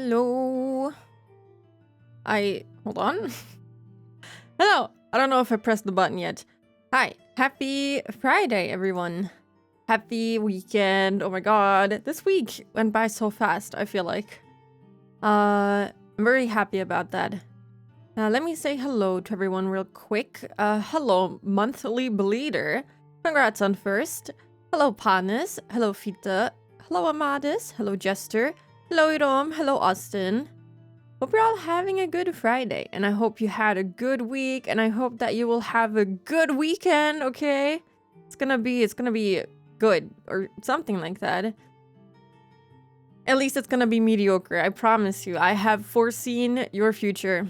Hello. Hold on. Hello. I don't know if I pressed the button yet. Hi. Happy Friday, everyone. Happy weekend. Oh my god. This week went by so fast, I feel like. I'm very happy about that. Now, let me say hello to everyone real quick. Hello, monthly bleeder. Congrats on first. Hello, Panis. Hello, Fita. Hello, Amadis. Hello, Jester. Hello, Irom. Hello, Austin. Hope you're all having a good Friday, and I hope you had a good week, and I hope that you will have a good weekend, okay? It's gonna be good, or something like that. At least it's gonna be mediocre, I promise you. I have foreseen your future.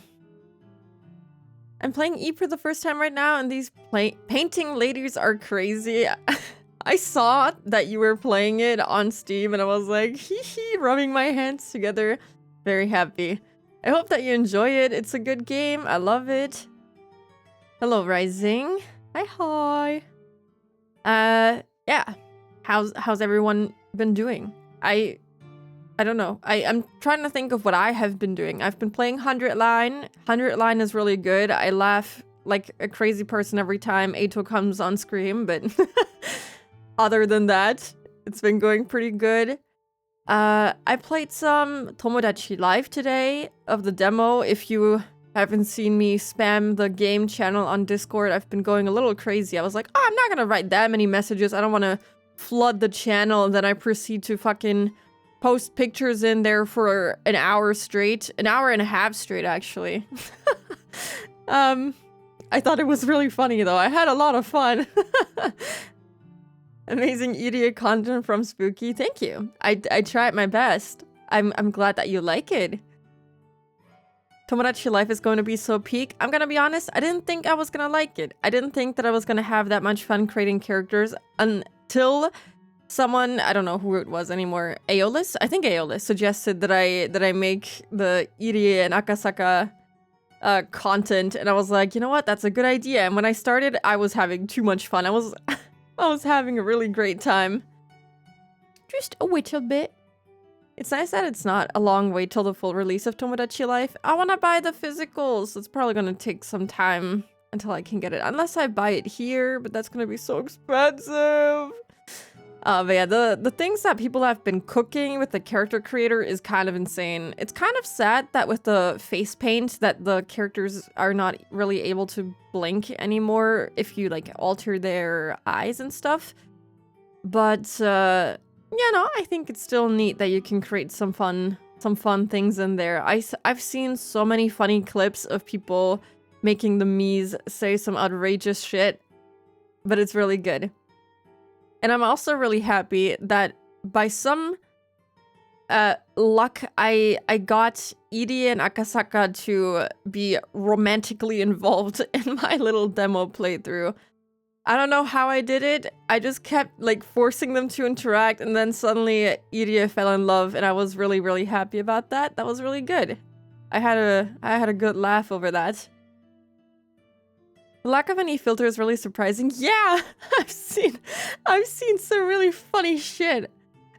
I'm playing E for the first time right now, and these painting ladies are crazy. I saw that you were playing it on Steam, and I was like, hee hee, rubbing my hands together. Very happy. I hope that you enjoy it. It's a good game. I love it. Hello, Rising. Hi. Yeah. How's everyone been doing? I don't know. I'm trying to think of what I have been doing. I've been playing 100 Line. 100 Line is really good. I laugh like a crazy person every time Ato comes on screen, but other than that, it's been going pretty good. I played some Tomodachi Life today of the demo. If you haven't seen me spam the game channel on Discord, I've been going a little crazy. I was like, oh, I'm not gonna write that many messages. I don't want to flood the channel. And then I proceed to fucking post pictures in there for an hour straight. An hour and a half straight, actually. I thought it was really funny, though. I had a lot of fun. Amazing idiot content from Spooky. Thank you. I tried my best. I'm glad that you like it. Tomodachi Life is going to be so peak. I'm gonna be honest, I didn't think I was gonna like it. I didn't think that I was gonna have that much fun creating characters until someone, I don't know who it was anymore, Aeolus? I think Aeolus suggested that I make the Irie and Akasaka content, and I was like, you know what, that's a good idea. And when I started, I was having too much fun. I was having a really great time. Just a little bit. It's nice that it's not a long wait till the full release of Tomodachi Life. I want to buy the physicals. It's probably going to take some time until I can get it. Unless I buy it here, but that's going to be so expensive. But yeah, the things that people have been cooking with the character creator is kind of insane. It's kind of sad that with the face paint that the characters are not really able to blink anymore if you like alter their eyes and stuff. But yeah, no, I think it's still neat that you can create some fun things in there. I've seen so many funny clips of people making the Miis say some outrageous shit, but it's really good. And I'm also really happy that by some luck, I got Edie and Akasaka to be romantically involved in my little demo playthrough. I don't know how I did it. I just kept like forcing them to interact, and then suddenly Edie fell in love, and I was really, really happy about that. That was really good. I had a good laugh over that. The lack of any filter is really surprising. Yeah, I've seen some really funny shit.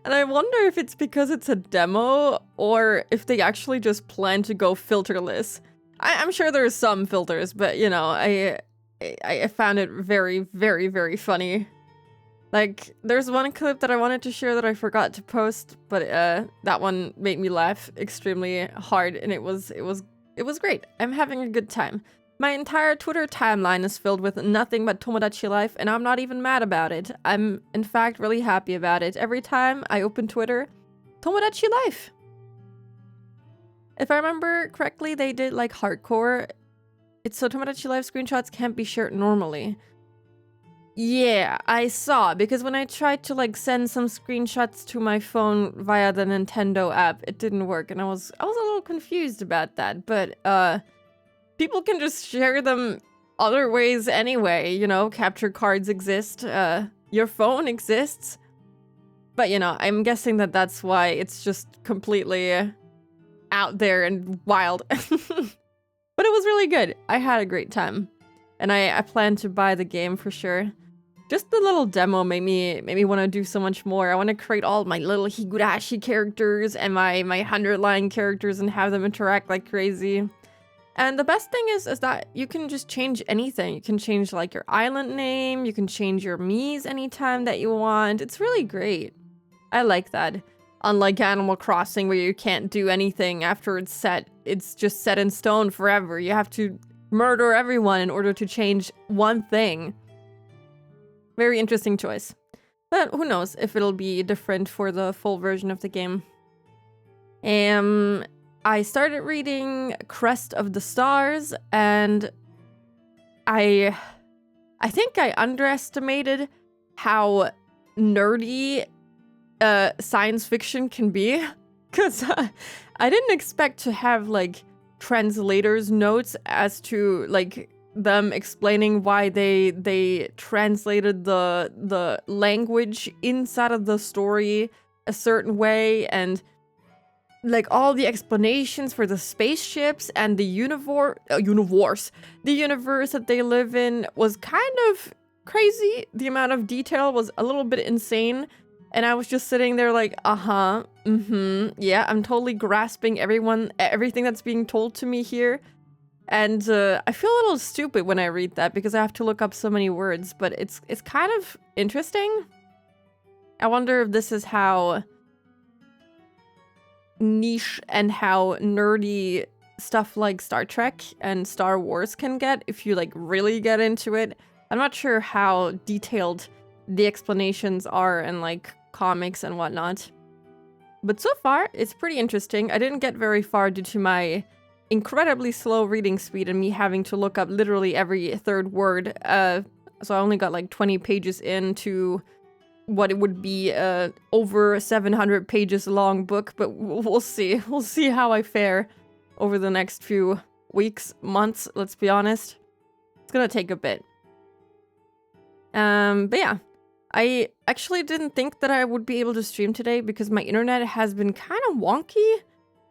And I wonder if it's because it's a demo or if they actually just plan to go filterless. I'm sure there's some filters, but you know, I found it very, very, very funny. Like, there's one clip that I wanted to share that I forgot to post, but that one made me laugh extremely hard, and it was great. I'm having a good time. My entire Twitter timeline is filled with nothing but Tomodachi Life, and I'm not even mad about it. I'm, in fact, really happy about it. Every time I open Twitter, Tomodachi Life. If I remember correctly, they did, like, hardcore. It's so Tomodachi Life screenshots can't be shared normally. Yeah, I saw, because when I tried to, like, send some screenshots to my phone via the Nintendo app, it didn't work, and I was a little confused about that, but, people can just share them other ways anyway, you know, capture cards exist, your phone exists. But, you know, I'm guessing that that's why it's just completely out there and wild. But it was really good. I had a great time. And I plan to buy the game for sure. Just the little demo made me want to do so much more. I want to create all my little Higurashi characters and my 100-line characters and have them interact like crazy. And the best thing is that you can just change anything. You can change like your island name, you can change your Miis anytime that you want. It's really great. I like that. Unlike Animal Crossing where you can't do anything after it's set. It's just set in stone forever. You have to murder everyone in order to change one thing. Very interesting choice. But who knows if it'll be different for the full version of the game. I started reading Crest of the Stars, and I think I underestimated how nerdy science fiction can be, because I didn't expect to have like translators notes as to like them explaining why they translated the language inside of the story a certain way, and like all the explanations for the spaceships and the universe that they live in was kind of crazy. The amount of detail was a little bit insane. And I was just sitting there like, yeah, I'm totally grasping everything that's being told to me here. And I feel a little stupid when I read that because I have to look up so many words, but it's kind of interesting. I wonder if this is how niche and how nerdy stuff like Star Trek and Star Wars can get if you like really get into it. I'm not sure how detailed the explanations are in like comics and whatnot. But so far, it's pretty interesting. I didn't get very far due to my incredibly slow reading speed and me having to look up literally every third word. So I only got like 20 pages into what it would be over 700 pages long book, but we'll see. We'll see how I fare over the next few weeks, months, let's be honest. It's gonna take a bit. But yeah, I actually didn't think that I would be able to stream today because my internet has been kind of wonky,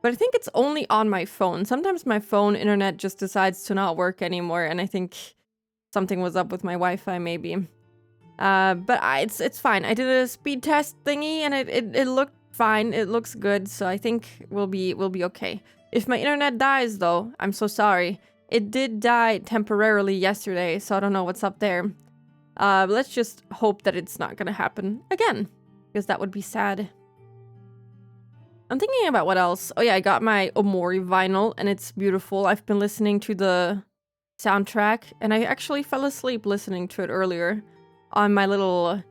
but I think it's only on my phone. Sometimes my phone internet just decides to not work anymore, and I think something was up with my Wi-Fi maybe. But it's fine. I did a speed test thingy and it looked fine. It looks good, so I think we'll be okay. If my internet dies though, I'm so sorry. It did die temporarily yesterday, so I don't know what's up there. Let's just hope that it's not gonna happen again, because that would be sad. I'm thinking about what else. Oh yeah, I got my Omori vinyl and it's beautiful. I've been listening to the soundtrack and I actually fell asleep listening to it earlier. On my little,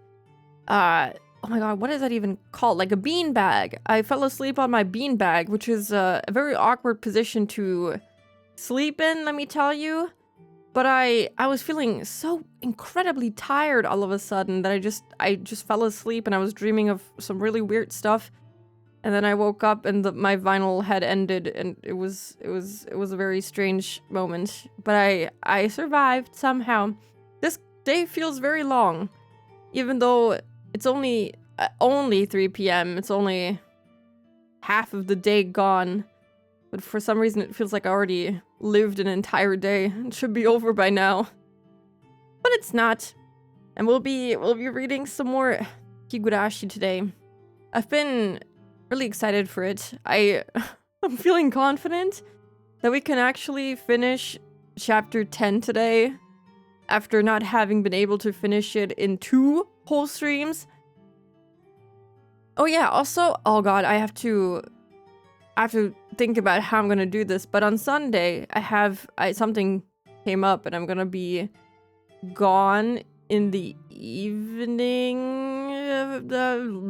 oh my god, what is that even called? Like a bean bag. I fell asleep on my bean bag, which is a very awkward position to sleep in, let me tell you. But I was feeling so incredibly tired all of a sudden that I just fell asleep and I was dreaming of some really weird stuff. And then I woke up and my vinyl had ended and it was a very strange moment. But I survived somehow. This day feels very long, even though it's only 3 p.m. It's only half of the day gone, but for some reason it feels like I already lived an entire day. It should be over by now, but it's not. And we'll be reading some more Higurashi today. I've been really excited for it. I'm feeling confident that we can actually finish chapter 10 today. After not having been able to finish it in 2 whole streams. Oh yeah, also, oh god, I have to think about how I'm gonna do this, but on Sunday, something came up and I'm gonna be gone in the evening,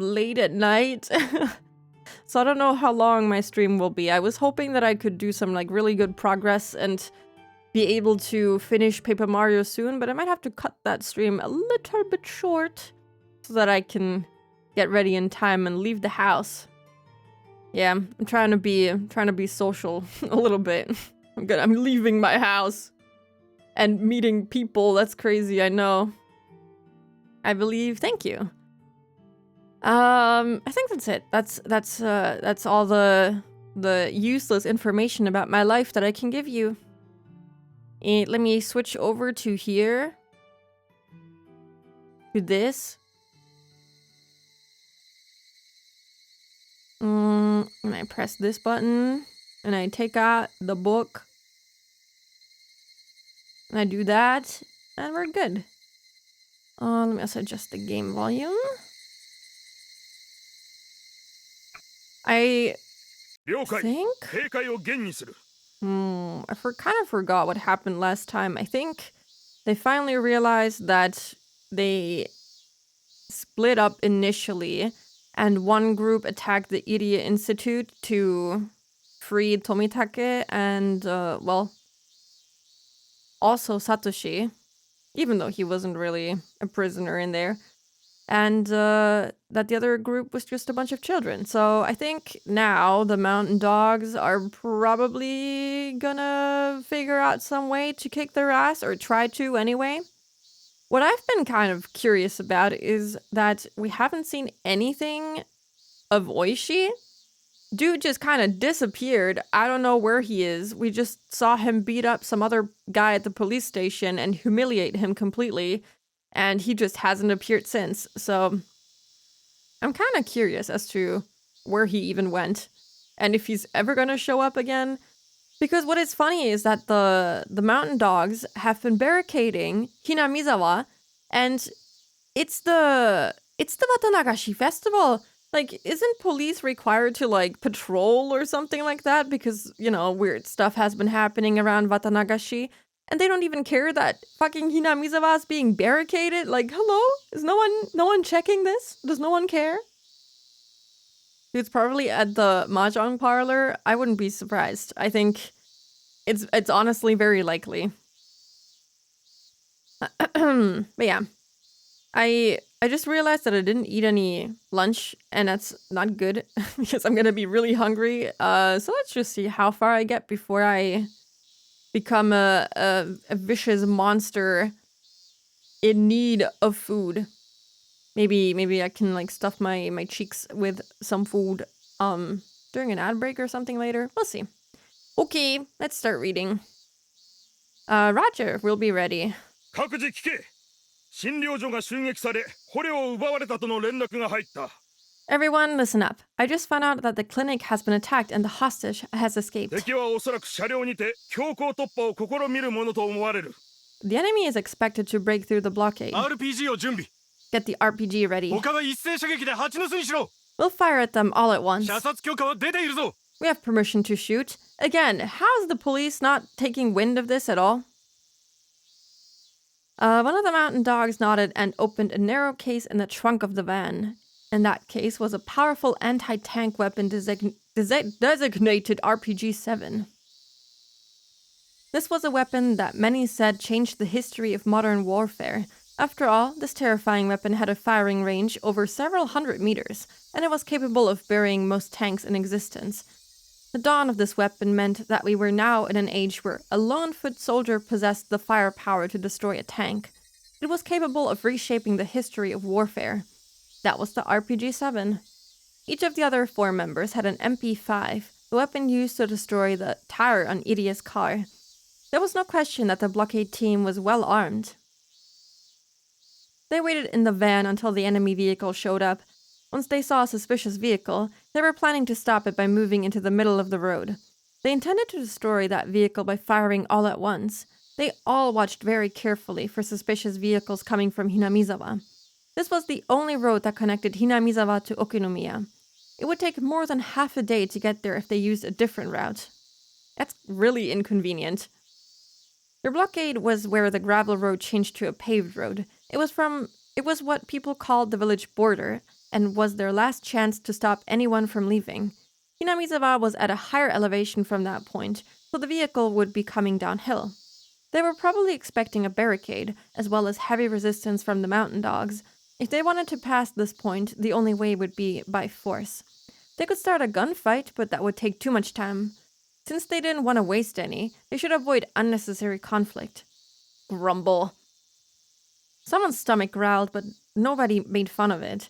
late at night. So I don't know how long my stream will be. I was hoping that I could do some like really good progress and be able to finish Paper Mario soon, but I might have to cut that stream a little bit short so that I can get ready in time and leave the house. Yeah, I'm trying to be social a little bit. I'm leaving my house and meeting people. That's crazy, I know. I believe. Thank you. I think that's it. That's all the useless information about my life that I can give you. Let me switch over to here. to this. And I press this button, and I take out the book. And I do that, and we're good. Let me also adjust the game volume. I think... kind of forgot what happened last time. I think they finally realized that they split up initially, and one group attacked the Irie Institute to free Tomitake and, also Satoshi, even though he wasn't really a prisoner in there. And that the other group was just a bunch of children. So I think now the mountain dogs are probably gonna figure out some way to kick their ass, or try to anyway. What I've been kind of curious about is that we haven't seen anything of Oishi. Dude just kind of disappeared. I don't know where he is. We just saw him beat up some other guy at the police station and humiliate him completely. And he just hasn't appeared since. So I'm kind of curious as to where he even went. And if he's ever going to show up again. Because what is funny is that the mountain dogs have been barricading Hinamizawa. And it's the Watanagashi festival. Like, isn't police required to, like, patrol or something like that? Because, you know, weird stuff has been happening around Watanagashi. And they don't even care that fucking Hinamizawa is being barricaded? Like, hello? Is no one checking this? Does no one care? It's probably at the mahjong parlor. I wouldn't be surprised. I think it's honestly very likely. But yeah. I just realized that I didn't eat any lunch, and that's not good because I'm gonna be really hungry. So let's just see how far I get before I become a vicious monster in need of food. Maybe I can like stuff my cheeks with some food during an ad break or something later. We'll see. Okay, let's start reading. Roger, we'll be ready. Everyone, listen up. I just found out that the clinic has been attacked and the hostage has escaped. The enemy is expected to break through the blockade. Get the RPG ready. We'll fire at them all at once. We have permission to shoot. Again, how's the police not taking wind of this at all? One of the mountain dogs nodded and opened a narrow case in the trunk of the van. In that case was a powerful anti-tank weapon designated RPG-7. This was a weapon that many said changed the history of modern warfare. After all, this terrifying weapon had a firing range over several hundred meters, and it was capable of burying most tanks in existence. The dawn of this weapon meant that we were now in an age where a lone-foot soldier possessed the firepower to destroy a tank. It was capable of reshaping the history of warfare. That was the RPG-7. Each of the other 4 members had an MP5, the weapon used to destroy the tire on Irie's car. There was no question that the blockade team was well armed. They waited in the van until the enemy vehicle showed up. Once they saw a suspicious vehicle, they were planning to stop it by moving into the middle of the road. They intended to destroy that vehicle by firing all at once. They all watched very carefully for suspicious vehicles coming from Hinamizawa. This was the only road that connected Hinamizawa to Okinomiya. It would take more than half a day to get there if they used a different route. That's really inconvenient. Their blockade was where the gravel road changed to a paved road. It was what people called the village border, and was their last chance to stop anyone from leaving. Hinamizawa was at a higher elevation from that point, so the vehicle would be coming downhill. They were probably expecting a barricade, as well as heavy resistance from the mountain dogs. If they wanted to pass this point, the only way would be by force. They could start a gunfight, but that would take too much time. Since they didn't want to waste any, they should avoid unnecessary conflict. Grumble. Someone's stomach growled, but nobody made fun of it.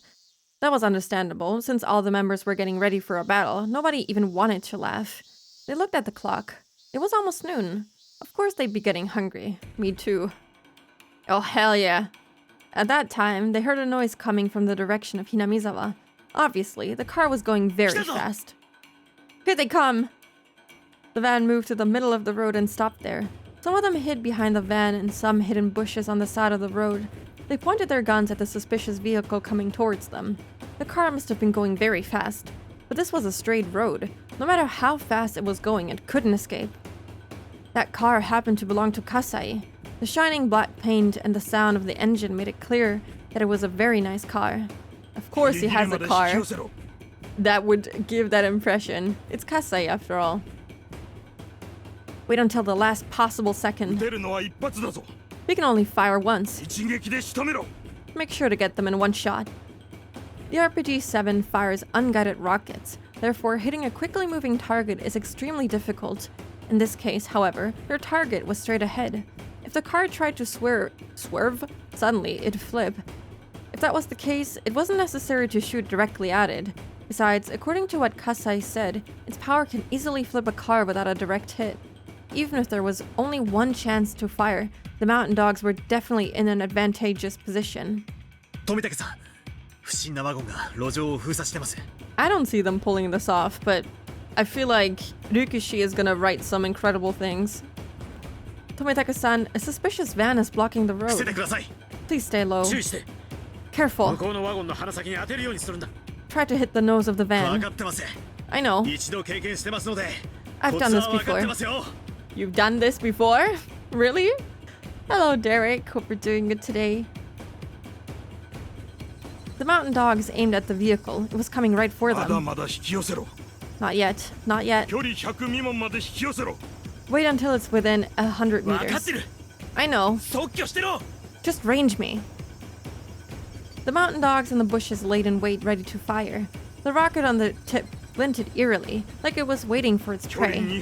That was understandable, since all the members were getting ready for a battle. Nobody even wanted to laugh. They looked at the clock. It was almost noon. Of course they'd be getting hungry. Me too. Oh, hell yeah. At that time, they heard a noise coming from the direction of Hinamizawa. Obviously, the car was going very fast. Here they come! The van moved to the middle of the road and stopped there. Some of them hid behind the van and some hid in bushes on the side of the road. They pointed their guns at the suspicious vehicle coming towards them. The car must have been going very fast, but this was a straight road. No matter how fast it was going, it couldn't escape. That car happened to belong to Kasai. The shining black paint and the sound of the engine made it clear that it was a very nice car. Of course he has a car that would give that impression. It's Kasai after all. Wait until the last possible second. We can only fire once. Make sure to get them in one shot. The RPG-7 fires unguided rockets, therefore hitting a quickly moving target is extremely difficult. In this case, however, their target was straight ahead. If the car tried to swerve, suddenly it'd flip. If that was the case, it wasn't necessary to shoot directly at it. Besides, according to what Kasai said, its power can easily flip a car without a direct hit. Even if there was only one chance to fire, the mountain dogs were definitely in an advantageous position. I don't see them pulling this off, but I feel like Ryukishi is gonna write some incredible things. Tomitaka-san, a suspicious van is blocking the road. Please stay low. Careful. Try to hit the nose of the van. I know. I've done this before. You've done this before? Really? Hello, Derek. Hope you're doing good today. The mountain dogs aimed at the vehicle. It was coming right for them. Not yet. Not yet. Wait until it's within 100 meters. I know. Just range me. The mountain dogs in the bushes laid in wait, ready to fire. The rocket on the tip glinted eerily, like it was waiting for its prey.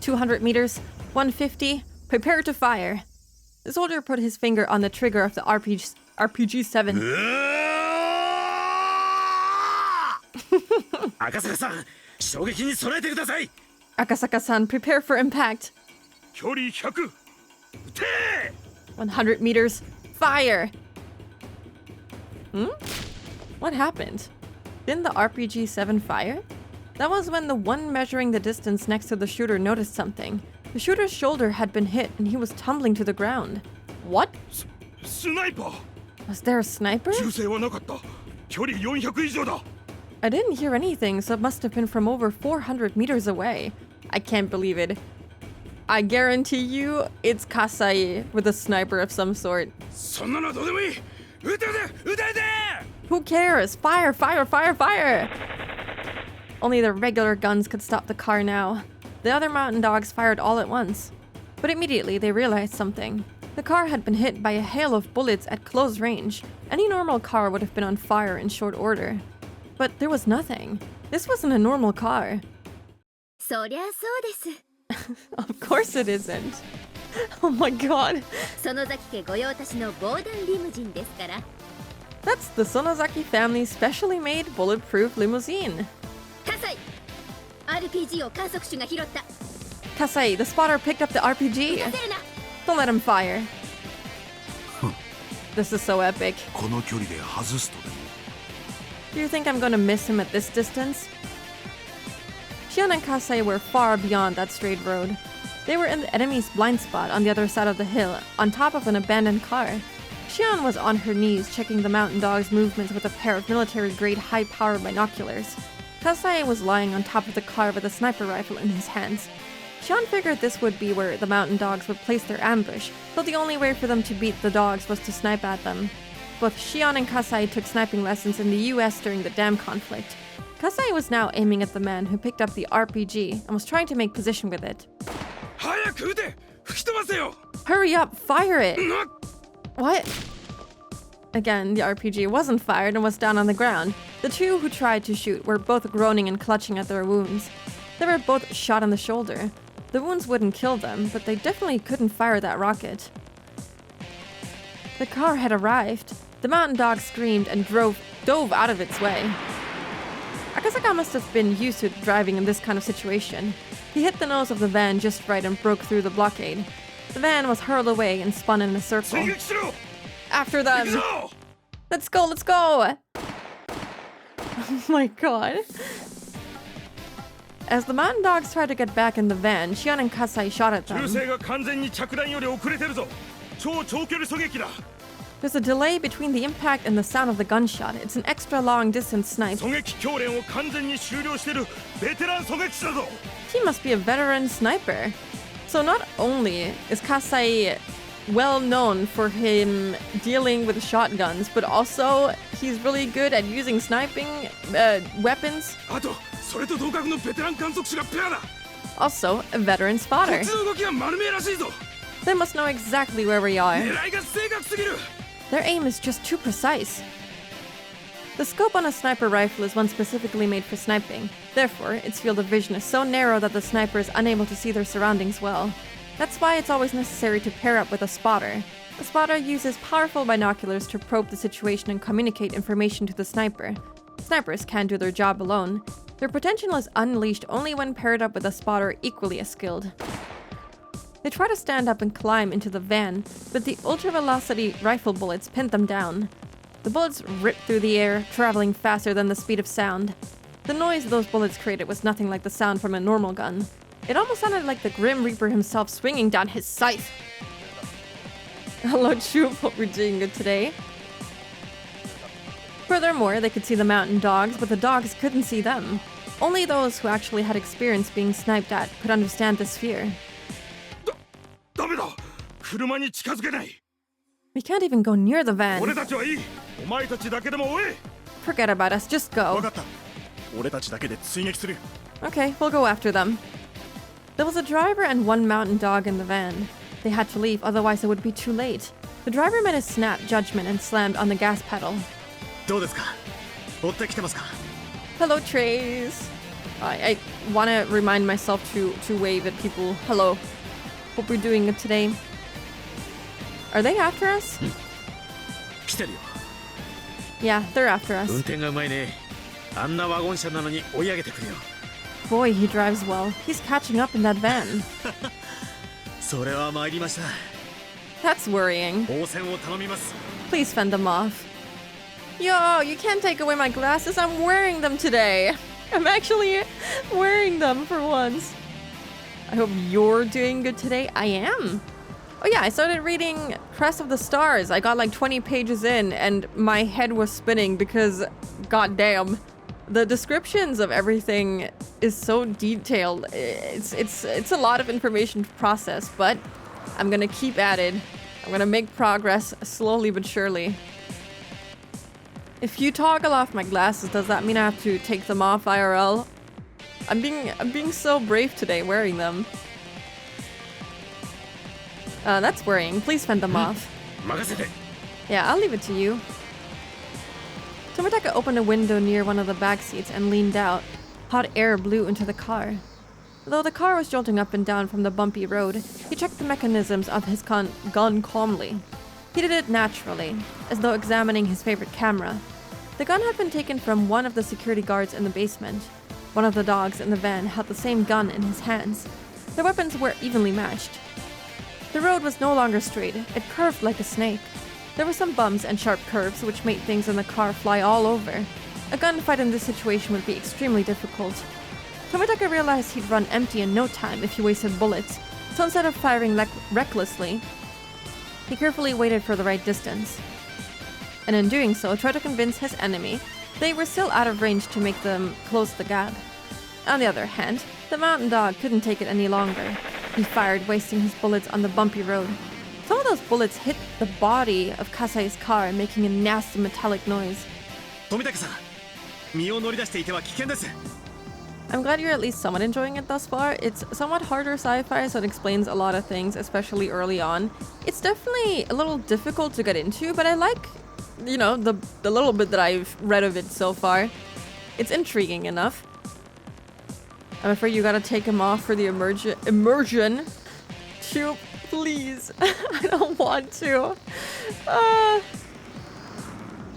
200 meters, 150, prepare to fire. The soldier put his finger on the trigger of the RPG-7. Akasaka-san, prepare for impact. 100 meters, fire! What happened? Didn't the RPG-7 fire? That was when the one measuring the distance next to the shooter noticed something. The shooter's shoulder had been hit and he was tumbling to the ground. What? Sniper! Was there a sniper? I didn't hear anything, so it must have been from over 400 meters away. I can't believe it. I guarantee you, it's Kasai with a sniper of some sort. Who cares? Fire, fire, fire, fire! Only the regular guns could stop the car now. The other mountain dogs fired all at once. But immediately they realized something. The car had been hit by a hail of bullets at close range. Any normal car would have been on fire in short order. But there was nothing. This wasn't a normal car. Of course it isn't. Oh my god. That's the Sonozaki family's specially made bulletproof limousine. Kasai, the spotter picked up the RPG. Don't let him fire. This is so epic. Do you think I'm gonna miss him at this distance? Shion and Kasai were far beyond that straight road. They were in the enemy's blind spot on the other side of the hill, on top of an abandoned car. Shion was on her knees checking the mountain dog's movements with a pair of military-grade high-power binoculars. Kasai was lying on top of the car with a sniper rifle in his hands. Shion figured this would be where the mountain dogs would place their ambush, though the only way for them to beat the dogs was to snipe at them. Both Shion and Kasai took sniping lessons in the US during the dam conflict. Kasai was now aiming at the man who picked up the RPG and was trying to make position with it. Hurry up, fire it! What? Again, the RPG wasn't fired and was down on the ground. The two who tried to shoot were both groaning and clutching at their wounds. They were both shot in the shoulder. The wounds wouldn't kill them, but they definitely couldn't fire that rocket. The car had arrived. The mountain dog screamed and dove out of its way. Akasaka must have been used to driving in this kind of situation. He hit the nose of the van just right and broke through the blockade. The van was hurled away and spun in a circle. After them! Let's go, let's go! Oh my god. As the mountain dogs tried to get back in the van, Shion and Kasai shot at them. There's a delay between the impact and the sound of the gunshot. It's an extra long distance snipe. He must be a veteran sniper. So not only is Kasai well known for him dealing with shotguns, but also he's really good at using sniping weapons. Also, a veteran spotter. They must know exactly where we are. Their aim is just too precise. The scope on a sniper rifle is one specifically made for sniping. Therefore, its field of vision is so narrow that the sniper is unable to see their surroundings well. That's why it's always necessary to pair up with a spotter. The spotter uses powerful binoculars to probe the situation and communicate information to the sniper. Snipers can't do their job alone. Their potential is unleashed only when paired up with a spotter equally as skilled. They try to stand up and climb into the van, but the ultra-velocity rifle bullets pinned them down. The bullets ripped through the air, traveling faster than the speed of sound. The noise those bullets created was nothing like the sound from a normal gun. It almost sounded like the Grim Reaper himself swinging down his scythe. Hello, Troop. Hope you're doing good today. Furthermore, they could see the mountain dogs, but the dogs couldn't see them. Only those who actually had experience being sniped at could understand this fear. We can't even go near the van. Forget about us, just go. Okay, we'll go after them. There was a driver and one mountain dog in the van. They had to leave, otherwise it would be too late. The driver made a snap judgment and slammed on the gas pedal. Hello, Trace. I want to remind myself to wave at people. Hello. Hope we're doing good today. Are they after us? Yeah, they're after us. Boy, he drives well. He's catching up in that van. That's worrying. Please fend them off. Yo, you can't take away my glasses. I'm wearing them today. I'm actually wearing them for once. I hope you're doing good today. I am. Oh yeah, I started reading Crest of the Stars. I got like 20 pages in and my head was spinning because, goddamn, the descriptions of everything is so detailed. It's a lot of information to process, but I'm gonna keep at it. I'm gonna make progress slowly but surely. If you toggle off my glasses, does that mean I have to take them off IRL? I'm being so brave today wearing them. That's worrying. Please fend them off. Yeah, I'll leave it to you. Tomitaka opened a window near one of the back seats and leaned out. Hot air blew into the car. Though the car was jolting up and down from the bumpy road, he checked the mechanisms of his gun calmly. He did it naturally, as though examining his favorite camera. The gun had been taken from one of the security guards in the basement. One of the dogs in the van held the same gun in his hands. Their weapons were evenly matched. The road was no longer straight. It curved like a snake. There were some bumps and sharp curves which made things in the car fly all over. A gunfight in this situation would be extremely difficult. Tomitaka realized he'd run empty in no time if he wasted bullets, so instead of firing recklessly, he carefully waited for the right distance. And in doing so, tried to convince his enemy they were still out of range to make them close the gap. On the other hand, the mountain dog couldn't take it any longer. He fired, wasting his bullets on the bumpy road. Some of those bullets hit the body of Kasai's car, making a nasty metallic noise. I'm glad you're at least somewhat enjoying it thus far. It's somewhat harder sci-fi, so it explains a lot of things, especially early on. It's definitely a little difficult to get into, but I like, you know, the little bit that I've read of it so far. It's intriguing enough. I'm afraid you gotta take him off for the immersion. Shoot, please. I don't want to.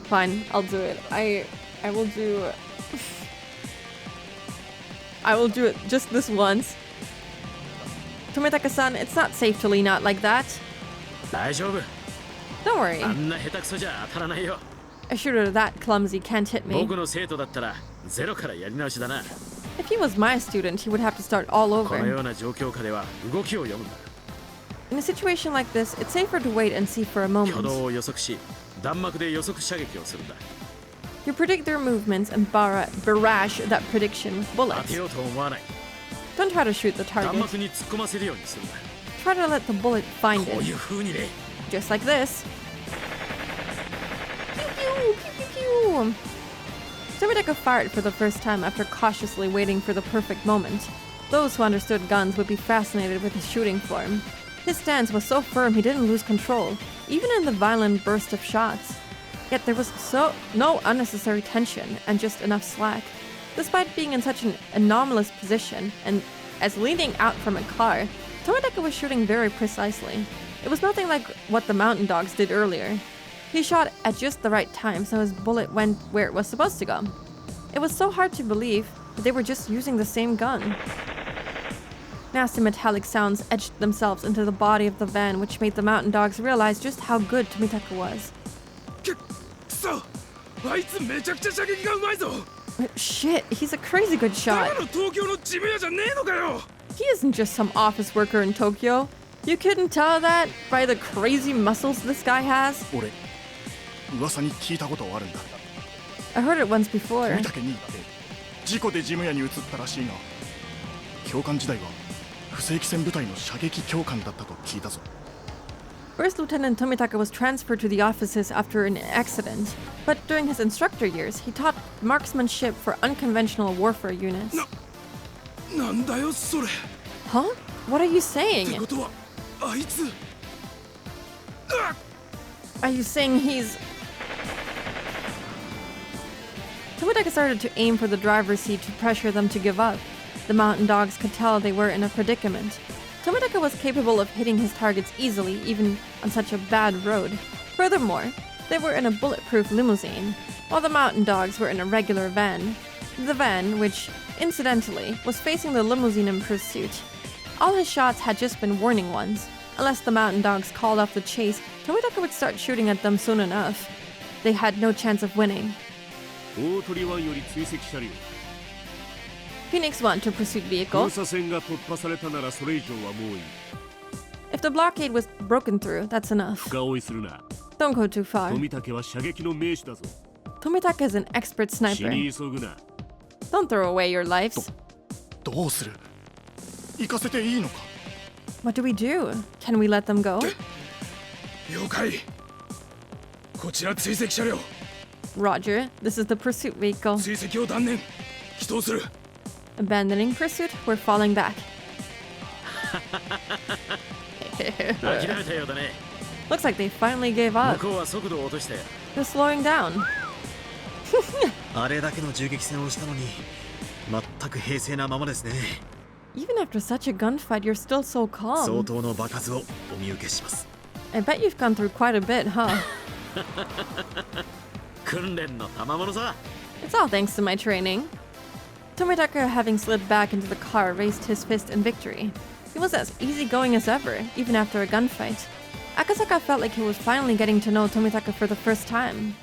Fine, I'll do it. I will do... I will do it just this once. Tomitaka-san, it's not safe to lean out like that. 大丈夫 Don't worry. あんな下手くそじゃ当たらないよ A shooter that clumsy can't hit me. 僕の生徒だったらゼロからやり直しだな If he was my student, he would have to start all このよ over. うな状況下では動きを読むんだ In a situation like this, it's safer to wait and see for a 挙 moment. 動を予測し弾幕で予測射撃をするんだ You predict their movements and barrage that prediction with 当 bullets. てようと思わない Don't try to shoot the 弾 target. 幕に突っ込ませるようにするんだ Try to let the bullet find こうい it. う風にね Just like this. Pew pew! Pew pew pew! Tomitaka fired for the first time after cautiously waiting for the perfect moment. Those who understood guns would be fascinated with his shooting form. His stance was so firm he didn't lose control, even in the violent burst of shots. Yet there was no unnecessary tension and just enough slack. Despite being in such an anomalous position and as leaning out from a car, Tomitaka was shooting very precisely. It was nothing like what the mountain dogs did earlier. He shot at just the right time, so his bullet went where it was supposed to go. It was so hard to believe that they were just using the same gun. Nasty metallic sounds etched themselves into the body of the van, which made the mountain dogs realize just how good Tomitaka was. くそあいつめちゃくちゃ射撃がうまいぞ Shit, he's a crazy good た shot. だの東京の事務屋じゃねえのかよ He isn't just some office worker in Tokyo. You couldn't tell that by the crazy muscles this guy has? 俺噂に聞いたことあるんだ I heard it once before. 富武に行って事故で事務屋に移ったらしいが教官時代は不正規戦部隊の射撃教官だったと聞いたぞ First Lieutenant Tomitaka was transferred to the offices after an accident, but during his instructor years, he taught marksmanship for unconventional warfare units. なんだよそれ Huh? What are you って saying? ことはあいつ Are you saying he's... Tomitaka started to aim for the driver's seat to pressure them to give up. The mountain dogs could tell they were in a predicament. Tomitaka was capable of hitting his targets easily, even on such a bad road. Furthermore, they were in a bulletproof limousine, while the mountain dogs were in a regular van. The van, which, incidentally, was facing the limousine in pursuit. All his shots had just been warning ones. Unless the mountain dogs called off the chase, Tomitaka would start shooting at them soon enough. They had no chance of winning. 大鳥湾より追跡車両 Phoenix 1 to pursuit 封 vehicle. 鎖線が突破されたならそれ以上はもういい If the blockade was broken through, that's enough. 深追いするな Don't go too far. 富武は射撃の名手だぞ Tomitaka is an expert 死 sniper. に急ぐな Don't throw away your lives. どうする行かせていいのか What do we do? Can we let them go? 了解こちら追跡車両 Roger, this is the pursuit vehicle. 追跡を断念祈祷する Abandoning pursuit, we're falling back. 諦めたようだね Looks like they finally gave 向 up. こうは速度を落として They're slowing down. あれだけの銃撃戦をしたのに全く平静なままですね Even after such a gunfight, you're still so 相 calm. 当の爆発をお見受けします I bet you've gone through quite a bit, huh? 訓練の賜物さ It's all thanks to my training. Tomitaka, having slid back into the car, raised his fist in victory. He was as easygoing as ever, even after a gunfight. Akasaka felt like he was finally getting to know Tomitaka for the first time.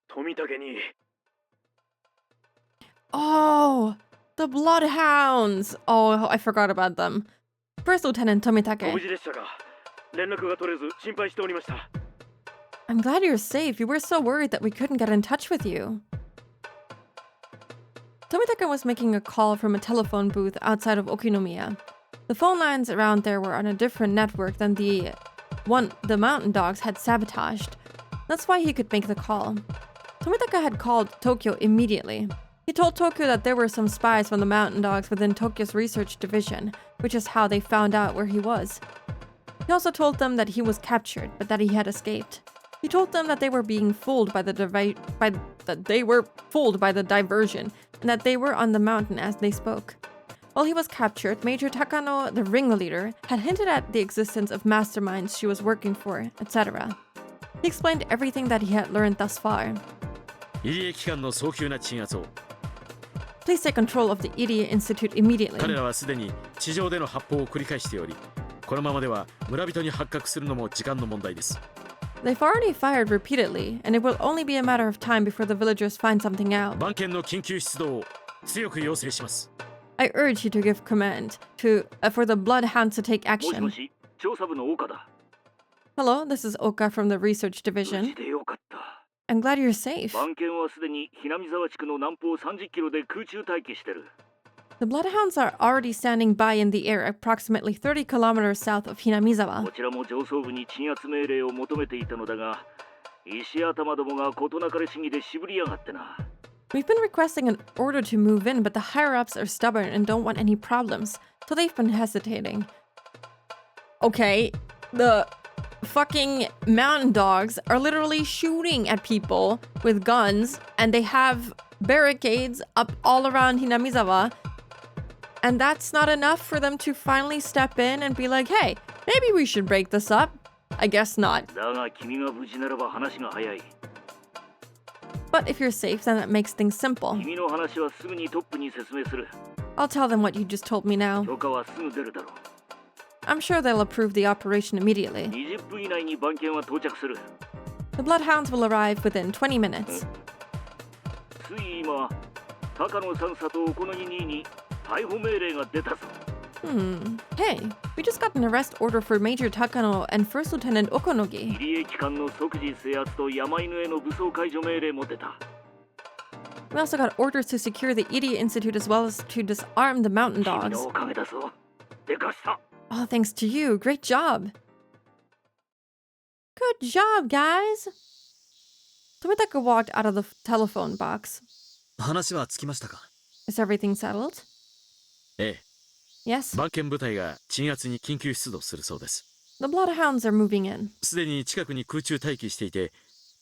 富武に Oh, the Bloodhounds! Oh, I forgot about them. First Lieutenant ご無 Tomitake, 事でしたか連絡が取れず心配しておりました I'm glad you're safe. You were so worried that we couldn't get in touch with you. Tomitaka was making a call from a telephone booth outside of Okinomiya. The phone lines around there were on a different network than the one the mountain dogs had sabotaged. That's why he could make the call. Tomitaka had called Tokyo immediately. He told Tokyo that there were some spies from the mountain dogs within Tokyo's research division, which is how they found out where he was. He also told them that he was captured, but that he had escaped. He told them that they were being fooled by the diversion, and that they were on the mountain as they spoke. While he was captured, Major Takano, the ringleader, had hinted at the existence of masterminds she was working for, etc. He explained everything that he had learned thus far. 入江機関の早急な鎮圧を Please take control of the Irie Institute immediately. 彼らはすでに地上での発砲を繰り返しており、このままでは村人に発覚するのも時間の問題です。They've already fired repeatedly, and it will only be a matter of time before the villagers find something out. 番犬の緊急出動を強く要請します。I urge you to give command for the bloodhounds to take もし action. もし、調査部の岡だ。 Hello, this is Oka from the research 無 division. 事でよかった。 I'm glad you're safe. 番犬はすでに南沢地区の南方30キロで空中待機してる。 The bloodhounds are already standing by in the air approximately 30 kilometers south of こ Hinamizawa. ちらも上層部に鎮圧命令を求めていたのだが、石頭どもが事なかれ主義で渋りやがってな。 We've been requesting an order to move in, but the higher-ups are stubborn and don't want any problems, so they've been hesitating. Okay, the fucking mountain dogs are literally shooting at people with guns, and they have barricades up all around Hinamizawa. And that's not enough for them to finally step in and be like, hey, maybe we should break this up. I guess not. だが君が無事ならば話が早い。 But if you're safe, then that makes things simple. 君の話はすぐにトップに説明する。 I'll tell them what you just told me now. 許可はすぐ出るだろう。 I'm sure they'll approve the operation immediately. 20分以内に番犬は到着する。 The bloodhounds will arrive within 20 minutes. つい今、高野三佐と小此木兄に逮捕命令が出たぞ。 Hey, we just got an arrest order for Major Takano and First Lieutenant Okonogi. 入江機関の即時制圧と山犬への武装解除命令も出た。 We also got orders to secure the Irie Institute as well as to disarm the mountain 君 dogs. のおかげだぞ。でかした。 All thanks to you. Great job. Good job, guys. Tomitaka walked out of the telephone box. 話はつきましたか？ Is everything settled? ええ、 Yes. 番犬部隊が鎮圧に緊急出動するそうです。 The bloodhounds are moving in. すでに近くに空中待機していて、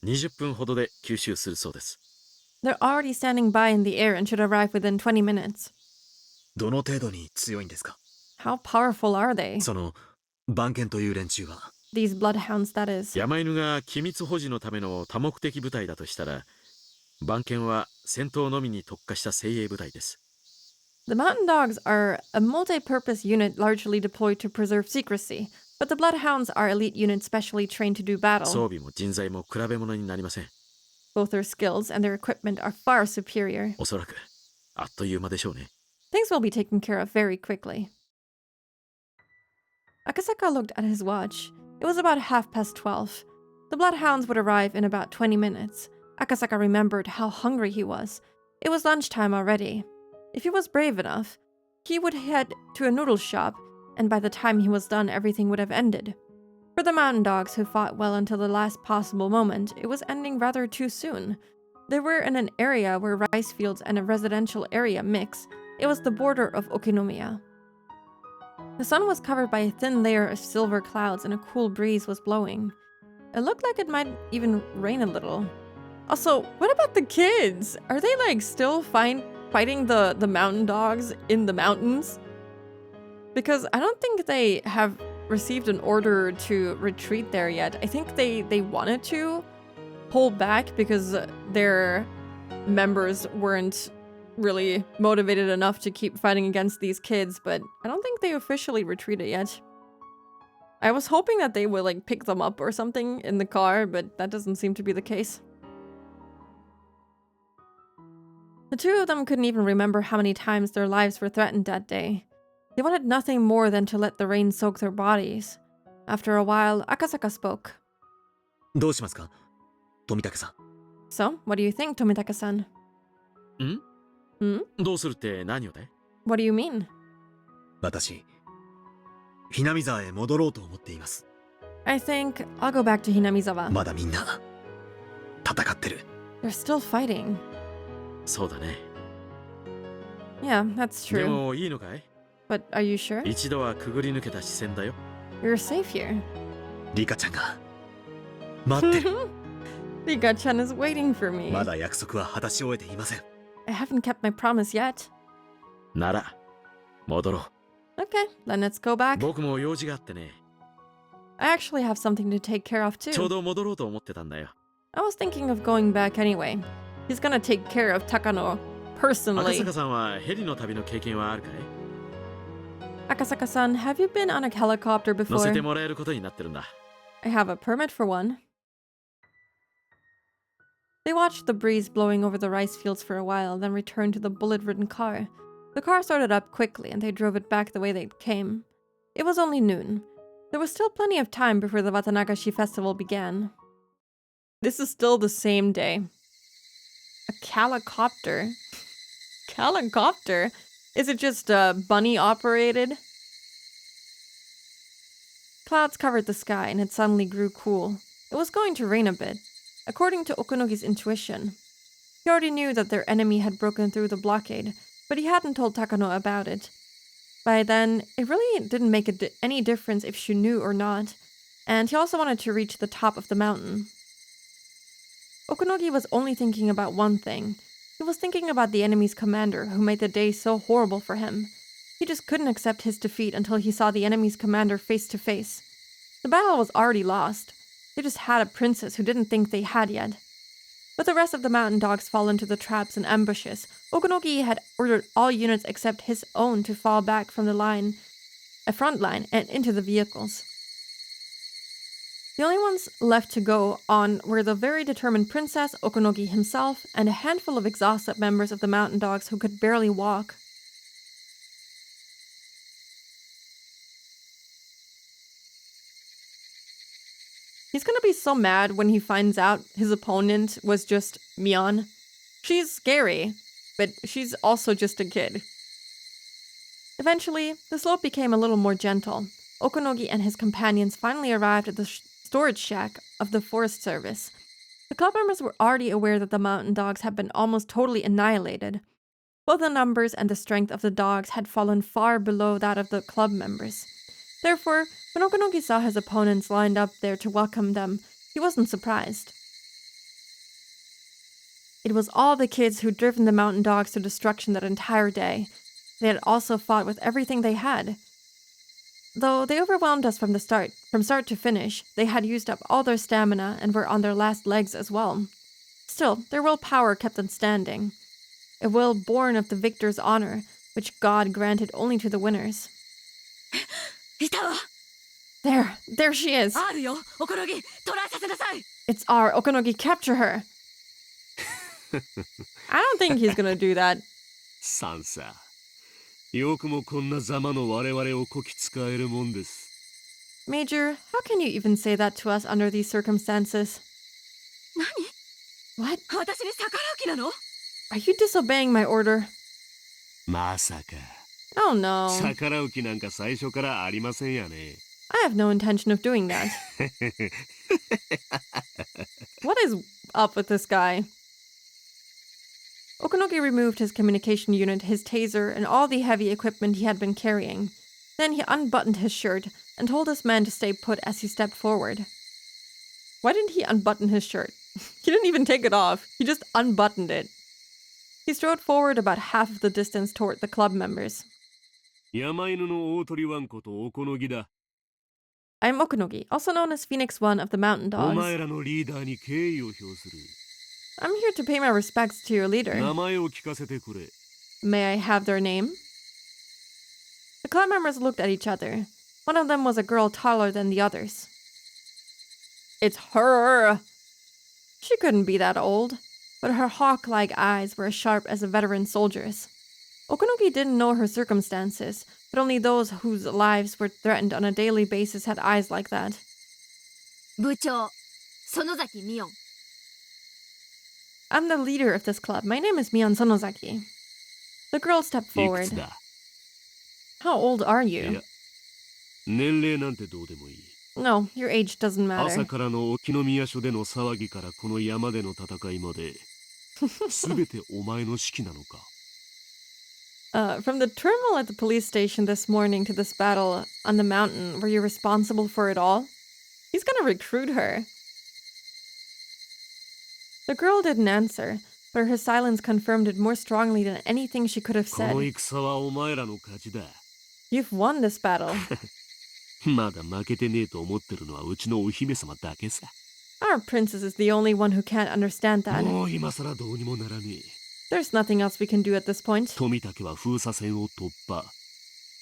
20分ほどで吸収するそうです。 They're already standing by in the air and should arrive within 20 minutes. どの程度に強いんですか？ How powerful are they? その番犬という連中は。 These bloodhounds, that is. 山犬が機密保持のための多目的部隊だとしたら、番犬は戦闘のみに特化した精鋭部隊です。 The mountain dogs are a multi-purpose unit largely deployed to preserve secrecy, but the bloodhounds are elite units specially trained to do 装 battle. 備も人材も比べ物になりません。 Both their skills and their equipment are far superior. おそらく、あっという間でしょうね。 Things will be taken care of very quickly. Akasaka looked at his watch. It was about 12:30. The bloodhounds would arrive in about 20 minutes. Akasaka remembered how hungry he was. It was lunchtime already. If he was brave enough, he would head to a noodle shop, and by the time he was done, everything would have ended. For the mountain dogs who fought well until the last possible moment, it was ending rather too soon. They were in an area where rice fields and a residential area mix. It was the border of Okinomiya. The sun was covered by a thin layer of silver clouds and a cool breeze was blowing. It looked like it might even rain a little. Also, what about the kids? Are they like still fighting the mountain dogs in the mountains? Because I don't think they have received an order to retreat there yet. I think they wanted to hold back because their members weren't really motivated enough to keep fighting against these kids, but I don't think they officially retreated yet. I was hoping that they would like pick them up or something in the car, but that doesn't seem to be the case. The two of them couldn't even remember how many times their lives were threatened that day. They wanted nothing more than to let the rain soak their bodies. After a while, Akasaka spoke. どうしますか？富武さん。 So, what do you think, Tomitaka-san? どうするって何をだい？ What do you mean? 私、ひなみ沢へ戻ろうと思っています。 I think I'll go back to Hinamizawa. まだみんな戦ってる。 They're still fighting. そうだね。 Yeah, that's で true. もいいのかい？ But are you sure? 一度はくぐり抜けた視線だよ。 You're safe here. リカちゃんが待ってる。 Rika-chan is waiting for me. まだ約束は果たし終えていません。 I haven't kept my promise yet. なら、戻ろ Okay, then let's go う。 back. 僕も用事があってね。 I actually have something to take care of ちょう too. ど戻ろうと思ってたんだよ。 I was thinking of going back anyway. He's gonna take care of Takano 赤 personally. 坂さんはヘリの旅の経験はあるかい？ Akasaka-san, have you been on a helicopter 乗せて before? もらえることになってるんだ。 I have a permit for one. They watched the breeze blowing over the rice fields for a while, then returned to the bullet-ridden car. The car started up quickly, and they drove it back the way they came. It was only noon. There was still plenty of time before the Watanagashi festival began. This is still the same day. A calicopter? Calicopter? Is it just bunny operated? Clouds covered the sky and it suddenly grew cool. It was going to rain a bit. According to Okunogi's intuition, he already knew that their enemy had broken through the blockade, but he hadn't told Takano about it. By then, it really didn't make any difference if she knew or not, and he also wanted to reach the top of the mountain. Okunogi was only thinking about one thing. He was thinking about the enemy's commander who made the day so horrible for him. He just couldn't accept his defeat until he saw the enemy's commander face to face. The battle was already lost. They just had a princess who didn't think they had yet. With the rest of the mountain dogs fall into the traps and ambushes, Okunogi had ordered all units except his own to fall back from the front line and into the vehicles. The only ones left to go on were the very determined princess, Okunogi himself, and a handful of exhausted members of the mountain dogs who could barely walk. He's gonna be so mad when he finds out his opponent was just Mion. She's scary, but she's also just a kid. Eventually, the slope became a little more gentle. Okunogi and his companions finally arrived at the storage shack of the Forest Service. The club members were already aware that the mountain dogs had been almost totally annihilated. Both the numbers and the strength of the dogs had fallen far below that of the club members. Therefore, when Okunogi saw his opponents lined up there to welcome them, he wasn't surprised. It was all the kids who'd driven the mountain dogs to destruction that entire day. They had also fought with everything they had. Though they overwhelmed us from start to finish, they had used up all their stamina and were on their last legs as well. Still, their willpower kept them standing. A will born of the victor's honor, which God granted only to the winners. There she is. It's our Okunogi, capture her. I don't think he's gonna do that. サンサよくもこんなざまの我々をこき使えるもんです。 Major, how can you even say that to us under these circumstances? What? Are you disobeying my order? まさか Oh no. 逆らう気なんか最初からありませんやね。 I have no intention of doing that. What is up with this guy? Okunogi removed his communication unit, his taser, and all the heavy equipment he had been carrying. Then he unbuttoned his shirt and told his men to stay put as he stepped forward. Why didn't he unbutton his shirt? He didn't even take it off. He just unbuttoned it. He strode forward about half of the distance toward the club members. 山犬の大鳥ワンことおこのぎだ。 I'm Okunogi, also known as Phoenix One of the Mountain お Dogs. 前らのリーダーに敬意を表する。 I'm here to pay my respects to your leader. 名前を聞かせてくれ。 May I have their name? The club members looked at each other. One of them was a girl taller than the others. It's her! She couldn't be that old, but her hawk-like eyes were as sharp as a veteran soldier's. Okunogi didn't know her circumstances, but only those whose lives were threatened on a daily basis had eyes like that. 部長、園崎美音。 I'm the leader of this club. My name is Mion Sonozaki. The girl stepped いく forward. つだ。 How old are い you? や、年齢なんてどうでもいい。 No, your age doesn't 朝 matter. からの沖宮署での騒ぎからこの山での戦いまで、すべてお前の指揮なのか。 From the turmoil at the police station this morning to this battle on the mountain, were you responsible for it all? He's gonna recruit her. The girl didn't answer, but her silence confirmed it more strongly than anything she could have この said. 戦はお前らの勝ちだ。 You've won this battle. まだ負けてねえと思ってるのはうちのお姫様だけさ。 Our princess is the only one who can't understand that. もう今さらどうにもならねえ。There's nothing else we can do at this point. 富武は封鎖線を突破。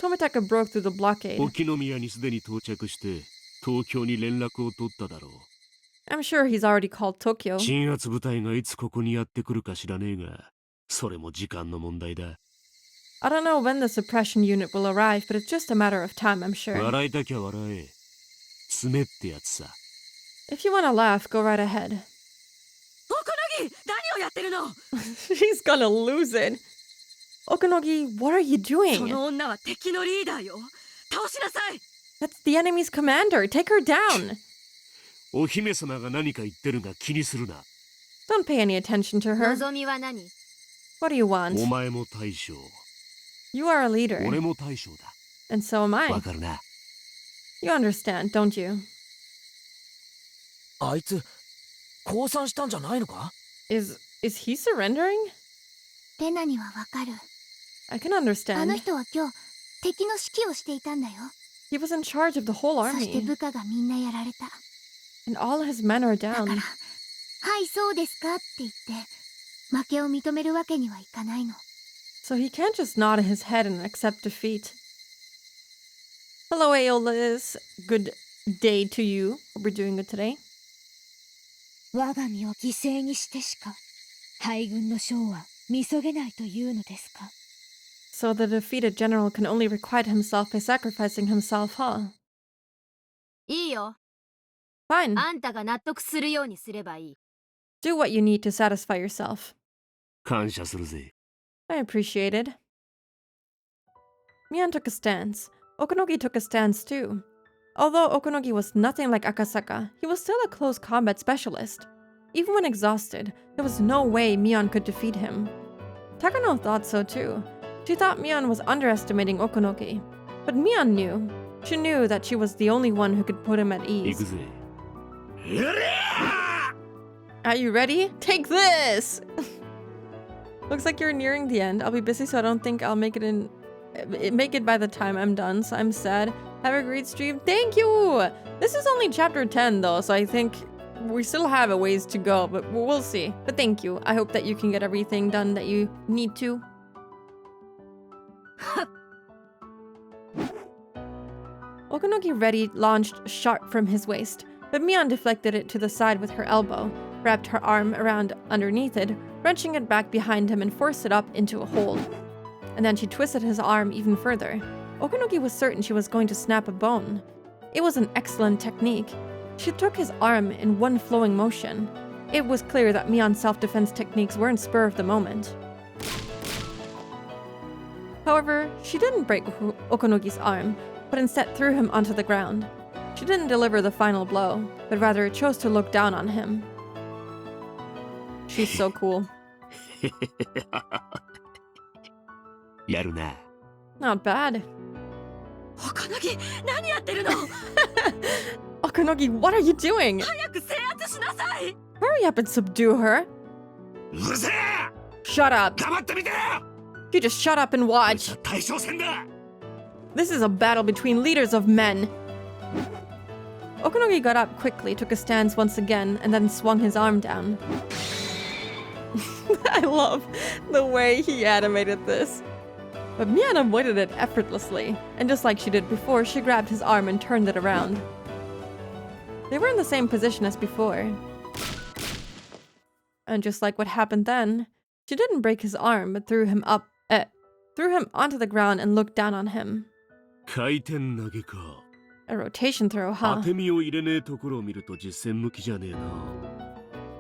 Tomitaka broke through the blockade. 沖宮にすでに到着して東京に連絡を取っただろう。 I'm sure he's already called Tokyo. 鎮圧部隊がいつここにやってくるか知らねえが、それも時間の問題だ。 I don't know when the suppression unit will arrive, but it's just a matter of time, I'm sure. 笑いたきゃ笑え。爪ってやつさ。 If you want to laugh, go right ahead. おこのぎ、何をやってるの？ She's gonna lose it. Okunogi, what are you そ doing? の女は敵のリーダーよ。倒しなさい。 That's the enemy's commander. Take her down. お姫様が何か言ってるが気にするな。 Don't pay any attention to her. 望みは何？ What do you want? お前も大将。 You are a leader, 俺も大将だ。 and so am I. わかるな。 You understand, don't you? あいつ降参したんじゃないのか？ Is he surrendering? レナにはわかる。 I can あの understand. 人は今日敵の指揮をしていたんだよ。 He was in charge of the whole そして army, 部下がみんなやられた。 and all his men are だから、 down. はいそうですかって言って負けを認めるわけにはいかないの。 So he can't just nod his head and accept defeat. Hello, Aeolus. Good day to you. Hope we're doing good today. 我が身を犠牲にしてしか敗軍の将は見そげないというのですか。 So the defeated general can only requite himself by sacrificing himself, huh? いいよ。 Fine. あんたが納得するようにすればいい。 Do what you need to satisfy yourself. 感謝するぜ。 I appreciate it. Mian took a stance. Okunogi took a stance too. Although Okunogi was nothing like Akasaka, he was still a close combat specialist. Even when exhausted, there was no way Mian could defeat him. Takano thought so too. She thought Mian was underestimating Okunogi. But Mian knew. She knew that she was the only one who could put him at 行 ease. くぜ。 Are you ready? Take this! Looks like you're nearing the end. I'll be busy, so I don't think I'll make it by the time I'm done, so I'm sad. Have a great stream. Thank you! This is only chapter 10 though, so I think we still have a ways to go, but we'll see. But thank you. I hope that you can get everything done that you need to. Okunogi ready launched sharp from his waist, but Mian deflected it to the side with her elbow, wrapped her arm around underneath it, wrenching it back behind him and forced it up into a hold. And then she twisted his arm even further. Okunogi was certain she was going to snap a bone. It was an excellent technique. She took his arm in one flowing motion. It was clear that Mian's self-defense techniques weren't spur of the moment. However, she didn't break Okunogi's arm, but instead threw him onto the ground. She didn't deliver the final blow, but rather chose to look down on him. She's so cool. やるな。 Not bad. おこのぎ、何やってるの？ Okunogi, what are you doing? 早く制圧しなさい。 Hurry up and subdue her. うるせえ。 Shut up. 黙ってみてよ。 You just shut up and watch. 大将戦だ。 This is a battle between leaders of men. Okunogi got up quickly, took a stance once again, and then swung his arm down. I love the way he animated this. But Mian avoided it effortlessly, and just like she did before, she grabbed his arm and turned it around. They were in the same position as before. And just like what happened then, she didn't break his arm, but threw him onto the ground and looked down on him. 回転投げか。 A rotation throw, 当 huh? て身を入れねえところを見ると実戦向きじゃねえな。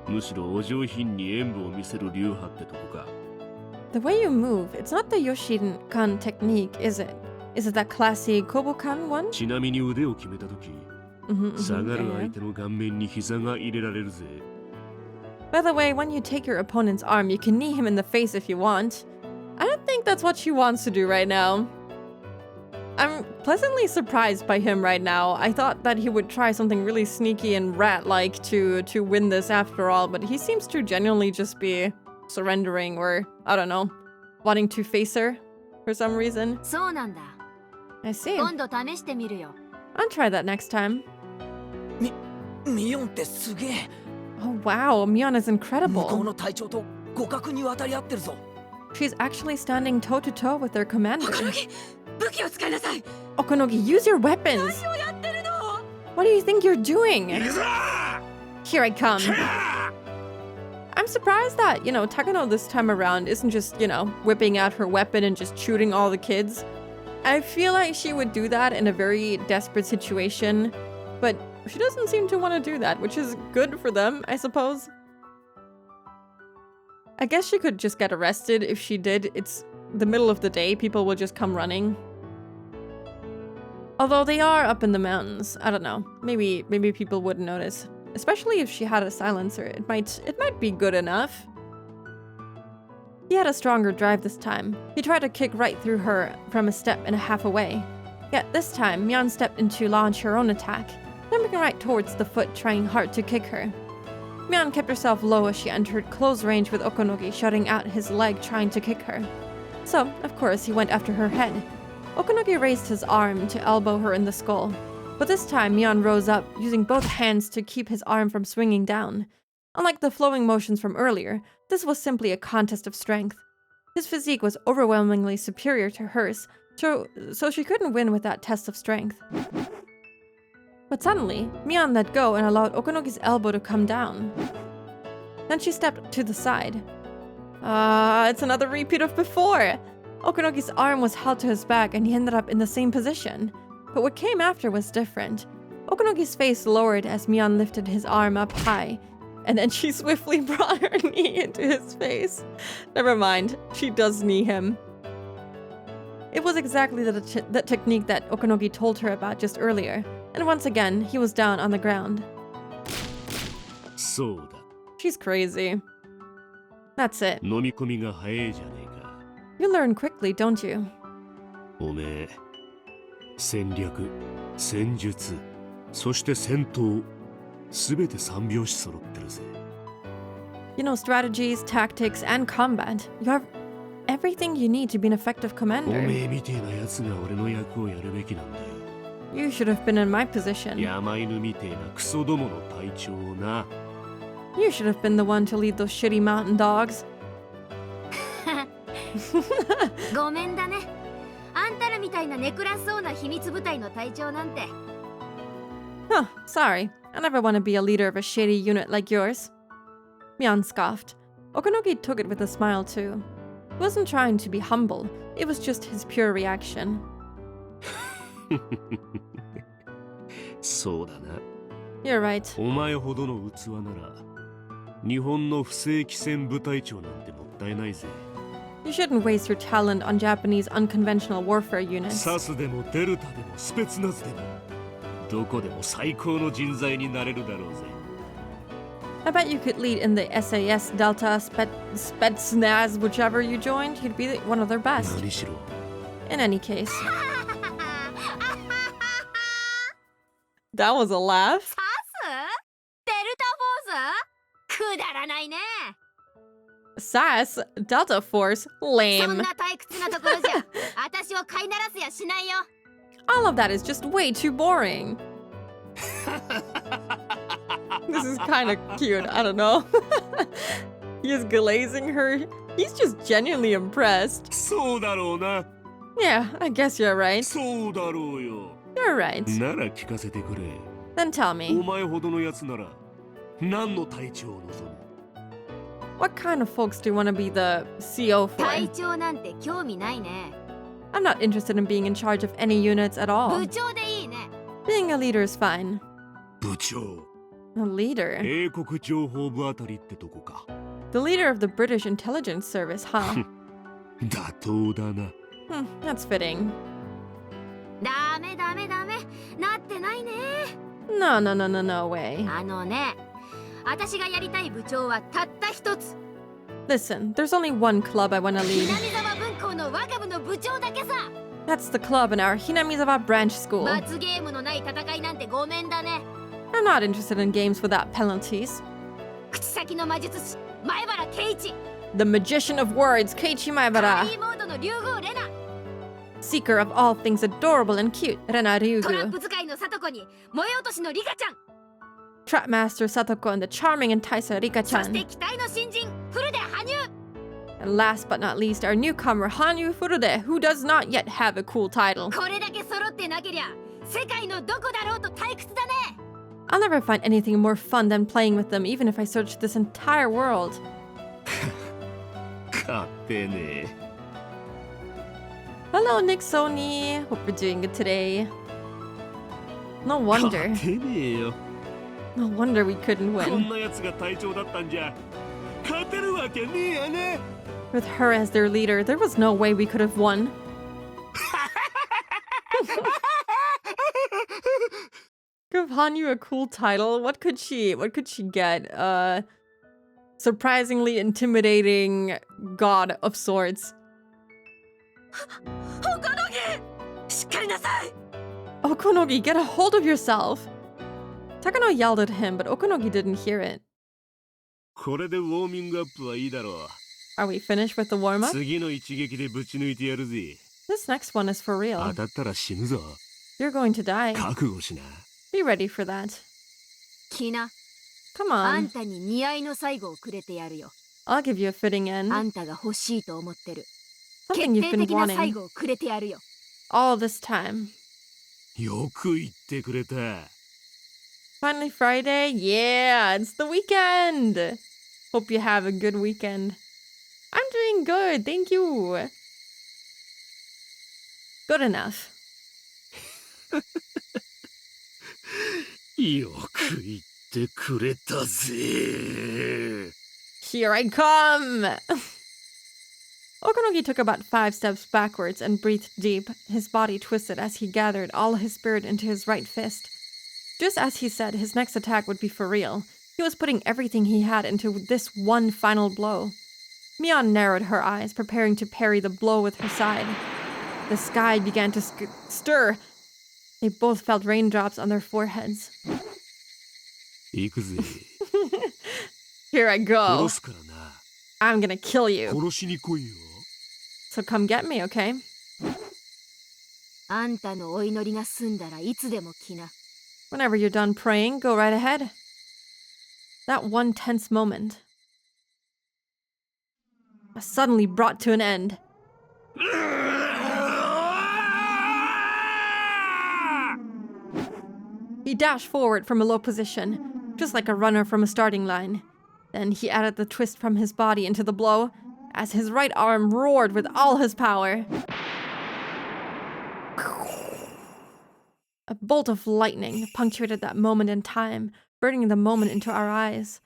むしろお上品に演舞を見せる流派ってとこか。 The way you move, it's not the Yoshinkan technique, is it? Is it that classy Kobukan one? ちなみに腕を決めたとき、下がる相手の顔面に膝が入れられるぜ。 By the way, when you take your opponent's arm, you can knee him in the face if you want. I don't think that's what she wants to do right now. I'm pleasantly surprised by him right now. I thought that he would try something really sneaky and rat-like to win this after all, but he seems to genuinely just be surrendering or, I don't know, wanting to face her for some reason. そうなんだ。 I see. 今度試してみるよ。 I'll try that next time. ミヨンってすげえ。 Oh wow, Mion is 向こう incredible. の隊長と互角に渡り合ってるぞ。 She's actually standing toe-to-toe with their commander. 武器を使いなさい。 Okonogi, use your weapons! 何をやってるの？ What do you think you're doing? Here I come. I'm surprised that, Takano this time around isn't just, whipping out her weapon and just shooting all the kids. I feel like she would do that in a very desperate situation, but she doesn't seem to want to do that, which is good for them, I suppose. I guess she could just get arrested if she did. It's the middle of the day, people will just come running. Although they are up in the mountains, I don't know. Maybe people wouldn't notice. Especially if she had a silencer, it might be good enough. He had a stronger drive this time. He tried to kick right through her from a step and a half away. Yet this time, Mion stepped in to launch her own attack, jumping right towards the foot, trying hard to kick her. Mion kept herself low as she entered close range with Okonogi shutting out his leg trying to kick her. So, of course, he went after her head. Okonogi raised his arm to elbow her in the skull. But this time, Mion rose up, using both hands to keep his arm from swinging down. Unlike the flowing motions from earlier, this was simply a contest of strength. His physique was overwhelmingly superior to hers, so she couldn't win with that test of strength. But suddenly, Mion let go and allowed Okonogi's elbow to come down. Then she stepped to the side. It's another repeat of before! Okonogi's arm was held to his back and he ended up in the same position. But what came after was different. Okonogi's face lowered as Mion lifted his arm up high, and then she swiftly brought her knee into his face. Never mind, she does knee him. It was exactly the technique that Okonogi told her about just earlier, and once again, he was down on the ground. She's crazy. That's it. You learn quickly, don't you? 戦略、戦術、そして戦闘、すべて三拍子揃ってるぜ。You know strategies, tactics, and combat. You have everything you need to be an effective お commander. めえみてえな奴が俺の役をやるべきなんだよ。 You should have been in my position. 山犬みてえなクソどもの隊長をな。You should have been the one to lead those shitty mountain dogs. ごめんだね。あんたらみたいなネクラそうな秘密部隊の隊長なんて。Huh, sorry. I never want to be a leader of a shady unit like yours. Mion scoffed. Okonogi took it with a smile too. He wasn't trying to be humble. It was just his pure reaction. そうだな。 You're right. お前ほどの器なら、日本の不正規戦部隊長なんてもったいないぜ。 You shouldn't waste your talent on Japanese unconventional warfare units. サスでもデルタでもスペツナズでも、どこでも最高の人材になれるだろうぜ。 I bet you could lead in the SAS, Delta, Spetsnaz, whichever you joined. You'd be one of their best. 何しろ。 In any case. That was a laugh. サス？デルタフォース？くだらないね。 SAS, Delta Force, そん lame. な退屈なところじゃ、私を飼いならせやしないよ。 All of that is just way too boring. This is kind of cute. I don't know. He is glazing her. He's just genuinely impressed. そうだろうな。 Yeah, I guess you're right. そうだろうよ。 You're right. なら聞かせてくれ。 Then tell お me, 前ほどのやつなら、何の隊長を望む？ what kind of folks do you want to be the CO for? 隊長なんて興味ないね。 I'm not interested in being in charge of any units at all. 部長でいいね。 Being a leader is fine. 部長。 A leader? 英国情報部あたりってとこか。 The leader of the British intelligence service, huh? 妥当だな。That's fitting. ダメダメダメ。なってないね。 No, no, no, no, no way. あのね、私がやりたい部長はたった一つ。 Listen, there's only one club I want to lead. 南沢分校の我が部の部長だけさ。 That's the club in our Hinamizawa branch school. 罰ゲームのない戦いなんてごめんだね。 I'm not interested in games without penalties. 口先の魔術師、前原圭一。 The magician of words, Keiichi Maebara. モードの竜宮レナ。 Seeker of all things adorable and cute, Rena トラッ Ryugu. プ使いの里子に萌え落としのリカちゃん。 Trapmaster Satoko and the charming and Taisa そして Rika-chan. 期待の新人、古出羽生。And last but not least, our newcomer Hanyu Furude, who does not yet have a cool title. これだけ揃ってなけりゃ世界のどこだろうと退屈だね。 I'll never find anything more fun than playing with them, even if I search this entire world. 勝手ね。 Hello, Nick Sony. Hope you're doing good today. No wonder. 勝てねえよ。 No wonder we couldn't こん win. な奴が隊長だったんじゃ勝てるわけねえよね。 With her as their leader, there was no way we could have won. Give Hanyu a cool title. What could she get? Surprisingly intimidating god of sorts. 他のぎしっかりなさい。 Okonogi, get a hold of yourself! Takano yelled at him, but Okonogi didn't hear it. これでウォーミングアップはいいだろう。 Are we finished with the warm-up? 次の一撃でぶち抜いてやるぜ。 This next one is for 当 real. たったら死ぬぞ。 You're going to die. 覚悟しな。 Be ready for that. キナ、 Come あ on. んたに似合いの最後をくれてやるよ。 I'll give you a fitting あ end. んたが欲しいと思ってる。 Something 決 you've 定 been 的な最 wanting 後をくれてやるよ。 all this time. よく言ってくれた。 Finally Friday? Yeah, it's the weekend! Hope you have a good weekend. I'm doing good, thank you. Good enough. よく言ってくれたぜ。 Here I come! Okonogi took about 5 steps backwards and breathed deep. His body twisted as he gathered all his spirit into his right fist. Just as he said his next attack would be for real, he was putting everything he had into this one final blow. Mion narrowed her eyes, preparing to parry the blow with her side. The sky began to stir. They both felt raindrops on their foreheads. 行くぜ。 Here I 殺 go. すからな。 I'm gonna kill you. 殺しに来いよ。 So come get me, okay? あんたのお祈りが済んだらいつでも来な。 Whenever you're done praying, go right ahead. That one tense moment was suddenly brought to an end. He dashed forward from a low position, just like a runner from a starting line. Then he added the twist from his body into the blow, as his right arm roared with all his power. A bolt of lightning punctuated that moment in time, burning the moment into our eyes.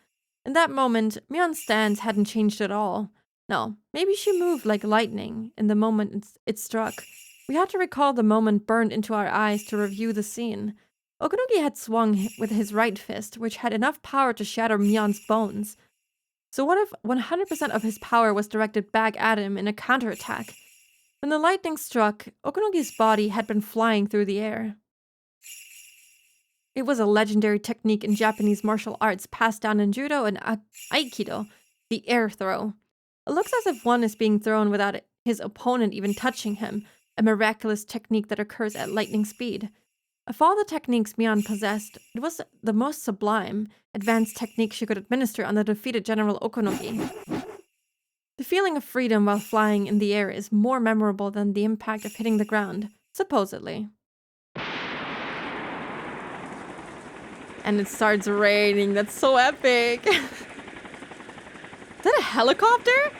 In that moment, Mion's stance hadn't changed at all. No, maybe she moved like lightning in the moment it struck. We had to recall the moment burned into our eyes to review the scene. Okonogi had swung with his right fist, which had enough power to shatter Mion's bones. So what if 100% of his power was directed back at him in a counterattack? When the lightning struck, Okonogi's body had been flying through the air. It was a legendary technique in Japanese martial arts passed down in Judo and Aikido, the air throw. It looks as if one is being thrown without his opponent even touching him, a miraculous technique that occurs at lightning speed. Of all the techniques Mion possessed, it was the most sublime, advanced technique she could administer on the defeated General Okonogi. The feeling of freedom while flying in the air is more memorable than the impact of hitting the ground, supposedly. And it starts raining. That's so epic. Is that a helicopter?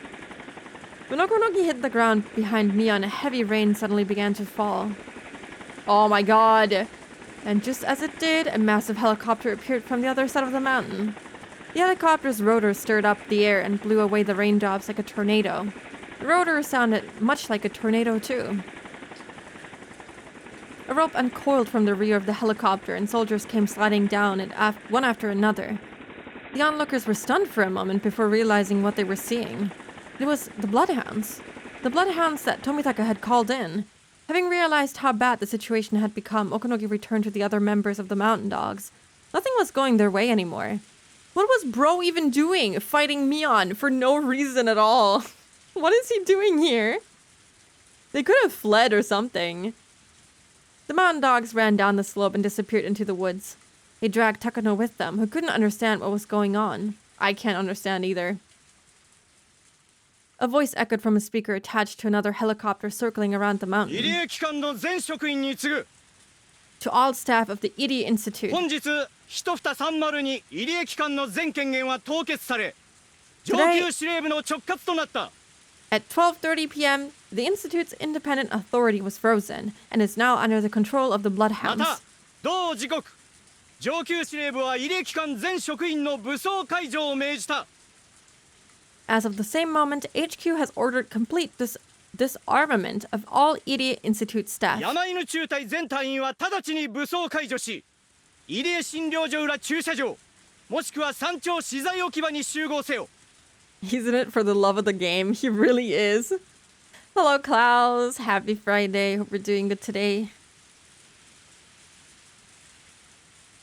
When Okonogi hit the ground behind Mion, a heavy rain suddenly began to fall. Oh my god. And just as it did, a massive helicopter appeared from the other side of the mountain. The helicopter's rotor stirred up the air and blew away the raindrops like a tornado. The rotor sounded much like a tornado too. A rope uncoiled from the rear of the helicopter and soldiers came sliding down it one after another. The onlookers were stunned for a moment before realizing what they were seeing. It was the bloodhounds. The bloodhounds that Tomitaka had called in. Having realized how bad the situation had become, Okonogi returned to the other members of the mountain dogs. Nothing was going their way anymore. What was Bro even doing, fighting Mion for no reason at all? What is he doing here? They could have fled or something. The mountain dogs ran down the slope and disappeared into the woods. They dragged Takano with them, who couldn't understand what was going on. I can't understand either. A voice echoed from a speaker attached to another helicopter circling around the 入 mountain. 江機関の全職員に告ぐ To all staff of the Irie Institute. 本日一蓋30に入江機関の全権限は凍結され上級司令部の直轄となった At 12:30 p.m., the Institute's independent authority was frozen and is now under the control of the ま Bloodhounds. た同時刻上級司令部は入江機関全職員の武装解除を命じた As of the same moment, HQ has ordered complete disarmament of all Irie Institute staff. 山犬中隊全隊員は直ちに武装解除し入江診療所裏駐車場もしくは山頂資材置き場に集合せよ He's in it for the love of the game. He really is. Hello, Klaus. Happy Friday. Hope you're doing good today.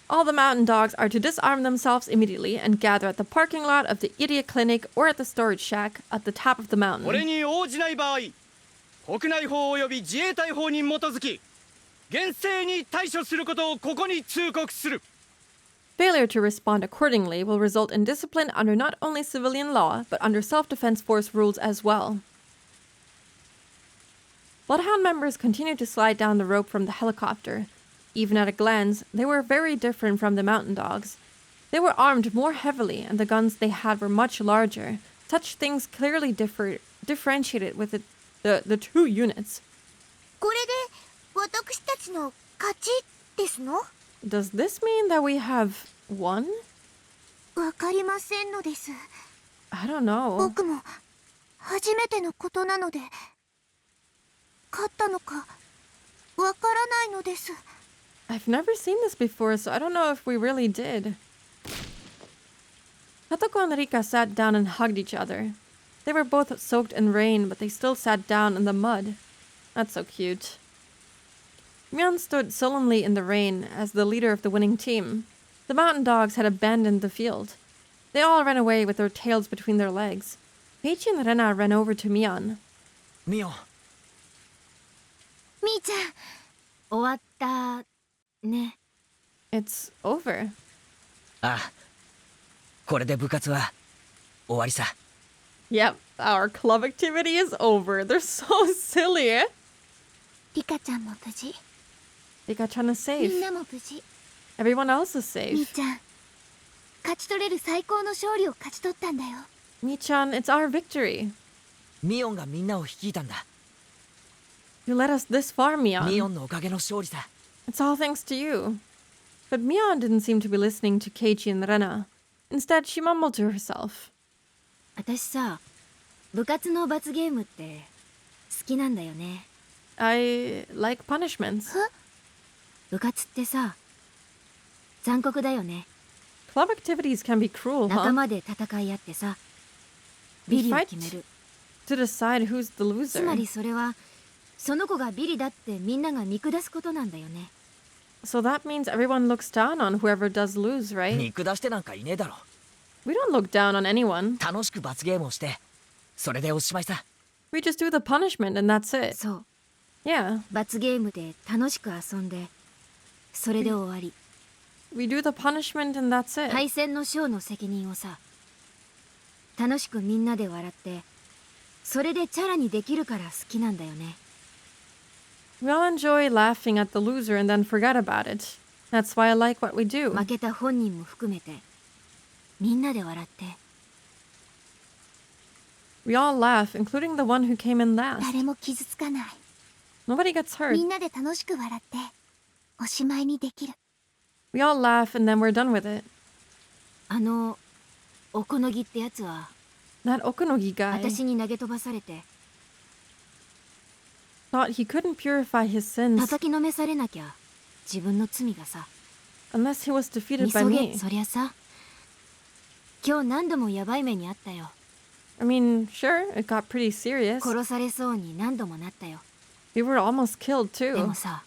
All the mountain dogs are to disarm themselves immediately and gather at the parking lot of the Irie Clinic or at the storage shack at the top of the これ mountain. に応じない場合国内法及び自衛隊法に基づき厳正に対処することをここに通告する Failure to respond accordingly will result in discipline under not only civilian law, but under self-defense force rules as well. Bloodhound members continued to slide down the rope from the helicopter. Even at a glance, they were very different from the mountain dogs. They were armed more heavily, and the guns they had were much larger. Such things clearly differentiated with the two units. これで私たちの勝ちですの？ Does this mean that we have won? わかりませんのです。 I don't know. 僕も初めてのことなので勝ったのかわからないのです。 I've never seen this before, so I don't know if we really did. Hatoko and Rika sat down and hugged each other. They were both soaked in rain, but they still sat down in the mud. That's so cute. Myeon stood sullenly in the rain as the leader of the winning team. The mountain dogs had abandoned the field. They all ran away with their tails between their legs. Heiichi and Rena ran over to Myeon. ミオンみーちゃん、終わったね。 It's over. ああこれで部活は終わりさ Yep, our club activity is over. They're so silly. リカちゃんも無事、 Rika-chan is み safe. んなも無事。 Everyone else is み safe. ーちゃん、勝ち取れる最高の勝利を勝ち取ったんだよ。 Mi-chan, it's our victory. ミオンがみんなを率いたんだ You led us this far, ミオ Myeon. ンのおかげの勝利さ It's all thanks to you. But Myeon didn't seem to be listening to Keiichi and Rena. Instead, she mumbled to herself. 私さ、部活の罰ゲームって好きなんだよね。 I like punishments. 部活ってさ、残酷だよね。 Club activities can be cruel, 仲 huh? 間で戦い合ってさ、ビリを決める。 To decide who's the つま loser. りそれは、その子がビリだってみんなが見下すことなんだよね。 So that means everyone looks down on whoever does lose, right? 見下してなんかいねえだろ We don't look down on anyone. 楽しく罰ゲームをしてそれでおしまいさ We just do the punishment and that's it. そう、 Yeah, 罰ゲームで楽しく遊んで、それで終わり。 we do the punishment and that's it. 敗戦の賞の責任をさ、楽しくみんなで笑って、それでチャラにできるから好きなんだよね。 We all enjoy laughing at the loser and then forget about it. That's why I like what we do. 負けた本人も含めて、みんなで笑って。 We all laugh, including the one who came in 誰 last. も傷つかない。 Nobody gets み hurt. んなで楽しく笑っておしまいにできる。 We all laugh and then we're done with it. おこのぎってやつは、 That Okunogi guy 私に投げ飛ばされて、 thought he couldn't purify his sins 叩きのめされなきゃ、自分の罪がさ、 unless he was defeated み by そげ、 me. そりゃさ、今日何度もやばい目にあったよ。 I mean, sure, it got pretty serious. 殺されそうに何度もなったよ。 We were almost killed で too. もさ、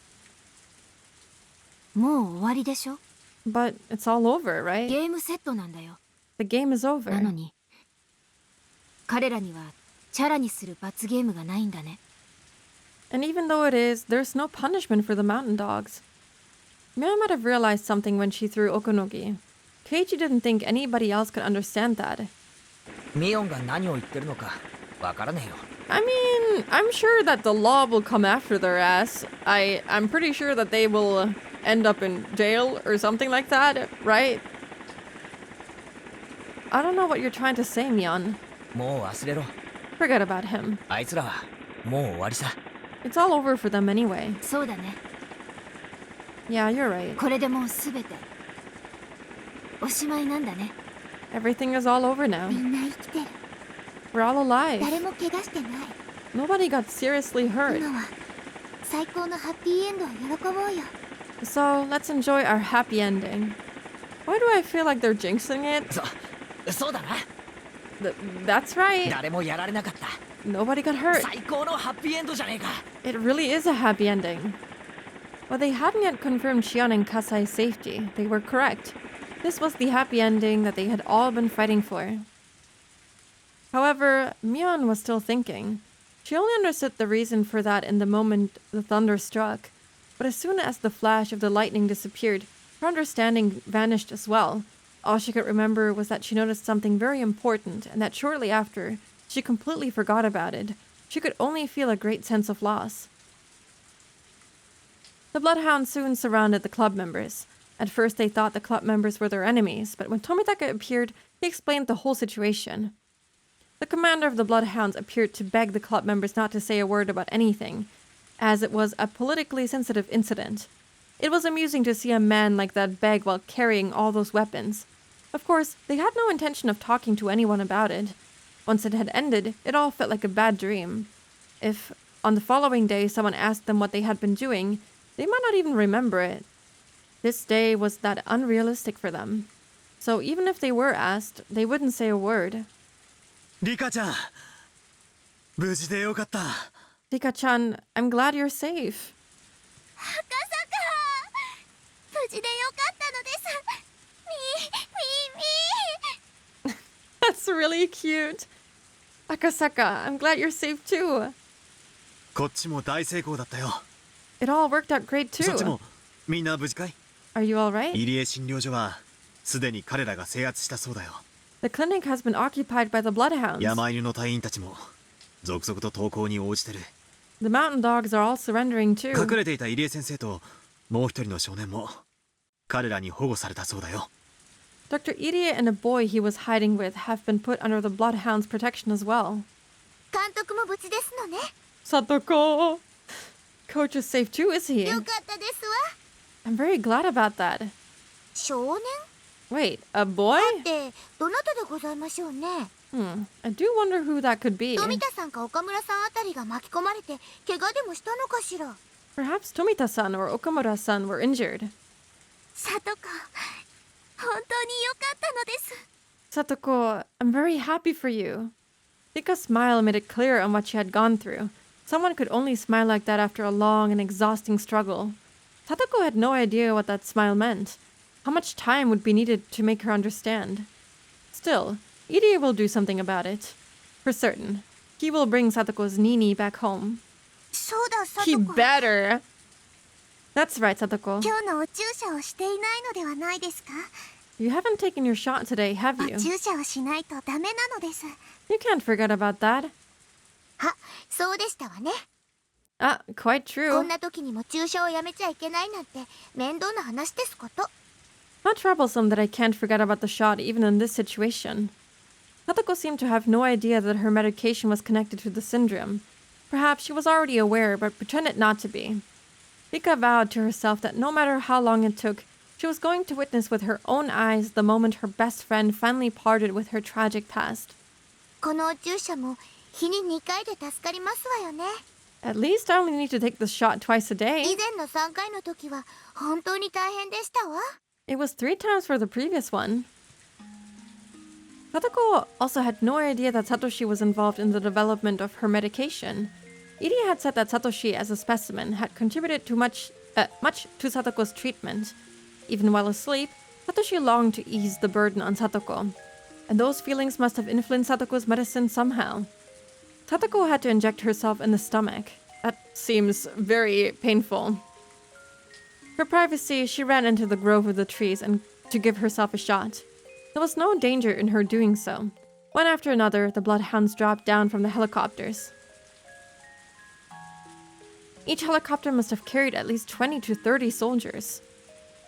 もう終わりでしょ？ But it's all over, right? ゲームセットなんだよ。 The game is な over. のに、彼らにはチャラにする罰ゲームがないんだね。 And even though it is, there's no punishment for the mountain dogs. Mia might have realized something when she threw Okunogi. Keiichi didn't think anybody else could understand that. ミオンが何を言ってるのかわからねえよ。 I mean, I'm sure that the law will come after their ass. I'm pretty sure that they will end up in jail or something like that, right? I don't know what you're trying to say, Mion. もう忘れろ。 Forget about him. あいつらはもう終わりさ。 It's all over for them anyway. そうだね。 Yeah, you're right. これでもうすべておしまいなんだね。 Everything is all over now. みんな生きてる。 We're all alive. 誰も怪我してない。 Nobody got seriously hurt. 今は最高のハッピーエンドを喜ぼうよ。 So let's enjoy our happy ending. Why do I feel like they're jinxing it? そうだな。 That's right. 誰もやられなかった。 Nobody got hurt. 最高のハッピーエンドじゃねえか。 It really is a happy ending. While they hadn't yet confirmed Shion and Kasai's safety, they were correct. This was the happy ending that they had all been fighting for. However, Mion was still thinking. She only understood the reason for that in the moment the thunder struck. But as soon as the flash of the lightning disappeared, her understanding vanished as well. All she could remember was that she noticed something very important, and that shortly after, she completely forgot about it. She could only feel a great sense of loss. The bloodhounds soon surrounded the club members. At first they thought the club members were their enemies, but when Tomitaka appeared, he explained the whole situation. The commander of the bloodhounds appeared to beg the club members not to say a word about anything, as it was a politically sensitive incident. It was amusing to see a man like that beg while carrying all those weapons. Of course, they had no intention of talking to anyone about it. Once it had ended, it all felt like a bad dream. If, on the following day, someone asked them what they had been doing, they might not even remember it. This day was that unrealistic for them. So even if they were asked, they wouldn't say a word. リカちゃん、無事でよかった。 Rika-chan, I'm glad you're safe. 赤坂、無事でよかったのです。みー。 That's really cute. Akasaka, I'm glad you're safe too. こっちも大成功だったよ。 It all worked out great そっち too. もみんな無事かい？ Are you alright? 入江診療所はすでに彼らが制圧したそうだよ。 The clinic has been occupied by the bloodhounds. 山犬の隊員たちも続々と投降に応じてる。 The mountain dogs are all surrendering 隠 too. れていた入江先生ともう一人の少年も彼らに保護されたそうだよ。 Dr. Irie and a boy he was hiding with have been put under the bloodhounds' protection as well. 監督も無事ですのね。 Satoko! Coach is safe too, is he? よかったですわ。 I'm very glad about that. 少年？ Wait, a boy? ってどなたでございましょうね。 I do wonder who that could be. 富田さんか岡村さんあたりが巻き込まれて怪我でもしたのかしら。 Perhaps Tomita-san or Okamura-san were injured. さとこ、本当によかったのです。 Satoko, I'm very happy for you. Rika's smile made it clear on what she had gone through. Someone could only smile like that after a long and exhausting struggle. Satoko had no idea what that smile meant. How much time would be needed to make her understand? Still, Irie will do something about it. For certain. He will bring Satoko's Nini back home. そうだ、さ He とこ。 better! That's right, Satoko. 今日のお注射をしていないのではないですか？ You haven't taken your shot today, have お you? 注射をしないとダメなのです。 You can't forget about that. あ、そうでしたわね。 Ah, quite こ true. んな時にも注射をやめちゃいけないなんて面倒な話ですこと。 Not troublesome that I can't forget about the shot even in this situation. Satoko seemed to have no idea that her medication was connected to the syndrome. Perhaps she was already aware, but pretended not to be. Rika vowed to herself that no matter how long it took, she was going to witness with her own eyes the moment her best friend finally parted with her tragic past. このお注射も日に2回で助かりますわよね。 At least I only need to take this shot twice a 以 day. 前の3回の時は本当に大変でしたわ。 It was 3 times for the previous one. Satoko also had no idea that Satoshi was involved in the development of her medication. Irie had said that Satoshi, as a specimen, had contributed to much to Satoko's treatment. Even while asleep, Satoshi longed to ease the burden on Satoko. And those feelings must have influenced Satoko's medicine somehow. Satoko had to inject herself in the stomach. That seems very painful. For privacy, she ran into the grove of the trees and to give herself a shot. There was no danger in her doing so. One after another, the bloodhounds dropped down from the helicopters. Each helicopter must have carried at least 20 to 30 soldiers.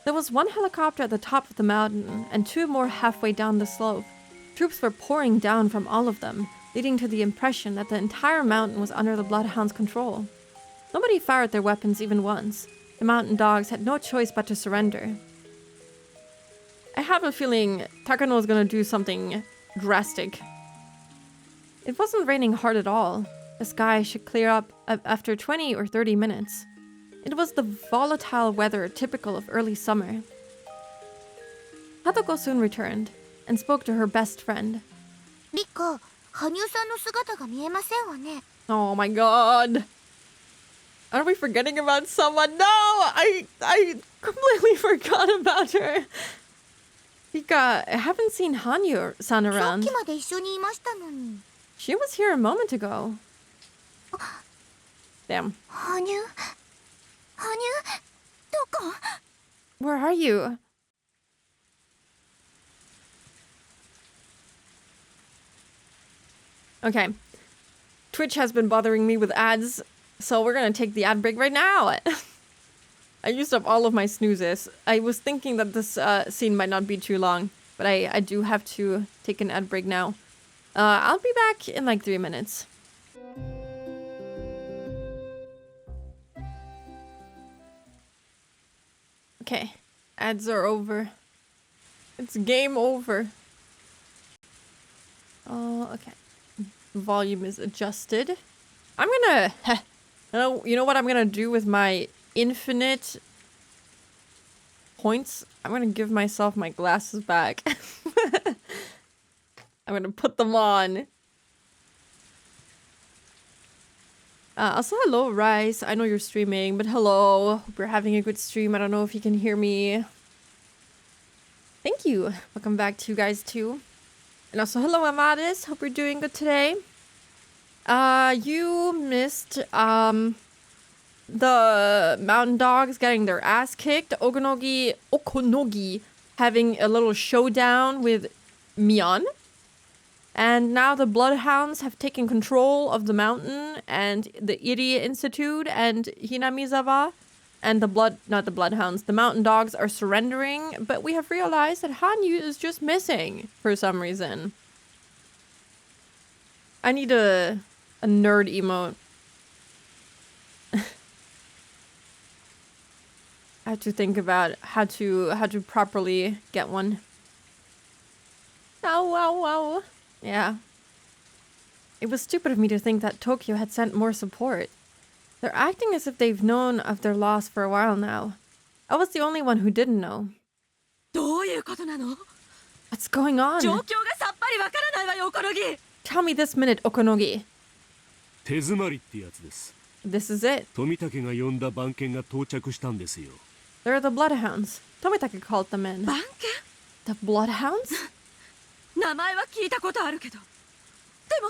There was one helicopter at the top of the mountain and 2 more halfway down the slope. Troops were pouring down from all of them, leading to the impression that the entire mountain was under the bloodhounds' control. Nobody fired their weapons even once. The mountain dogs had no choice but to surrender. I have a feeling Takano is gonna do something drastic. It wasn't raining hard at all. The sky should clear up after 20 or 30 minutes. It was the volatile weather typical of early summer. Hatoko soon returned and spoke to her best friend. Rika, 羽生さんの姿が見えませんわね。 Oh my god. Are we forgetting about someone? No! I completely forgot about her. Rika, I haven't seen Hanyu-san さっ around. きまで一緒にいましたのに。 She was here a moment ago. Damn. 羽生どこ？ Where are you? Okay. Twitch has been bothering me with ads, so we're gonna take the ad break right now. I used up all of my snoozes. I was thinking that this scene might not be too long, but I do have to take an ad break now. I'll be back in like 3 minutes. Okay, ads are over. It's game over. Oh, okay. Volume is adjusted. I'm gonna... you know what I'm gonna do with my infinite points? I'm gonna give myself my glasses back. I'm gonna put them on. Also, hello, Rice. I know you're streaming, but hello. Hope you're having a good stream. I don't know if you can hear me. Thank you. Welcome back to you guys, too. And also, hello, Amadis. Hope you're doing good today. You missed, the mountain dogs getting their ass kicked. Okonogi having a little showdown with Mion. And now the bloodhounds have taken control of the mountain and the Irie Institute and Hinamizawa. And the bloodhounds, the mountain dogs are surrendering, but we have realized that Hanyu is just missing for some reason. I need a nerd emote. I have to think about how to properly get one. Ow, ow, ow. Yeah. It was stupid of me to think that Tokyo had sent more support. They're acting as if they've known of their loss for a while now. I was the only one who didn't know. What's going on? Tell me this minute, Okonogi. 手詰まりってやつです。 This is it. 富武が呼んだ番犬が到着したんですよ。 They're the bloodhounds. Tomotake called them in. The bloodhounds? 名前は聞いたことあるけど。でも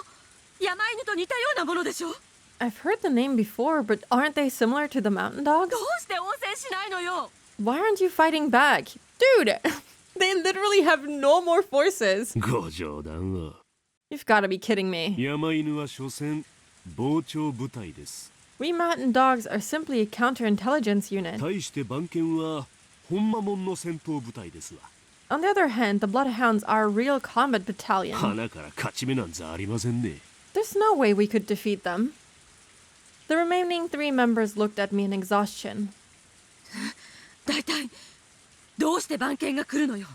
山犬と似たようなものでしょ？ I've heard the name before, but aren't they similar to the mountain dogs? どうして応戦しないのよ？ Why aren't you fighting back? Dude, they literally have no more forces. ご冗談を。 You've got to be kidding me. 山犬は所詮傍聴部隊です。 We mountain dogs are simply a counterintelligence unit. 対して番犬は本間門の戦闘部隊ですわ。 On the other hand, the bloodhounds are a real combat battalion. 花から勝ち目なんざありませんね。 There's no way we could defeat them. The remaining 3 members looked at me in exhaustion. 大体どうして番犬が来るのよ？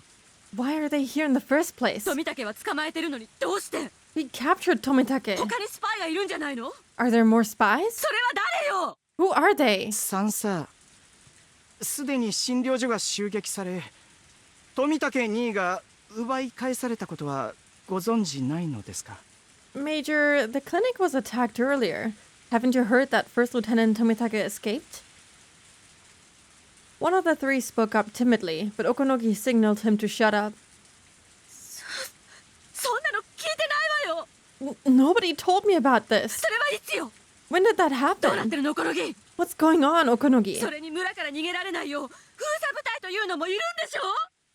Why are they here in the first place? 富武は捕まえてるのにどうして？ We captured Tomitake. 他にスパイがいるんじゃないの？ Are there more spies? それは誰よ？ Who are they? さんさ、すでに診療所が襲撃され、富武2位が奪い返されたことはご存知ないのですか？ Major, the clinic was attacked earlier. Haven't you heard that First Lieutenant Tomitake escaped? One of the 3 spoke up timidly, but Okonogi signaled him to shut up. そんなの聞いてないわよ。 Nobody told me about this. それはいつよ？ When did that どうなっ happen? てるのオコノギ？ What's going on, Okonogi? それに村から逃げられないよう封鎖部隊というのもいるんでしょ？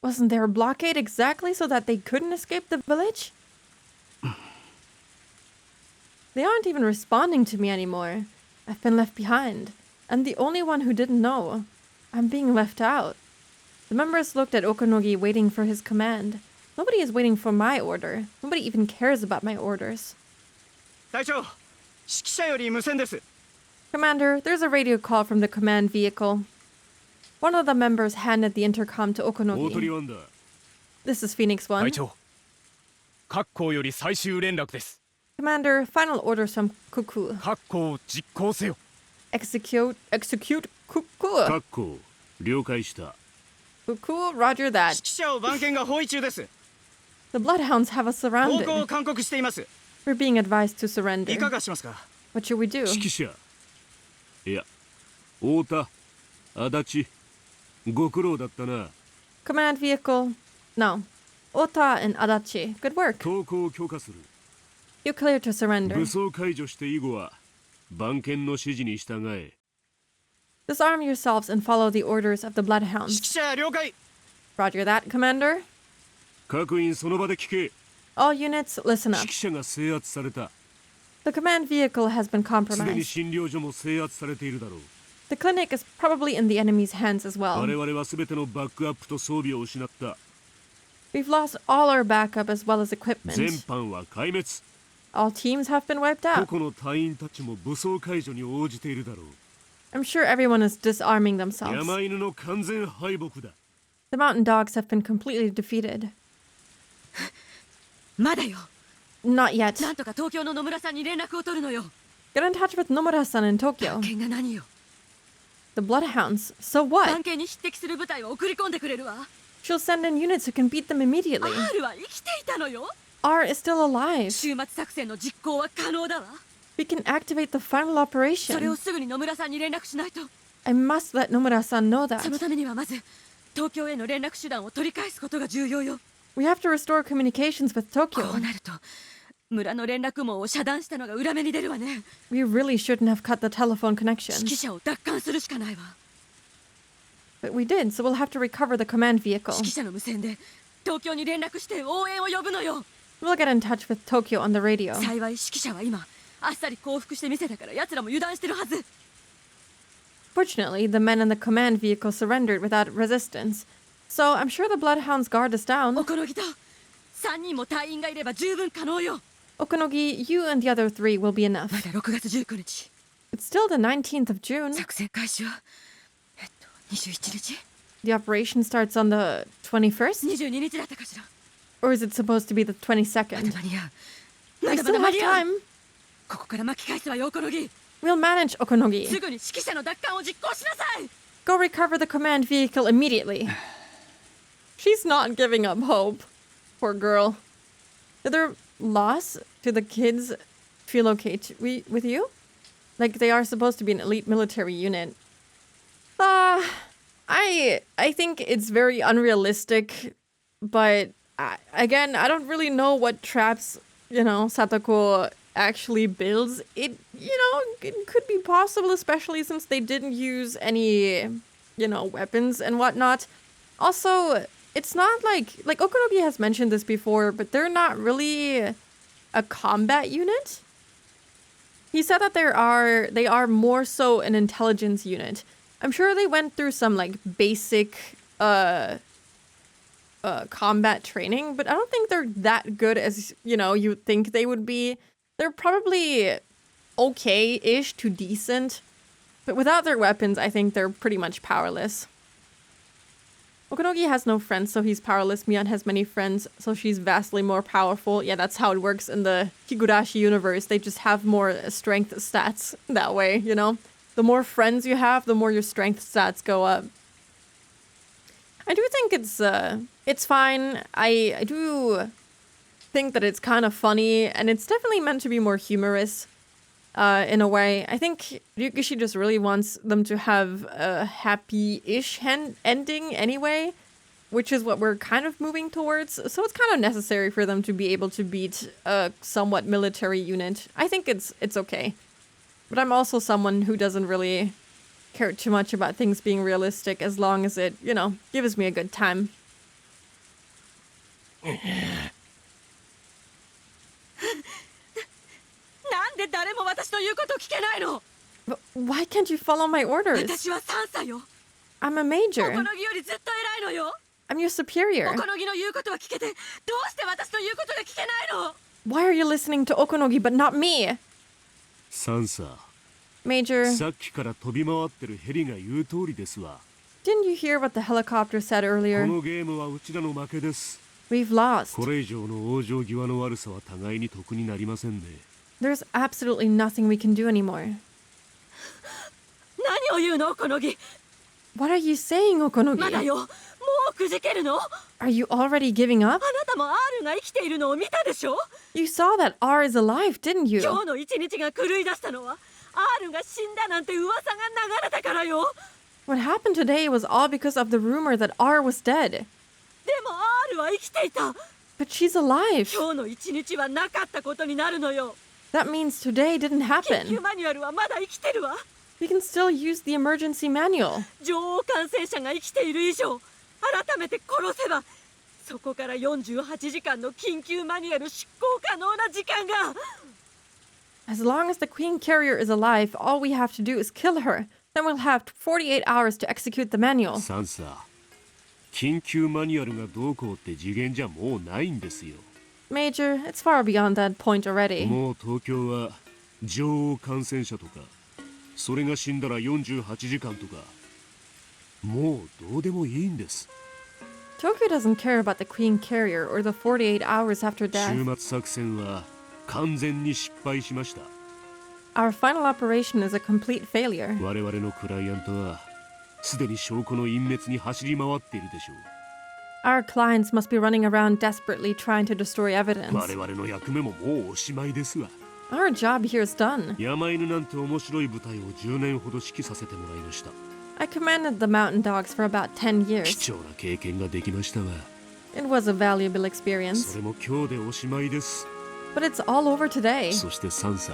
Wasn't there a blockade exactly so that they couldn't escape the village? They aren't even responding to me anymore. I've been left behind. I'm the only one who didn't know. I'm being left out. The members looked at Okonogi waiting for his command. Nobody is waiting for my order. Nobody even cares about my orders. 隊長、指揮者より無線です。 Commander, there's a radio call from the command vehicle. One of the members handed the intercom to 大鳥 Okonogi. ワンダー This is Phoenix 1. 隊長各校より最終連絡です。 Commander, final orders from Kuku. 各校を実行せよ。 Execute Kuku. 各校了解した Kuku, roger that. 指揮者を番犬が包囲中です。 The bloodhounds have us 投降を surrounded. 勧告しています。 We're being advised to いか surrender. がしますか。 What should we do? 指揮者いや太田足立ご苦労だったな Command vehicle. No. Ota and Adachi. Good work. 投降を許可する You clear to surrender. 武装解除して以後は番犬の指示に従え Disarm yourselves and follow the orders of the 指 bloodhounds. 揮者了解。 Roger that, Commander. 各員その場で聞け All units, listen 指 up. 揮者が制圧された The command vehicle has been すでに compromised. 診療所も制圧されているだろう The clinic is probably in the enemy's hands as 我 well. 々は全てのバックアップと装備を失った We've lost all our backup as well as 全 equipment. 班は壊滅 All teams have been wiped 個 out. 々の隊員たちも武装解除に応じているだろう I'm sure everyone is disarming themselves. 山犬の完全敗北だ The mountain dogs have been completely defeated. まだよ。 Not yet. なんとか東京の野村さんに連絡を取るのよ。 Get in touch with Nomura-san in Tokyo. 番犬が何よ。 The bloodhounds. So what? 番犬に匹敵する部隊を送り込んでくれるわ。 She'll send in units who can beat them immediately. R は生きていたのよ。 R is still alive. 終末作戦の実行は可能だわ。 We can activate the final それを operation. すぐに野村さんに連絡しないと。 I must let Nomura-san know その that. ためにはまず東京への連絡手段を取り返すことが重要よ。 We have to restore communications with こ Tokyo. うなると村の連絡網を遮断したのが裏目に出るわね。 We really shouldn't have cut the telephone 指揮 connection. 者を奪還するしかないわ。 But we did, so we'll have to recover the command vehicle. 指揮者の無線で東京に連絡して応援を呼ぶのよ。 We'll get in touch with Tokyo on the radio. 幸い指揮者は今あっさり降伏してみせたから奴らも油断してるはず。 Fortunately, the men in the command vehicle surrendered without resistance. So I'm sure the bloodhounds guard us down. おこのぎと3人も隊員がいれば十分可能よ。 Okonogi, you and the other 3 will be ま enough. だ6月19日。 It's still the 19th of June. 作戦開始は21日 The operation starts on the 21st? 22日だったかしら。 Or is it supposed to be the 22nd? 間に合う。 We まだま still だ間 have に合う。 time. ここから巻き返すわよ、おこのぎ。 We'll manage, す Okonogi. ぐに指揮者の奪還を実行しなさい。 Go recover the command vehicle immediately. She's not giving up hope. Poor girl. Did their loss to the kids feel okay with you? Like they are supposed to be an elite military unit. I think it's very unrealistic, but again, I don't really know what traps, Satoko actually builds. It could be possible, especially since they didn't use any, weapons and whatnot. Also, it's not like Okonogi has mentioned this before, but they're not really a combat unit. He said that they are more so an intelligence unit. I'm sure they went through some basic combat training, but I don't think they're that good as you think they would be. They're probably okay-ish to decent, but without their weapons, I think they're pretty much powerless. Okonogi has no friends, so he's powerless. Mian has many friends, so she's vastly more powerful. Yeah, that's how it works in the Higurashi universe. They just have more strength stats that way, The more friends you have, the more your strength stats go up. I do think it's fine. I do think that it's kind of funny, and it's definitely meant to be more humorous in a way. I think Ryukishi just really wants them to have a happy-ish ending anyway, which is what we're kind of moving towards. So it's kind of necessary for them to be able to beat a somewhat military unit. I think it's okay. But I'm also someone who doesn't really care too much about things being realistic as long as it, gives me a good time. なんして誰も私の言うことを聞けないの。 But why can't you follow my orders? 私は3歳よ。 I'm a お major. このぎよりずっと偉いのよ。 I'm your superior. おこのぎの言うことは聞けて、どうして私の言うことが聞けないの？ Why are you listening to Okonogi but not me? サンサ Major, さっきから飛び回ってるヘリが言う通りですわ。 didn't you hear what the helicopter said こ earlier? のゲームはうちらの負けです。 We've lost. これ以上の往生際の悪さは互いに得になりませんね。 There's absolutely nothing we can do anymore. 何を言うの、おこのぎ。 What are you saying, まだ Okonogi? よ。もうくじけるの？ Are you already giving あ up? なたも R が生きているのを見たでしょ？ You saw that R is alive, didn't 今 you? 日の一日が狂い出したのは R が死んだなんて噂が流れたからよ。 What happened today was all because of the rumor that R was dead. でも R は生きていた。 But she's alive. 今日の一日はなかったことになるのよ。 That means today didn't 緊急 happen. マニュアルはまだ生きてるわ。 We can still use the emergency manual. 女王感染者が生きている以上、改めて殺せば、そこから48時間の緊急マニュアル執行可能な時間が。 As long as the Queen Carrier is alive, all we have to do is kill her. Then we'll have 48 hours to execute the manual. サンサ緊急マニュアルがどうこうって次元じゃもうないんですよ。 Major, it's far beyond that point already. もう東京は女王感染者とかそれが死んだら48時間とかもうどうでもいいんです。 Tokyo doesn't care about the Queen Carrier or the 48 hours after 終 death. 末作戦は完全に失敗しました。 Our final operation is a complete failure. 我々のクライアントはすでに証拠の隠滅に走り回っているでしょう。 Our clients must be running around desperately trying to destroy 我 evidence. 々の役目ももうおしまいですわ。 Our job here is done. 山犬なんて面白い部隊を10年ほど指揮させてもらいました。 I commanded the mountain dogs for about 10 years. 貴重な経験ができましたわ。 It was a valuable そ experience. れも今日でおしまいです。 But it's all over today. そしてサンサ、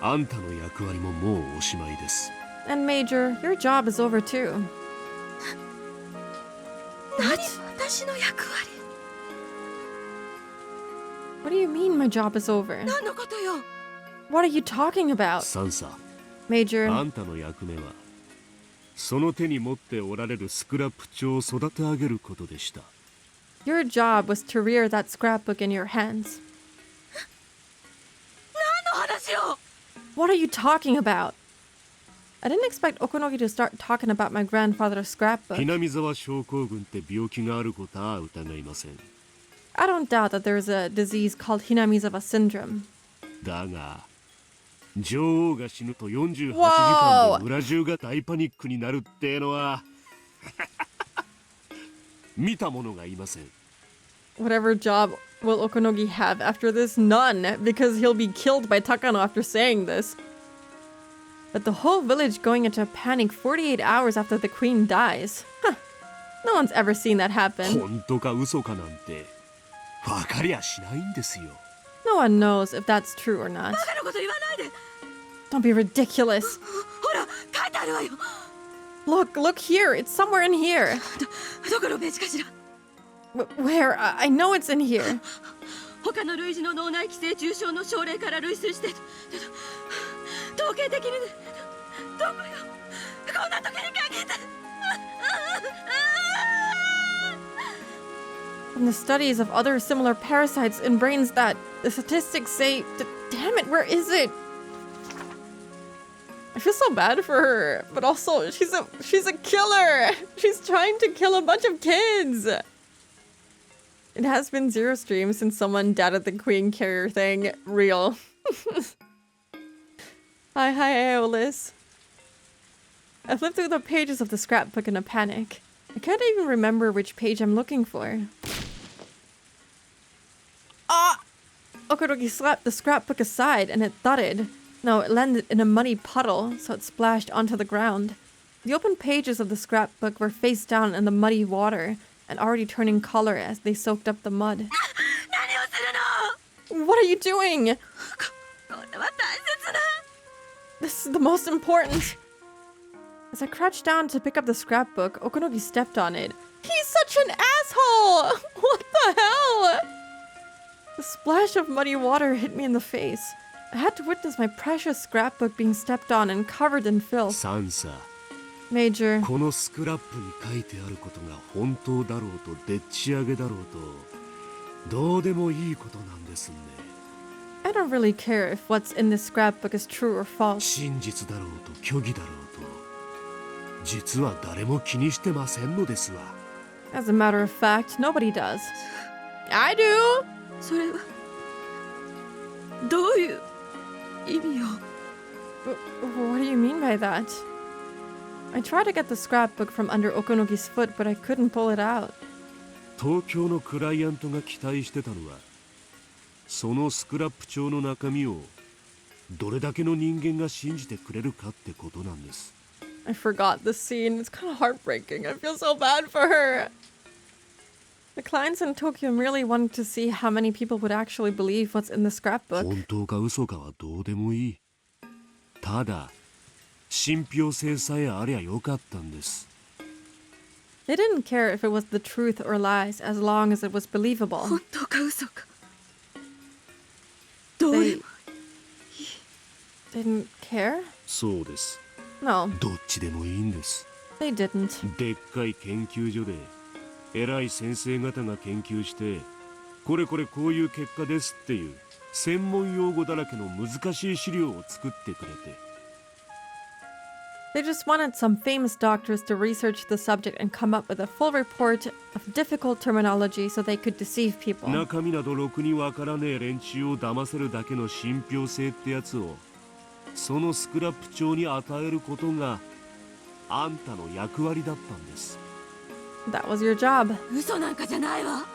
あんたの役割ももうおしまいです。 And Major, your job is over too. 何 What? 私の役割？ What do you mean my job is over? 何のことよ？ What are you talking about? サンサ、 Major, あんたの役目はその手に持っておられるスクラップ帳を育て上げることでした。 your job was to rear that scrapbook in your hands. 何の話よ？ What are you talking about? I didn't expect Okonogi to start talking about my grandfather's scrapbook. ひなみ沢症候群って病気があることは疑いません。 I don't doubt that there's a disease called Hinamizawa syndrome. だが女王が死ぬと48時 Whoa! 間で村中が大パニックになるってのは見た者がいません。 Whatever job will Okonogi have after this? None, because he'll be killed by Takano after saying this. But the whole village going into a panic 48 hours after the queen dies. Huh. No one's ever seen that happen. 本当か嘘かなんて分かりゃしないんですよ。 No one knows if that's true or not. バカなこと言わないで。 Don't be ridiculous. ほら、書いてあるわよ。 Look here. It's somewhere in here. どこのページかしら。 Where? I know it's in here. 他の類似の脳内寄生虫症の症例から類推して統計的にどこよこんな時に限って From the studies of other similar parasites in brains that the statistics say, damn it, where is it? I feel so bad for her, but also she's a killer. She's trying to kill a bunch of kids. It has been 0 streams since someone doubted the Queen Carrier thing. Real. Hi, Aeolus. I flipped through the pages of the scrapbook in a panic. I can't even remember which page I'm looking for. Ah! Okonogi slapped the scrapbook aside and it thudded. No, it landed in a muddy puddle, so it splashed onto the ground. The open pages of the scrapbook were face down in the muddy water and already turning color as they soaked up the mud. What are you doing? This is the most important. As I crouched down to pick up the scrapbook, Okonogi stepped on it. He's such an asshole! What the hell? The splash of muddy water hit me in the face. I had to witness my precious scrapbook being stepped on and covered in filth. サンサ、 Major, このスクラップに書いてあることが本当だろうとでっち上げだろうとどうでもいいことなんですね。 I don't really care if what's in this scrapbook is true or false. 真実だろうと虚偽だろうと実は誰も気にしてませんのですわ。 As a matter of fact, nobody does. I do! それはどういう意味を？ What do you mean by that? I tried to get the scrapbook from under Okonogi's foot, but I couldn't pull it out. 東京のクライアントが期待してたのはそのスクラップ帳の中身をどれだけの人間が信じてくれるかってことなんです。 I forgot the scene. It's kind of heartbreaking. I feel so bad for her. The clients in Tokyo merely wanted to see how many people would actually believe what's in the scrapbook. 本当か嘘かはどうでもいい。ただ信憑性さえありゃよかったんです。 They didn't care if it was the truth or lies as long as it was believable. 本当か嘘か。どうでも Didn't care? そうです。 No, どっちでもいいんです。 they didn't. でっかい研究所で偉い先生方が研究してこれこれこういう結果ですっていう専門用語だらけの難しい資料を作ってくれて They just wanted some famous doctors to research the subject and come up with a full report of difficult terminology so they could deceive people. 中身などろくにわからねえ連中を騙せるだけの信憑性ってやつをそのスクラップ帳に与えることがあんたの役割だったんです。 That was your job. 嘘なんかじゃないわ。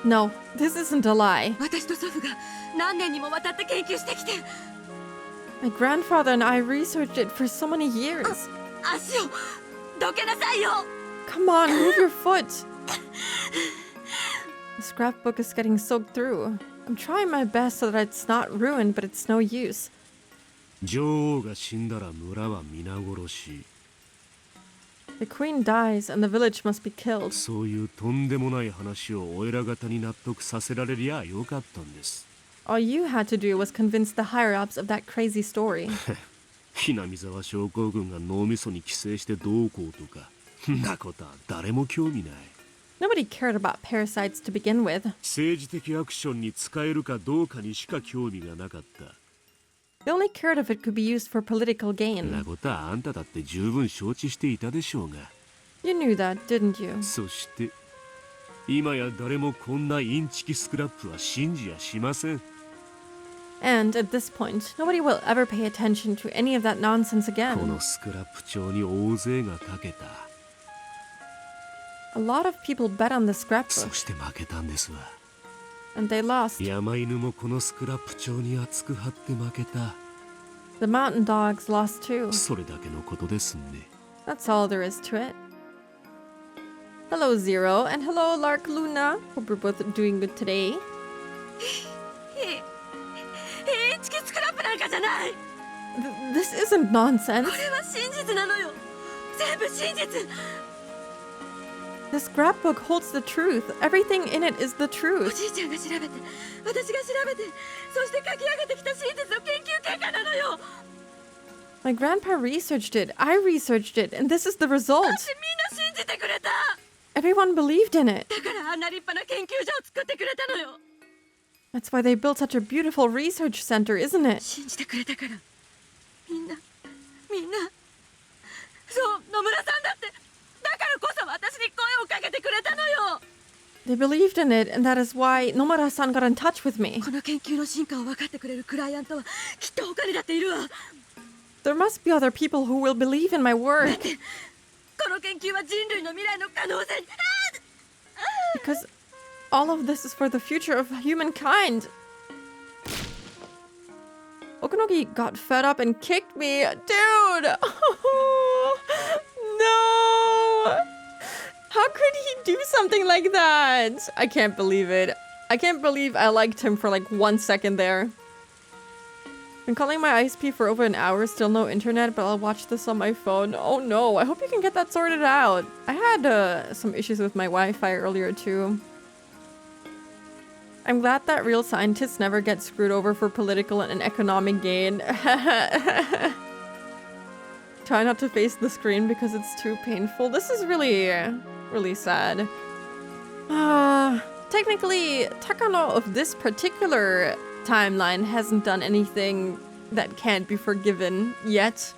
No, this isn't a lie. 私と祖父が何年にもわたって研究してきて。 My grandfather and I researched it for so many years. 足をどけなさいよ。 Come on, move your foot. The scrapbook is getting soaked through. I'm trying my best so that it's not ruined, but it's no use. 女王が死んだら村は皆殺し。 The queen dies and the village must be killed. そういうとんでもない話をお偉方に納得させられりゃよかったんです。 All you had to do was convince the higher-ups of that crazy story. ひなみ沢症候群が脳みそに寄生してどうこうとかんなことは誰も興味ない。 Nobody cared about parasites to begin with. 政治的アクションに使えるかどうかにしか興味がなかった。 They only cared if it could be used for political んな gain. ことはあんただって十分承知していたでしょうが。 You knew that, didn't you? そして今や誰もこんなインチキスクラップは信じやしません。 And at this point, nobody will ever pay attention to any of that nonsense こ again. のスクラップ帳に大勢がかけた。 A lot of people bet on the そ scrapbook, して負けたんですわ。 and they lost. 山犬もこのスクラップ帳に熱く張って負けた。 The mountain dogs lost too. それだけのことですね。 That's all there is to it. Hello, Zero, and hello, Lark Luna. Hope we're both doing good today. インチキスクラップなんかじゃない。 This isn't nonsense. これは真実なのよ。全部真実。 The scrapbook holds the truth. Everything in it is the お truth. じいちゃんが調べて、私が調べて、そして書き上げてきた真実の研究結果なのよ。 My grandpa researched it. I researched it, and this is the だ result. ってみんな信じてくれた。 Everyone believed in it. だからあんな立派な研究所を作ってくれたのよ。 That's why they built such a beautiful research center, isn't it? 信じてくれたから。みんな。そう、野村さんだって。だからこそ私に声をかけてくれたのよ。 They believed in it, and that is why Nomura-san got in touch with me. この研究の進化を分かってくれるクライアントはきっと他にだっているわ。 There must be other people who will believe in my だっ work. てこの研究は人類の未来の可能性に。Because all of this is for the future of humankind. Okunogi got fed up and kicked me. Dude! No! How could he do something like that? I can't believe it. I can't believe I liked him for like 1 second there. Been calling my ISP for over an hour, still no internet, but I'll watch this on my phone. Oh no, I hope you can get that sorted out. I had some issues with my Wi-Fi earlier too. I'm glad that real scientists never get screwed over for political and economic gain. Try not to face the screen because it's too painful. This is really, really sad. Technically, Takano of this particular timeline hasn't done anything that can't be forgiven yet.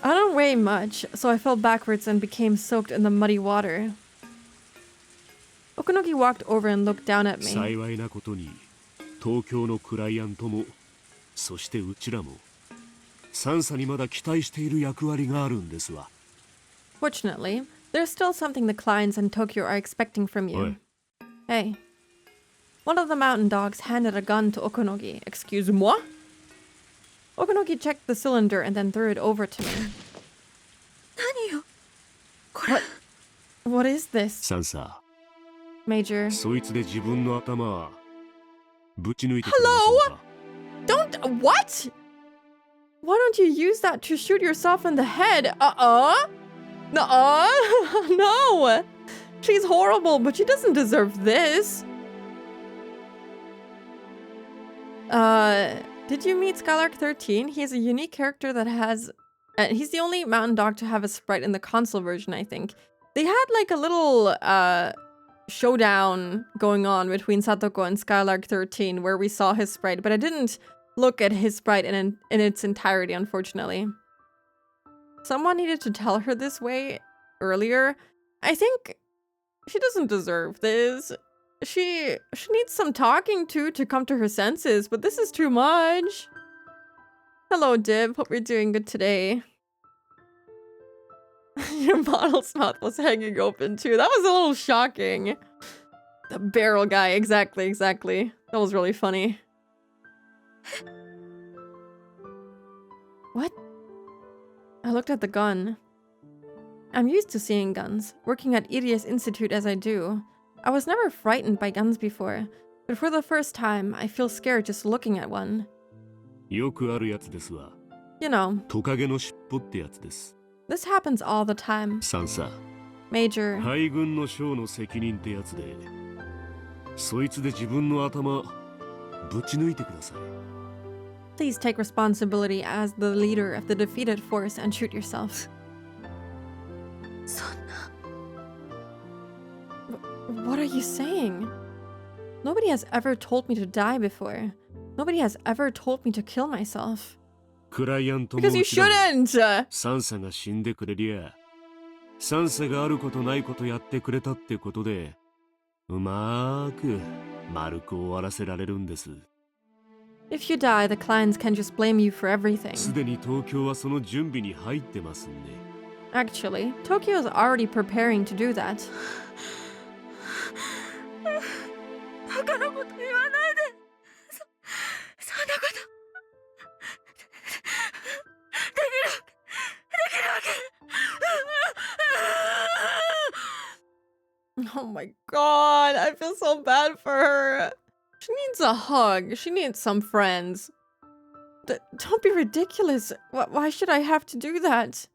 I don't weigh much, so I fell backwards and became soaked in the muddy water. Okunogi walked over and looked down at me. 幸いなことに、東京のクライアントも、そしてうちらも、サンサにまだ期待している役割があるんですわ。Fortunately, there's still something the clients in Tokyo are expecting from you. Hey. One of the mountain dogs handed a gun to Okunogi. Excuse moi? Okunogi checked the cylinder and then threw it over to me. What is this? サンサ。 Major. そいつで自分の頭ぶち抜いてくれませんか？ Don't. What? Why don't you use that to shoot yourself in the head? Nuh-uh. No. She's horrible, but she doesn't deserve this. Did you meet Skylark 13? He is a unique character that has... he's the only mountain dog to have a sprite in the console version, I think. They had like a little showdown going on between Satoko and Skylark 13 where we saw his sprite, but I didn't look at his sprite in its entirety, unfortunately. Someone needed to tell her this way earlier. I think she doesn't deserve this. She needs some talking to come to her senses, but this is too much. Hello, Dib. Hope you're doing good today. Your model's mouth was hanging open too. That was a little shocking. The barrel guy, exactly. That was really funny. What? I looked at the gun. I'm used to seeing guns, working at Irias Institute as I do. I was never frightened by guns before, but for the first time, I feel scared just looking at one. よくあるやつですわ。You know. トカゲの尻尾ってやつです。 This happens all the time. サンサ。 Major. 海軍の将の責任ってやつで、そいつで自分の頭ぶち抜いてください。 Please take responsibility as the leader of the defeated force and shoot yourself. What are you saying? Nobody has ever told me to die before. Nobody has ever told me to kill myself. クライアントも Because you shouldn't! サンサが死んでくれりゃ、サンサがあることないことやってくれたってことで、うまーく丸く終わらせられるんです。 If you die, the clients can just blame you for everything. すでに東京はその準備に入ってますんで。 Actually, Tokyo is already preparing to do that. バカなこと言わないで。そんなことできるわけ。 Oh my god, I feel so bad for her. She needs a hug. She needs some friends. Don't be ridiculous. Why should I have to do that?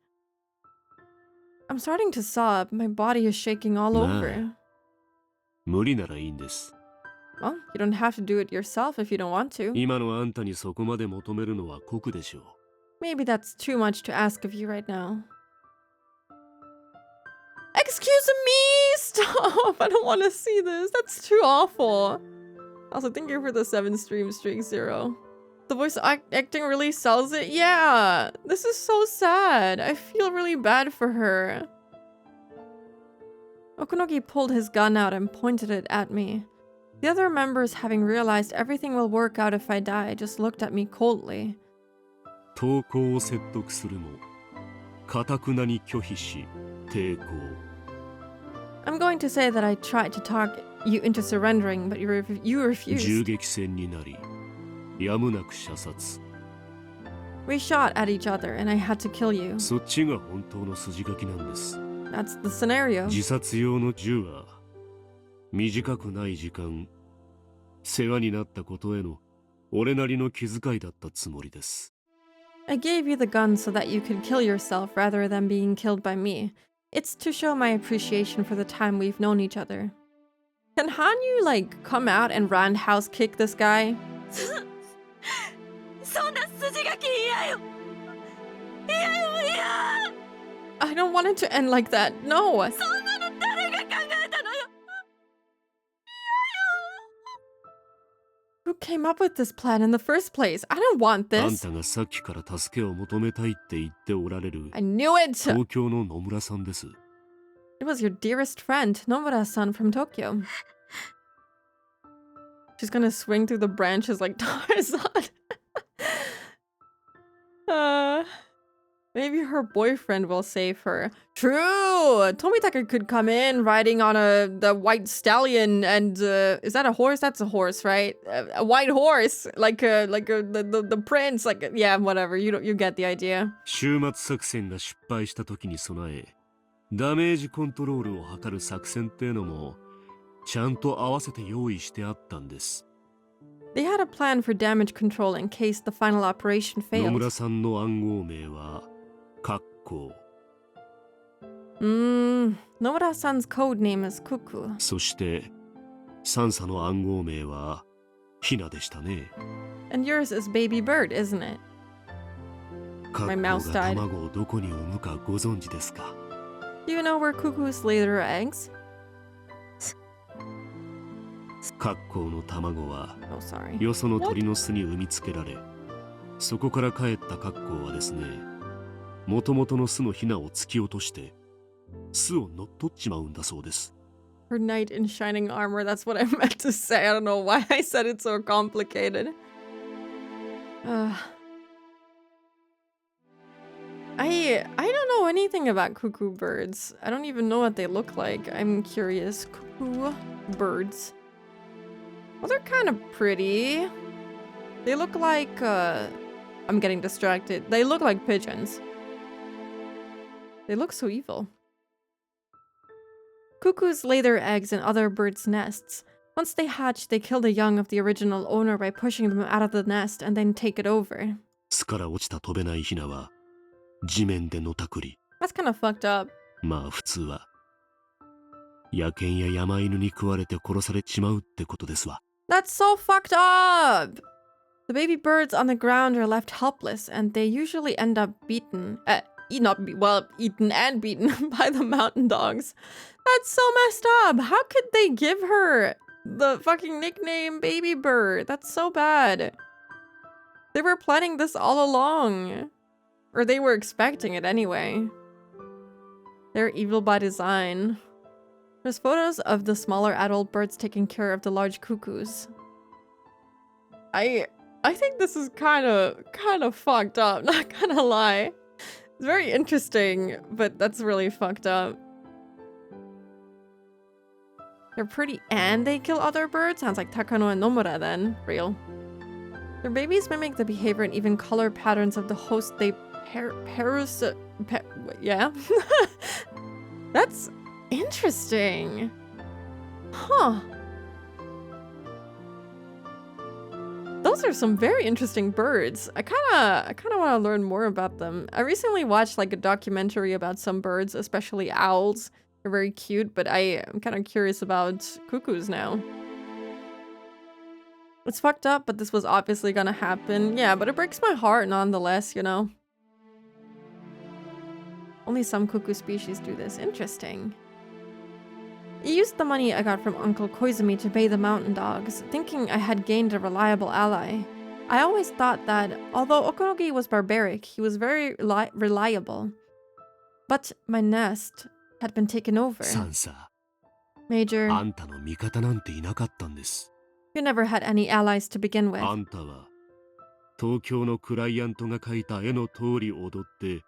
I'm starting to sob. My body is shaking all over. 無理ならいいんです。 Well, you don't have to do it yourself if you don't want to. 今のあんたにそこまで求めるのは酷でしょう。 Maybe that's too much to ask of you right now. Excuse me! Stop! I don't want to see this. That's too awful. Also, thank you for the 7 stream streak 0. The voice acting really sells it. Yeah! This is so sad. I feel really bad for her. Okunogi pulled his gun out and pointed it at me. The other members, having realized everything will work out if I die, just looked at me coldly. 投降を説得するも、堅くなに拒否し、抵抗。 I'm going to say that I tried to talk you into surrendering, but you refused. 銃撃戦になり、やむなく射殺。 We shot at each other, and I had to kill you. そっちが本当の筋書きなんです。 That's the scenario. 自殺用の銃は、短くない時間、世話になったことへの俺なりの気遣いだったつもりです。 I gave you the gun so that you could kill yourself rather than being killed by me. It's to show my appreciation for the time we've known each other. Can Hanyu, like, come out and roundhouse kick this guy? そんな筋書き嫌よ。嫌よ嫌。 I don't want it to end like that. No. そんなの誰が考えたのよ。 Who came up with this plan in the first place? I don't want あん this. たがさっきから助けを求めたいって言っておられる I knew it. 東京の野村さんです。 It was your dearest friend, Nomura-san from Tokyo. She's gonna swing through the branches like Tarzan. Maybe her boyfriend will save her. True! Tomitaka could come in riding on the white stallion and is that a horse? That's a horse, right? A white horse, like the prince, like yeah, whatever. You get the idea. 終末作戦が失敗した時に備え、ダメージコントロールを図る作戦っていうのもちゃんと合わせて用意してあったんです。 They had a plan for damage control in case the final operation 野 failed. 村さんの暗号名はカッコ Nomura-san's code name is Kuku. そしてサンサの暗号名はヒナでしたね。 And yours is Baby Bird, isn't it? カ My ッ mouse コが died. 卵をどこに産むかご存知ですか？ Do you know where cuckoos lay their eggs? カッコの卵は Oh, sorry. よその鳥の巣に産みつけられ、そこから帰ったカッコはですね、もともとの巣のヒナを突き落として巣を乗っ取っちまうんだそうです。 Her knight in shining armor, that's what I meant to say. I don't know why I said it so complicated. I don't know anything about cuckoo birds. I don't even know what they look like. I'm curious. Cuckoo birds. Well, they're kind of pretty. They look like, I'm getting distracted. They look like pigeons. They look so evil. Cuckoos lay their eggs in other birds' nests. Once they hatch, they kill the young of the original owner by pushing them out of the nest and then take it over. 巣から落ちた飛べないヒナは地面でのたくり。 That's kind of fucked up. まあ普通は野犬や山犬に食われて殺されちまうってことですわ。 That's so fucked up! The baby birds on the ground are left helpless, and they usually end up beaten. Eaten and beaten by the mountain dogs. That's so messed up! How could they give her the fucking nickname Baby Bird? That's so bad. They were planning this all along. Or they were expecting it anyway. They're evil by design. There's photos of the smaller adult birds taking care of the large cuckoos. I think this is kind of fucked up, not gonna lie. It's very interesting, but that's really fucked up. They're pretty and they kill other birds? Sounds like Takano and Nomura then. Real. Their babies mimic the behavior and even color patterns of the host they yeah? That's interesting. Huh. Those are some very interesting birds. I kind of want to learn more about them. I recently watched like a documentary about some birds, especially owls. They're very cute, but I'm kind of curious about cuckoos now. It's fucked up, but this was obviously gonna happen. Yeah, but it breaks my heart nonetheless, you know? Only some cuckoo species do this. Interesting. I used the money I got from Uncle Koizumi to pay the mountain dogs, thinking I had gained a reliable ally. I always thought that, although Okunogi was barbaric, he was very reliable. But my nest had been taken over. サンサ、 Major, あんたの味方なんていなかったんです。 you never had any allies to begin with. あんたは東京のクライアントが描いた絵の通り踊って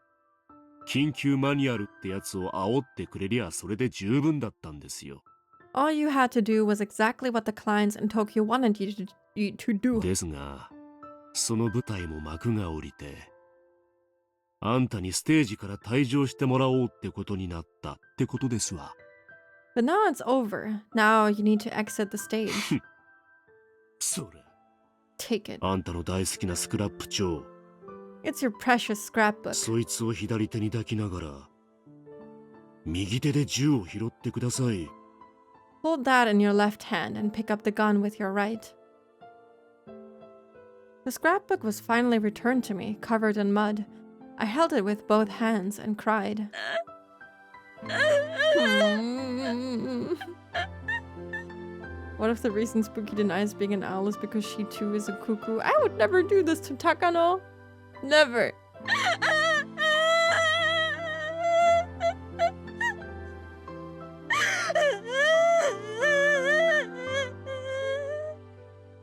緊急マニュアルってやつを煽ってくれりゃそれで十分だったんですよ。 All you had to do was exactly what the clients in Tokyo wanted you to do. ですが、その舞台も幕が降りて、あんたにステージから退場してもらおうってことになったってことですわ。 But now it's over. Now you need to exit the stage. それ。 Take it. あんたの大好きなスクラップ帳。 It's your precious scrapbook. そいつを左手に抱きながら、右手で銃を拾ってください。Hold that in your left hand and pick up the gun with your right. The scrapbook was finally returned to me, covered in mud. I held it with both hands and cried. What if the reason Spooky denies being an owl is because she too is a cuckoo? I would never do this to Takano. Never.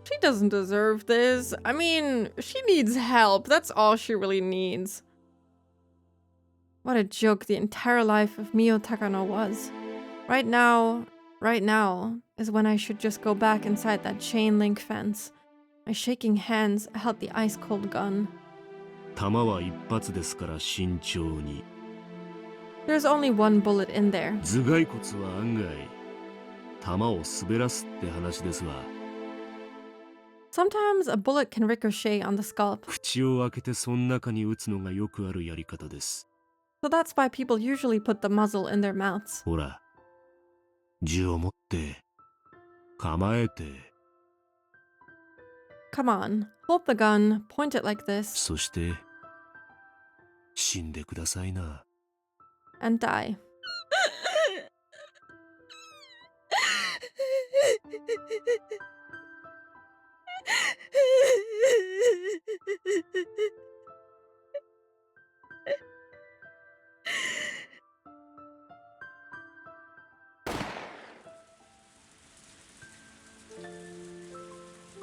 She doesn't deserve this. I mean, she needs help. That's all she really needs. What a joke the entire life of Mio Takano was. Right now is when I should just go back inside that chain link fence. My shaking hands held the ice-cold gun. 弾は一発ですから慎重に。 There's only one bullet in there. 頭蓋骨は案外弾を滑らすって話ですわ。 Sometimes a bullet can ricochet on the scalp. 口を開けてその中に撃つのがよくあるやり方です。 So that's why people usually put the muzzle in their mouths. ほら、銃を持って構えて。 Come on, hold the gun, point it like this. そして死んでくださいな。 And die.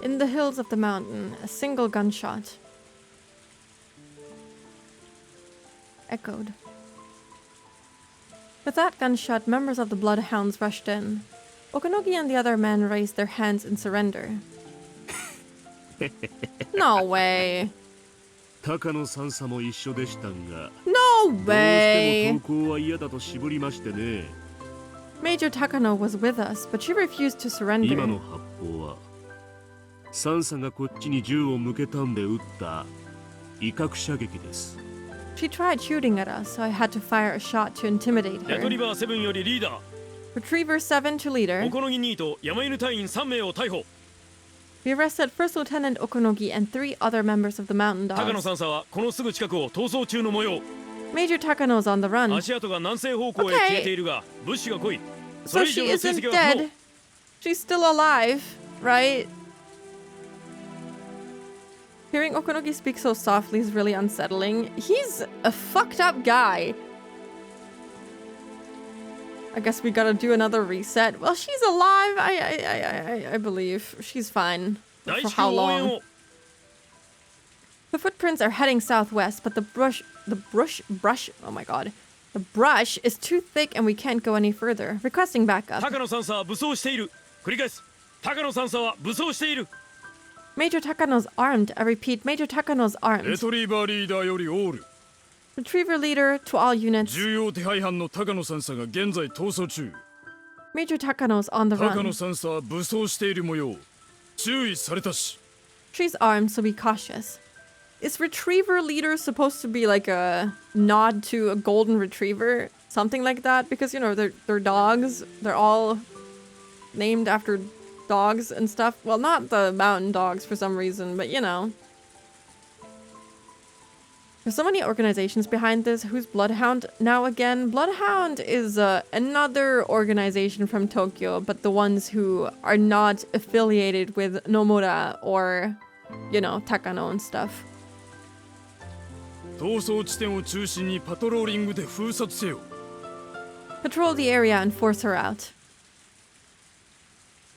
In the hills of the mountain, a single gunshot echoed. With that gunshot, members of the Bloodhounds rushed in. Okanogi and the other men raised their hands in surrender. No way. 高野三佐も一緒でしたが、 No どうして way. も投降は嫌だと渋りましてね。 Major Takano was with us, but she refused to 今 surrender. の発砲は三佐がこっちに銃を向けたんで撃った威嚇射撃です。 She tried shooting at us, so I had to fire a shot to intimidate レトリ her. バー7よりリーダー Retriever 7 to leader. 小此木2と山犬隊員3名を逮捕 We arrested First Lieutenant Okonogi and 3 other members of the Mountain 高野 Dogs. 三佐はこのすぐ近くを逃走中の模様 Major Takano's on the run. 足跡が南西方向へ Okay. 消えているが物資が来いそ So れ以 she 上の追 isn't 跡は不能 dead. She's still alive, right? Hearing Okonogi speak so softly is really unsettling. He's a fucked up guy. I guess we gotta do another reset. Well, she's alive. I believe she's fine. But 大 for 至 how 急応援 long? を The footprints are heading southwest, but the brush, oh my god. The brush is too thick and we can't go any further. Requesting backup. 高野三佐は武装している繰り返す高野三佐は武装している Major Takano's armed. I repeat, Major Takano's レ armed. トリーバーリーダーよりオール Retriever leader to all units. 重要手配犯の高野三佐が現在逃走中 Major Takano's on the 高野 run. 三佐は武装している模様注意されたし She's armed, so be cautious. Is Retriever leader supposed to be like a nod to a golden retriever? Something like that? Because, you know, they're dogs. They're all named after dogs and stuff. Well, not the mountain dogs for some reason, but you know. There's so many organizations behind this. Who's Bloodhound now again? Bloodhound is another organization from Tokyo, but the ones who are not affiliated with Nomura or, you know, Takano and stuff. 逃走地点を中心にパトローリングで封殺せよ Patrol the area and force her out.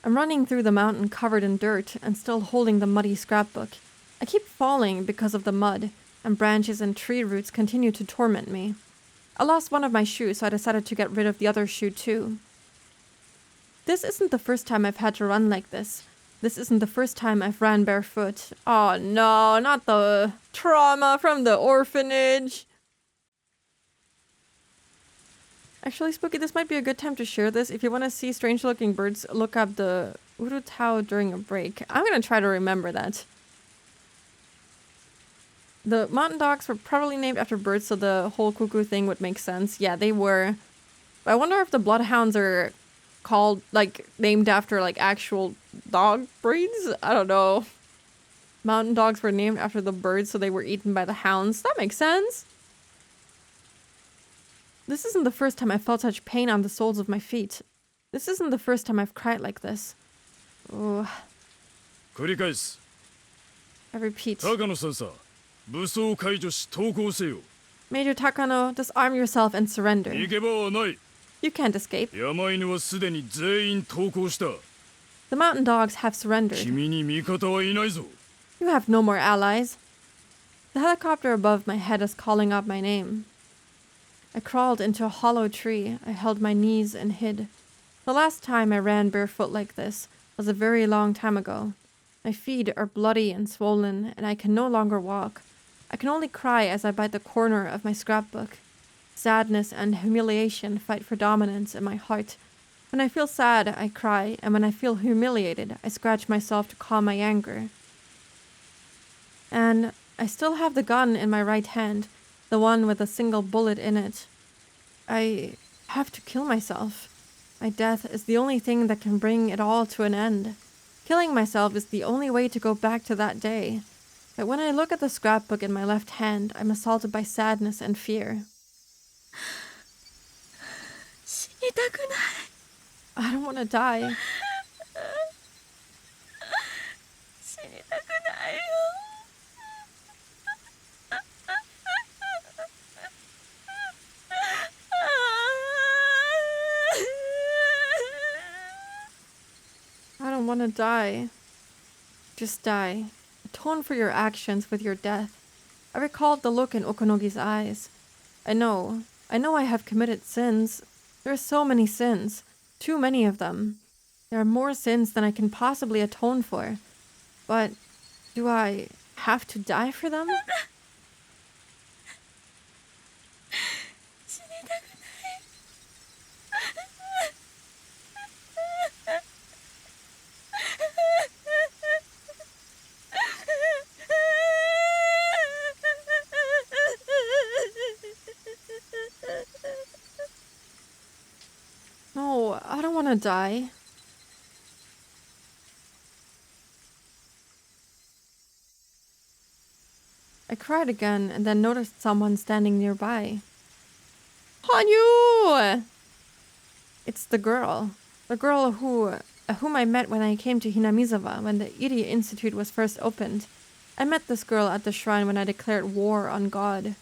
I'm running through the mountain covered in dirt and still holding the muddy scrapbook. I keep falling because of the mud, and branches and tree roots continue to torment me. I lost one of my shoes, so I decided to get rid of the other shoe too. This isn't the first time I've had to run like this. This isn't the first time I've ran barefoot. Oh no, not the trauma from the orphanage. Actually, Spooky, this might be a good time to share this. If you want to see strange-looking birds, look up the Urutao during a break. I'm going to try to remember that. The mountain dogs were probably named after birds, so the whole cuckoo thing would make sense. Yeah, they were. But I wonder if the bloodhounds are called, like, named after, like, actual dog breeds? I don't know. Mountain dogs were named after the birds, so they were eaten by the hounds. That makes sense. This isn't the first time I felt such pain on the soles of my feet. This isn't the first time I've cried like this. Oh. 繰り返す。 I repeat. 高野さんさ、武装解除し投降せよ。 Major Takano, disarm yourself and surrender. 逃げ場はない。 You can't escape. 山犬はすでに全員投降した。 The mountain dogs have surrendered. 君に味方はいないぞ。 You have no more allies. The helicopter above my head is calling out my name. I crawled into a hollow tree. I held my knees and hid. The last time I ran barefoot like this was a very long time ago. My feet are bloody and swollen, and I can no longer walk. I can only cry as I bite the corner of my scrapbook. Sadness and humiliation fight for dominance in my heart. When I feel sad, I cry, and when I feel humiliated, I scratch myself to calm my anger. And I still have the gun in my right hand, the one with a single bullet in it. I have to kill myself. My death is the only thing that can bring it all to an end. Killing myself is the only way to go back to that day. But when I look at the scrapbook in my left hand, I'm assaulted by sadness and fear. I don't want to die. I don't want to die. Just die. Atone for your actions with your death. I recalled the look in Okunogi's eyes. I know I have committed sins. There are so many sins. Too many of them. There are more sins than I can possibly atone for. But do I have to die for them? No, I don't want to die. I cried again and then noticed someone standing nearby. Hanyu! It's the girl whom I met when I came to Hinamizawa when the Iri Institute was first opened. I met this girl at the shrine when I declared war on God.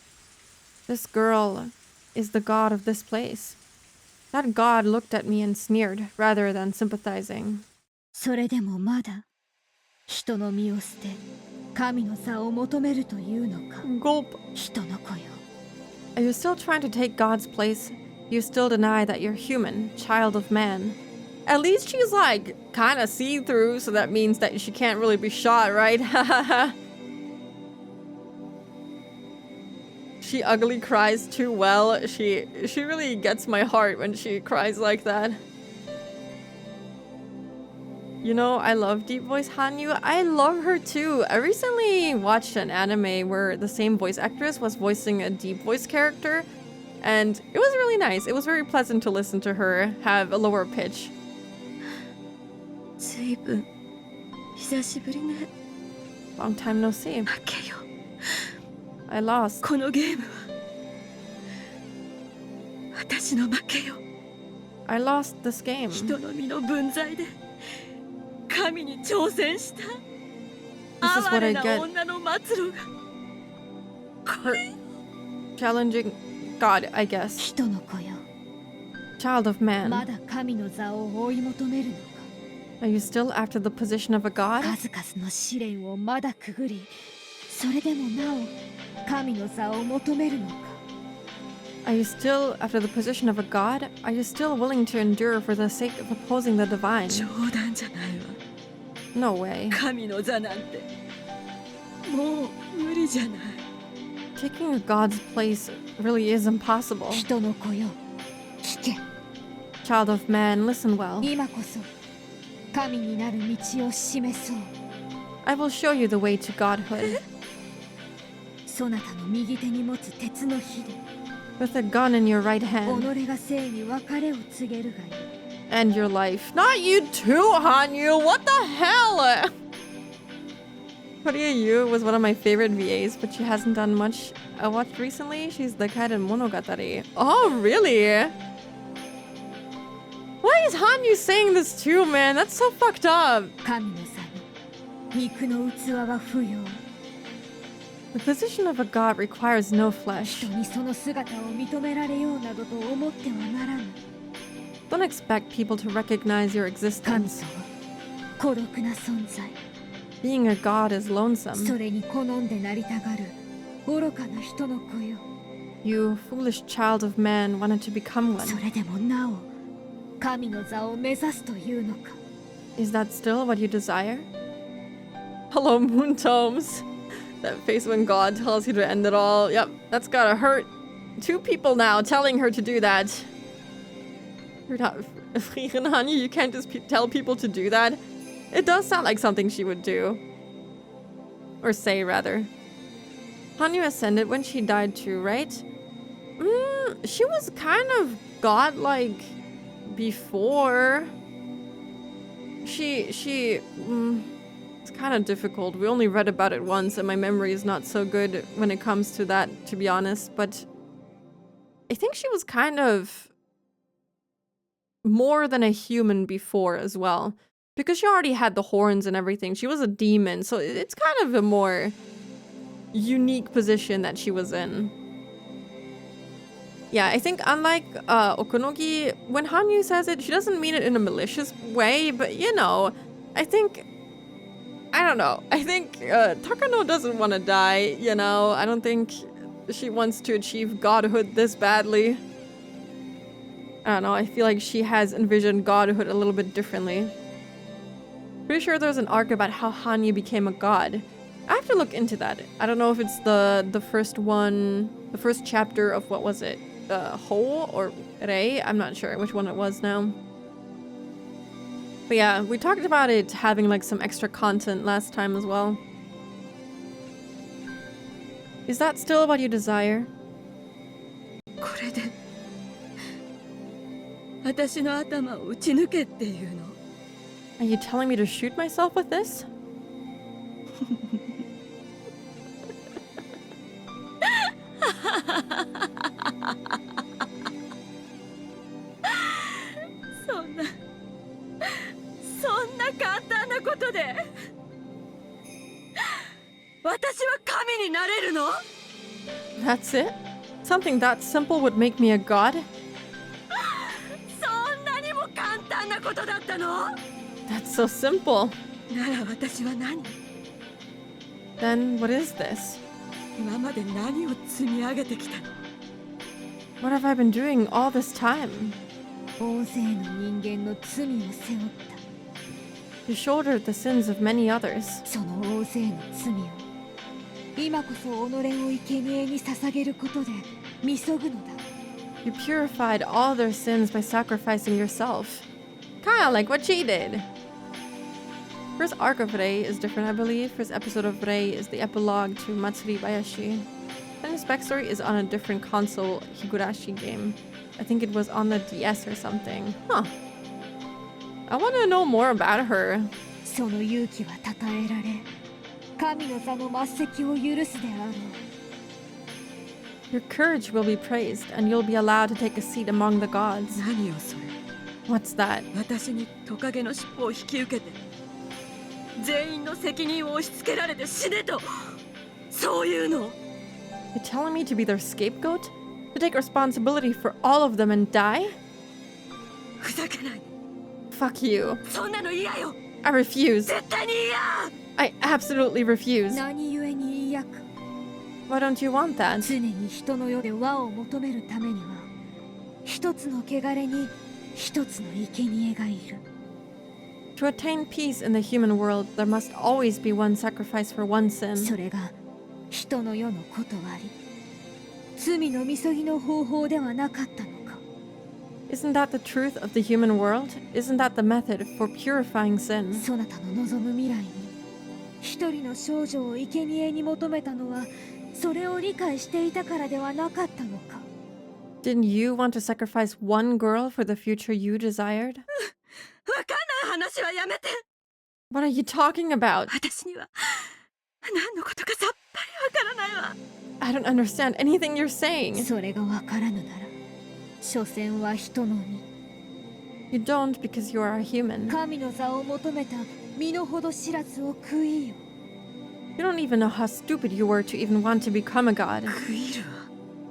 This girl is the god of this place. That god looked at me and sneered rather than sympathizing. それでもまだ人の身を捨て神の座を求めるというのか。Gulp. 人の子よ。 Are you still trying to take God's place? You still deny that you're human, child of man. At least she's like kind of see-through, so that means that she can't really be shot, right? She ugly cries too well. She really gets my heart when she cries like that. You know, I love deep voice Hanyu. I love her too. I recently watched an anime where the same voice actress was voicing a deep voice character, and it was really nice. It was very pleasant to listen to her have a lower pitch. Long time no see. I lost. I lost this game. This is what I get. For challenging God, I guess. Child of man. Are you still after the position of a god? Are you still after the position of a god? Are you still willing to endure for the sake of opposing the divine? No way. Taking a god's place really is impossible. Child of man, listen well. I will show you the way to godhood. With a gun in your right hand. End your life. Not you too, Hanyu! What the hell? Korea Yu was one of my favorite VAs, but she hasn't done much I watched recently. She's the kind of Monogatari. Oh, really? Why is Hanyu saying this too, man? That's so fucked up. The position of a god requires no flesh. Don't expect people to recognize your existence. Being a god is lonesome. You foolish child of man wanted to become one. Is that still what you desire? Hello, Moon Tomes. That face when God tells you to end it all. Yep, that's gotta hurt. 2 people now telling her to do that. You're not Frieren, honey. You can't just tell people to do that. It does sound like something she would do. Or say, rather. Hanyu ascended when she died too, right? She was kind of godlike before. It's kind of difficult. We only read about it once and my memory is not so good when it comes to that, to be honest. But I think she was kind of more than a human before as well. Because she already had the horns and everything. She was a demon, so it's kind of a more unique position that she was in. Yeah, I think unlike Okonogi, when Hanyu says it, she doesn't mean it in a malicious way, but you know, I think Takano doesn't want to die, you know? I don't think she wants to achieve godhood this badly. I don't know, I feel like she has envisioned godhood a little bit differently. Pretty sure there's an arc about how Hanyu became a god. I have to look into that. I don't know if it's the first one, the first chapter of what was it? Ho or Rei? I'm not sure which one it was now. But yeah, we talked about it having like some extra content last time as well. Is that still what you desire? これで私の頭を撃ち抜けっていうの Are you telling me to shoot myself with this? そんな簡単なことで私は神になれるの That's it? Something that simple would make me a god? そんなにも簡単なことだったの That's so simple. なら私は何 Then what is this? 今まで何を積み上げてきたの What have I been doing all this time? 大勢の人間の罪を背負った You shouldered the sins of many others. その大勢の罪を今こそ己を生贄に捧げることで見そぐのだ You purified all their sins by sacrificing yourself. Kinda like what she did. First arc of Rei is different, I believe. First episode of Rei is the epilogue to Matsuribayashi. And his backstory is on a different console Higurashi game. I think it was on the DS or something. Huh. I want to know more about her. その勇気は称えられ神の座の末席を許すであろう Your courage will be praised, and you'll be allowed to take a seat among the gods. 何よそれ What's that? 私にトカゲの尻尾を引き受けて全員の責任を押し付けられて死ねとそういうの You're telling me to be their scapegoat? To take responsibility for all of them and die? ふざけない Fuck you. そんなの嫌よ I refuse. 絶対に嫌 I absolutely refuse. 何故に嫌か Why don't you want that? 常に人の世で和を求めるためには一つの汚れに一つの生贄がいる To attain peace in the human world, there must always be one sacrifice for one sin. それが人の世のことあり罪のみそぎの方法ではなかったのか Isn't that the truth of the human world? Isn't that the method for purifying sin? そなたの望む未来に一人の少女を生贄に求めたのはそれを理解していたからではなかったのか Didn't you want to sacrifice one girl for the future you desired? わかんない話はやめて。 What are you talking about? 私には何のことかさっぱりわからないわ。 I don't understand anything you're saying. それがわからぬなら、所詮は人のみ。 You don't because you are a human. 神の座を求めた身の程知らずを食いよ。 You don't even know how stupid you were to even want to become a god. 食いるわ。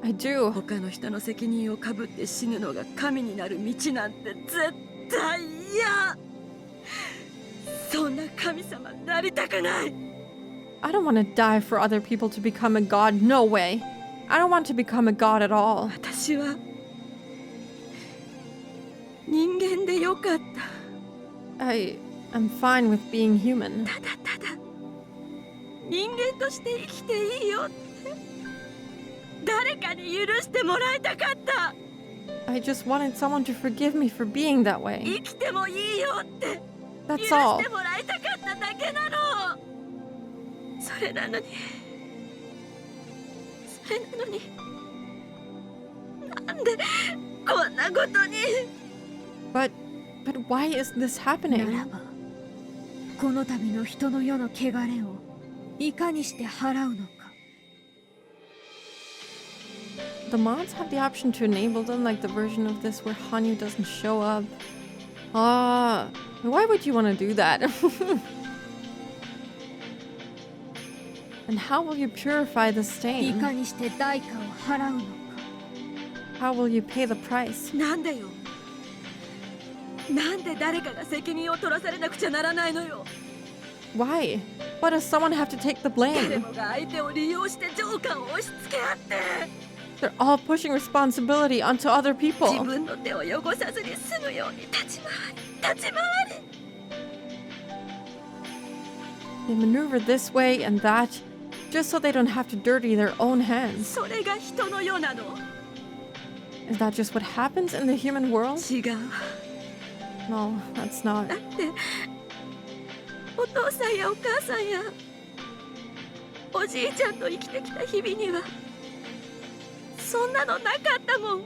I do. 他の人の責任をかぶって死ぬのが神になる道なんて絶対嫌。そんな神様になりたくない。 I don't want to die for other people to become a god. No way. I don't want to become a god at all. 私は人間でよかった。 I am fine with being human. ただただ人間として生きていいよって誰かに許してもらいたかった。 I just wanted someone to forgive me for being that way. 生きてもいいよって許 That's し all. てもらいたかっただけなの。それなのになんでこんなことに。 But why is this な happening? らば、この度の人の世の汚れをいかにして払うのか。 The mods have the option to enable them, like the version of this where Hanyu doesn't show up. Ah, why would you want to do that? And how will you purify the い stain? かにして代価を払うのか。 How will you pay the price? なんでよ。なんで誰かが責任を取らされなくちゃならないのよ。 Why? Why does someone have to take the 誰 blame? もが相手を利用してジョーカーを押し付け合って They're all pushing responsibility onto other 自 people. 分の手を汚さずに済むように立ち回り。 They maneuver this way and that just so they don't have to dirty their own hands. それが人の世なの。 Is that just what happens in the human world? 違う。 No, that's not. だってお父さんやお母さんやおじいちゃんと生きてきた日々にはそんなのなかったもん。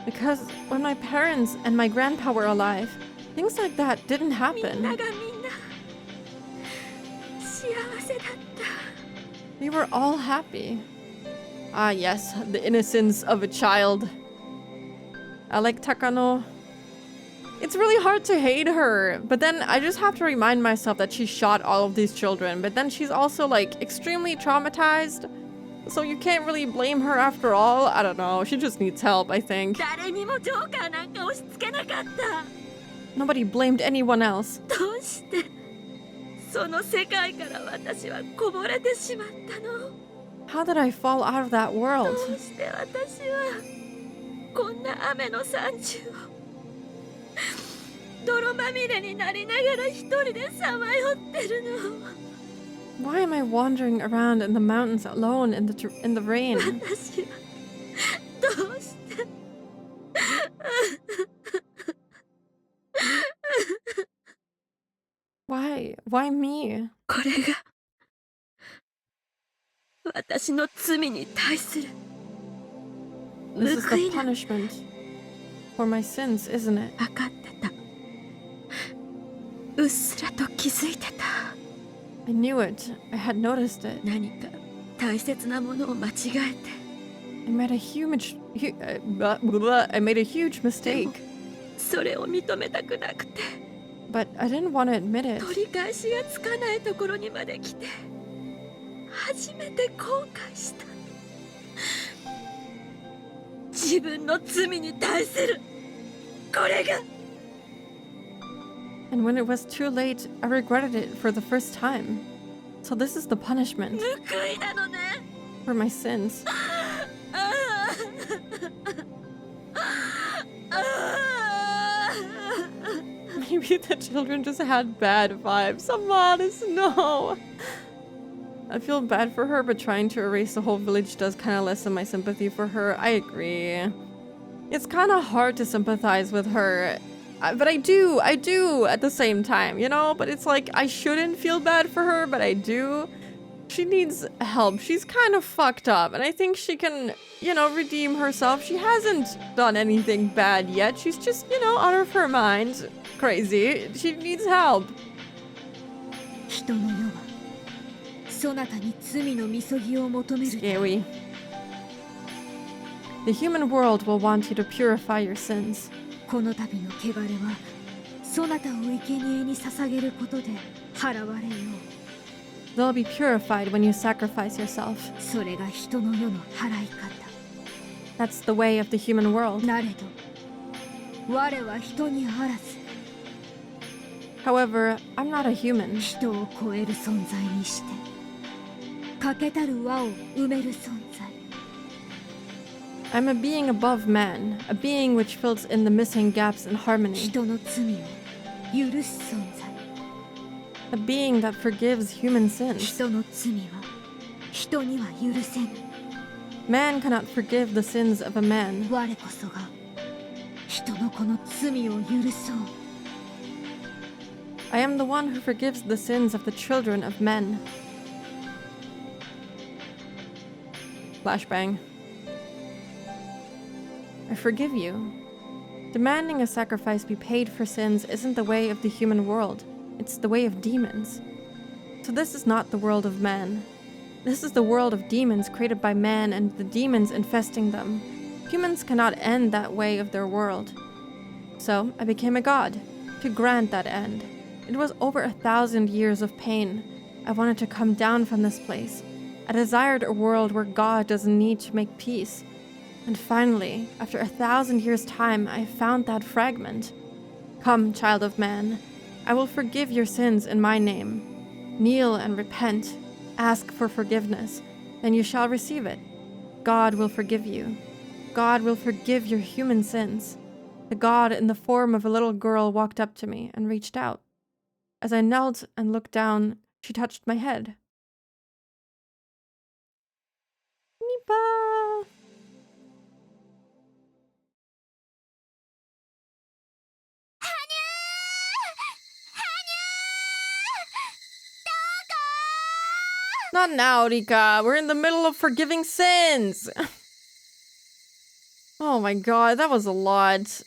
Because when my parents and my grandpa were alive, things like that didn't みんな happen. がみんな幸せだった。 We were all happy. Ah, yes, the innocence of a child. I like Takano. It's really hard to hate her, but then I just have to remind myself that she shot all of these children, but then she's also like extremely traumatized, so you can't really blame her after all. I don't know, she just needs help, I think. 誰にもジョーカーなんか押し付けなかった。 Nobody blamed anyone else. どうしてその世界から私はこぼれてしまったの。 How did I fall out of that ど world? うして私はこんな雨の山中を泥まみれになりながら一人でさまよってるの。 Why am I wandering around in the mountains alone in the rain? 私はどうしてWhy me? これが私の罪に対する This is 報 the いな。 punishment for my sins, isn't it? 分かってた。うっすらと気づいてた。 I knew it. I had noticed it. 何か大切なものを間違えて。 I made a huge mistake. それを認めたくなくて。 But I didn't want to admit it. 取り返しがつかないところにまで来て初めて後悔した。自分の罪に対するこれが。 And when it was too late, I regretted it for the first time. So this is the punishment 報いなのね。 for my sins. Maybe the children just had bad vibes. Amaris, no. I feel bad for her, but trying to erase the whole village does kind of lessen my sympathy for her. I agree. It's kind of hard to sympathize with her. But I do at the same time, you know? But it's like, I shouldn't feel bad for her, but I do. She needs help. She's kind of fucked up, and I think she can, you know, redeem herself. She hasn't done anything bad yet. She's just, you know, out of her mind. Crazy. She needs help. 人の世はそなたに罪のみそぎを求める。 Scary. The human world will want you to purify your sins. この度の汚れはそなたを生贄に捧げることで払われよう。 They'll be purified when you sacrifice yourself. それが人の世の払い方。 That's the way of the human world. なれど我は人にあらず。 However, I'm not a human. 人を超える存在にして欠けたる輪を埋める存在。 I'm a being above man, a being which fills in the missing gaps in harmony. 人の罪を許す存在。 A being that forgives human sins. 人の罪は人には許せぬ。 Man cannot forgive the sins of a man. 我こそが人のこの罪を許そう。 I am the one who forgives the sins of the children of men. Flashbang. I forgive you. Demanding a sacrifice be paid for sins isn't the way of the human world. It's the way of demons. So this is not the world of man. This is the world of demons created by man and the demons infesting them. Humans cannot end that way of their world. So I became a god to grant that end. It was over 1,000 years of pain. I wanted to come down from this place. I desired a world where God doesn't need to make peace. And finally, after 1,000 years' time, I found that fragment. Come, child of man. I will forgive your sins in my name. Kneel and repent. Ask for forgiveness. Then you shall receive it. God will forgive you. God will forgive your human sins. The God in the form of a little girl walked up to me and reached out. As I knelt and looked down, she touched my head. Nipa! Not now, Rika. We're in the middle of forgiving sins. Oh my god, that was a lot.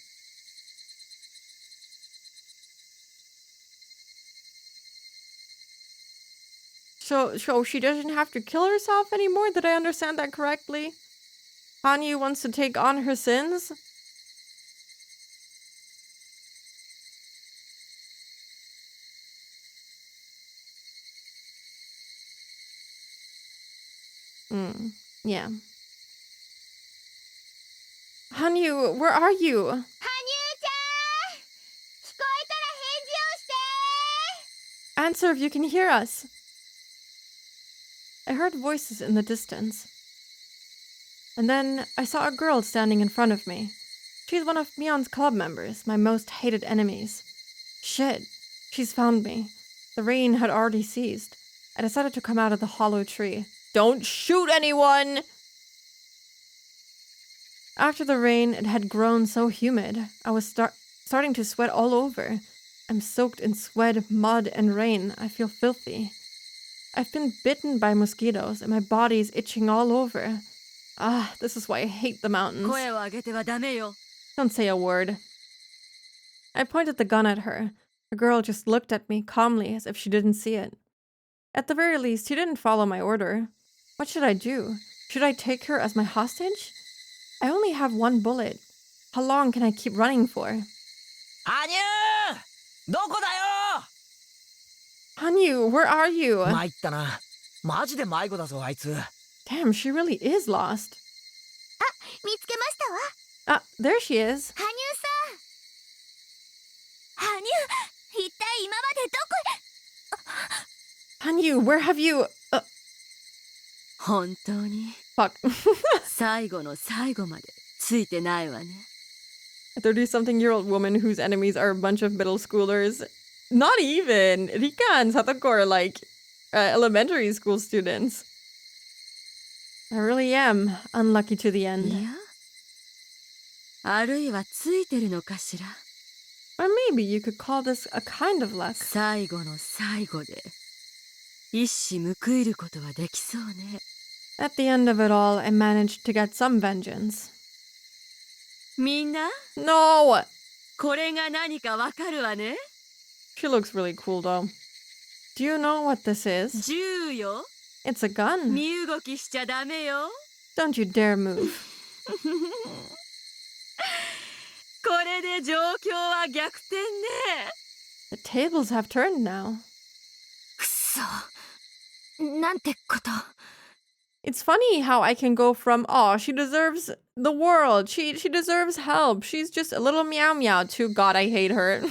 So she doesn't have to kill herself anymore? Did I understand that correctly? Hanyu wants to take on her sins? Yeah. Hanyu, where are you? Answer if you can hear us. I heard voices in the distance. And then I saw a girl standing in front of me. She's one of Mion's club members, my most hated enemies. Shit, she's found me. The rain had already ceased. I decided to come out of the hollow tree. Don't shoot anyone! After the rain, it had grown so humid. I was starting to sweat all over. I'm soaked in sweat, mud, and rain. I feel filthy. I've been bitten by mosquitoes, and my body's itching all over. Ah, this is why I hate the mountains. Don't say a word. I pointed the gun at her. The girl just looked at me calmly as if she didn't see it. At the very least, she didn't follow my order. What should I do? Should I take her as my hostage? I only have one bullet. How long can I keep running for? Hanyu! どこだよ! Hanyu, where are you? 参ったな。マジで迷子だぞ、あいつ。Damn, she really is lost. 見つけましたわ。 Ah, there she is. 羽生さん。羽生、一体今までどこへ。 Hanyu, where have you... 本当に Fuck. 最後の最後までついてないわね。 A 30-something-year-old woman whose enemies are a bunch of middle schoolers. Not even. Rika and Satoko are like elementary school students. I really am unlucky to the end. いや、あるいはついてるのかしら。 Or maybe you could call this a kind of luck. 最後の最後で一矢報いることはできそうね。 At the end of it all, I managed to get some vengeance. みんな No! これが何かわかるわね。 She looks really cool though. Do you know what this is? 銃よ。 It's a gun. 身動きしちゃダメよ。 Don't you dare move. これで状況は逆転ね。 The tables have turned now. くそ、なんてこと。It's funny how I can go from, oh, she deserves the world. She deserves help. She's just a little meow meow to, God, I hate her.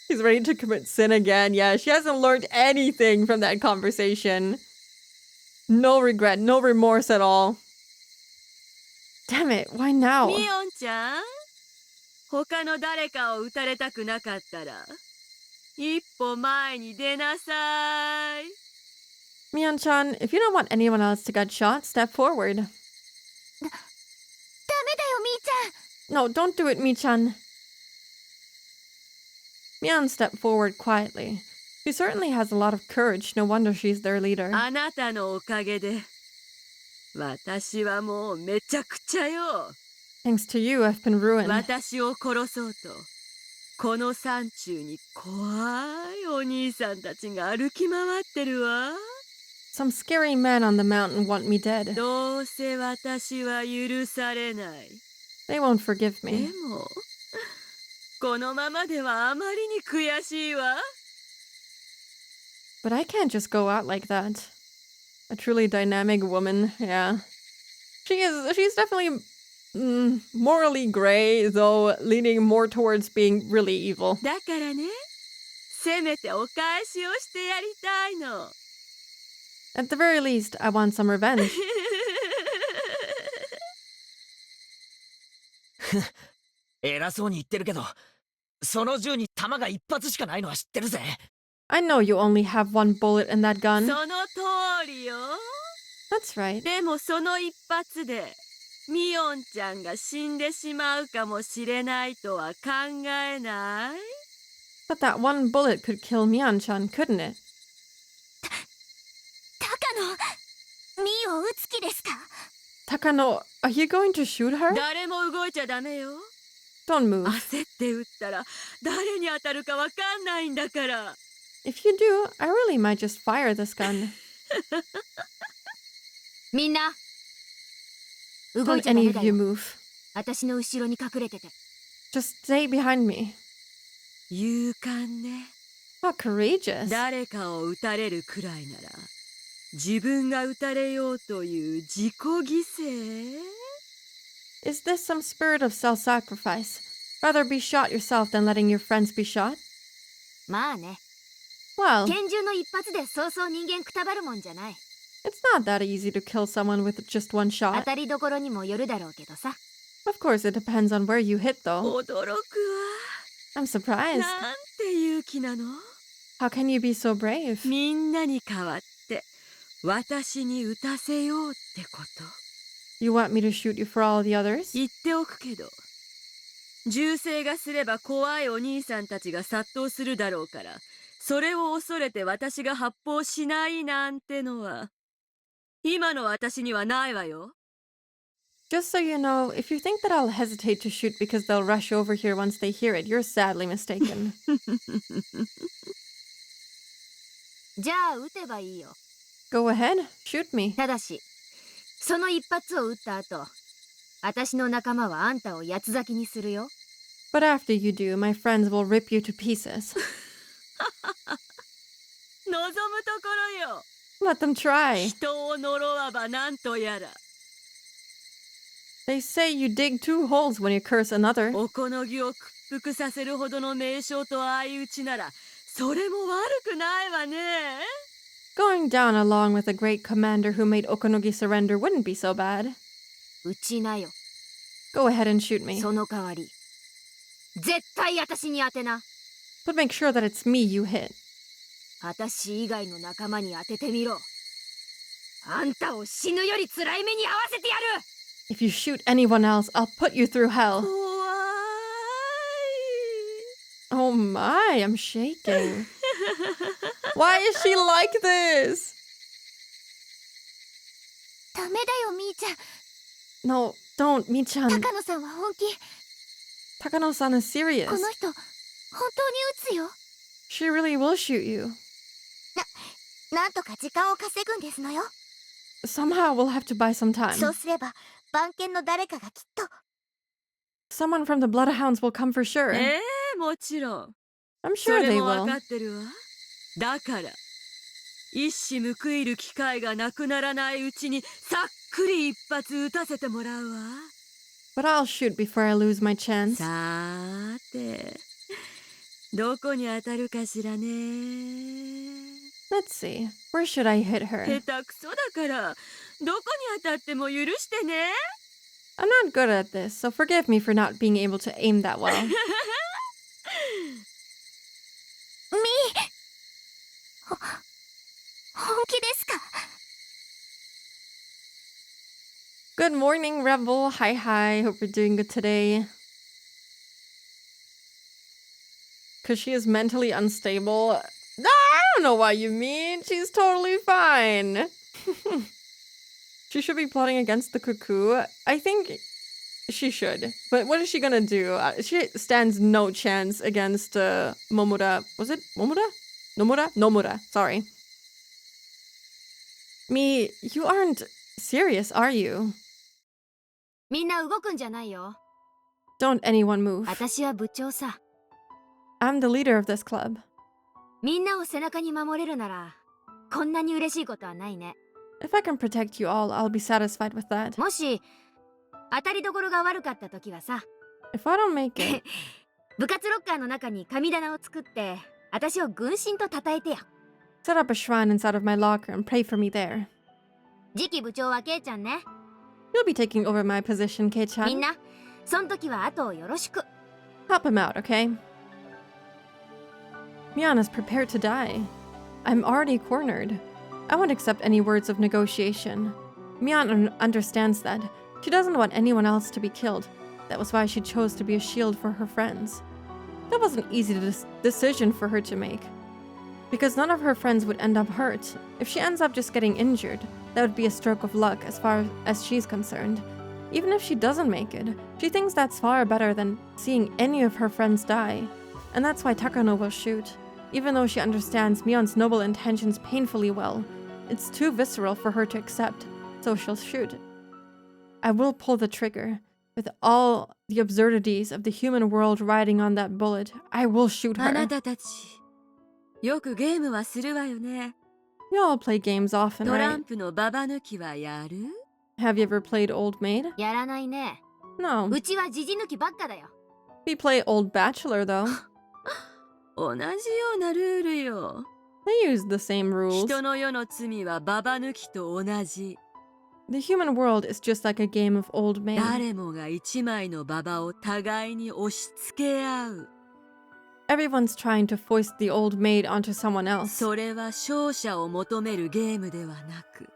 She's ready to commit sin again. Yeah, she hasn't learned anything from that conversation. No regret, no remorse at all. Damn it, why now? ミオンちゃん、他の誰かを撃たれたくなかったら、一歩前に出なさい。 Mion-chan, if you don't want anyone else to get shot, step forward. ダメだよ、みーちゃん。 No, don't do it, Mi-chan. Mion stepped forward quietly. She certainly has a lot of courage. No wonder she's their leader. あなたのおかげで、私はもうめちゃくちゃよ。 Thanks to you, I've been ruined. 私を殺そうと、この山中に怖いお兄さんたちが歩き回ってるわ。 Some scary men on the mountain want me dead. どうせ私は許されない。 They won't forgive で me. も、このままではあまりに悔しいわ。 But I can't just go out like that. A truly dynamic woman, yeah. She's definitely morally gray, though leaning more towards being really evil. だからね、せめてお返しをしてやりたいの。 At the very least, I want some revenge. 偉そうに言ってるけど、その銃に弾が一発しかないのは知ってるぜ。I know you only have one bullet in that gun. その通りよ。 That's right. でもその一発で、ミオンちゃんが死んでしまうかもしれないとは考えない？ But that one bullet could kill Mion-chan, couldn't it? 高野、みーを撃つ気ですか？ Takano, are you going to shoot her? 誰も動いちゃダメよ。 Don't move. 焦って撃ったら誰に当たるかわかんないんだから。 If you do, I really might just fire this gun. みんな、動 Don't いちゃダ any メ of だ you よ。 move. 私の後ろに隠れてて。 Just stay behind me. 勇敢ね。 How courageous. 誰かを撃たれるくらいなら、自分が撃たれようという自己犠牲？ Is this some spirit of self-sacrifice? Rather be shot yourself than letting your friends be shot? まあね。 Well, 拳銃の一発でそうそう人間くたばるもんじゃない。 it's not that easy to kill someone with just one 当 shot. たりどころにもよるだろうけどさ。 Of course, it depends on where you hit, though. 驚くわ。 I'm surprised. なんて勇気なの？ How can you be so brave? みんなに代わって私に撃たせようってこと。 You want me to shoot you for all the others? 言っておくけど、銃声がすれば怖いお兄さんたちが殺到するだろうから、それを恐れて私が発砲しないなんてのは、今の私にはないわよ。 Just so you know, if you think that I'll hesitate to shoot because they'll rush over here once they hear it, you're sadly mistaken. じゃあ撃てばいいよ。 Go ahead, shoot me. ただし、その一発を撃った後、私の仲間はあんたを八つ裂きにするよ。 But after you do, my friends will rip you to pieces. 望むところよ。 Let them try. 人を呪わばなんとやら。 They say you dig two holes when you curse another. おこのぎを屈服させるほどの名将と相打ちなら、それも悪くないわね。 Going down along with a great commander who made Okonogi surrender wouldn't be so bad. 撃ちなよ。 Go ahead and shoot me. その代わり、絶対私に当てな。 But make sure that it's me you hit. 私以外の仲間に当ててみろ。あんたを死ぬより辛い目に遭わせてやる。 If you shoot anyone else, I'll put you through hell. 怖い。 Oh my, I'm shaking. Why is she like this? ダメだよみーちゃん。 No, don't, Mi-chan. 高野さんは本気。 Takano-san is serious. この人本当に撃つよ。 She really will shoot you. なんとか時間を稼ぐんですのよ。 Somehow we'll have to buy some そう time. すれば番犬の誰かがきっと。 Someone from the Bloodhounds will come for sure. もちろん。 I'm そ sure れ they もわ will. かってるわ。だから一矢報いる機会がなくならないうちにさっくり一発撃たせてもらうわ。 But I'll shoot before I lose my chance. さーてどこに当たるかしらね。 Let's see. Where should I hit 下 her? 手くそだからどこに当たっても許してね。 I'm not good at this, so forgive me for not being able to aim that well. みー。本気ですか？ Good morning, Rebel. Hi, hi. Hope you're doing good today. Because she is mentally unstable. I don't know what you mean. She's totally fine. She should be plotting against the cuckoo. I think she should. But what is she gonna do? She stands no chance against Momura. Was it Momura? Nomura? Nomura. Sorry. Me, you aren't serious, are you? みんな動くんじゃないよ。 Don't anyone move. 私は部長さ。 I'm the leader of this club. みんなを背中に守れるなら、こんなに嬉しいことはないね。 If I can protect you all, I'll be satisfied with that. もし、当たりどころが悪かった時はさ、 If I don't make it, 部活ロッカーの中に神棚を作って、私を軍神と称えてよ。 set up a shrine inside of my locker and pray for me there. 次期部長はケイちゃんね。 You'll be taking over my position, みん Kei-chan. な、そん時は後をよろしく。 Help him out, okay? Mian is prepared to die. I'm already cornered. I won't accept any words of negotiation. Mian understands that. She doesn't want anyone else to be killed. That was why she chose to be a shield for her friends. That was an easy decision for her to make. Because none of her friends would end up hurt. If she ends up just getting injured, that would be a stroke of luck as far as she's concerned. Even if she doesn't make it, she thinks that's far better than seeing any of her friends die. And that's why Takano will shoot. Even though she understands Mion's noble intentions painfully well, it's too visceral for her to accept, so she'll shoot. I will pull the trigger. With all the absurdities of the human world riding on that bullet, I will shoot あ her. なたたち、よくゲームはするわよね。 You all play games often, トラ right? ンプのババ抜きはやる？ Have you ever played Old Maid? やらないね。 No. うちはジジ抜きばっかだよ。 We play Old Bachelor, though. 同じようなルールよ。 They use the same rules. 人の世の罪はババ抜きと同じ。 The human world is just like a game of Old Maid. 誰もが一枚のババを互いに押し付け合う。 Everyone's trying to foist the Old Maid onto someone else. それは勝者を求めるゲームではなく、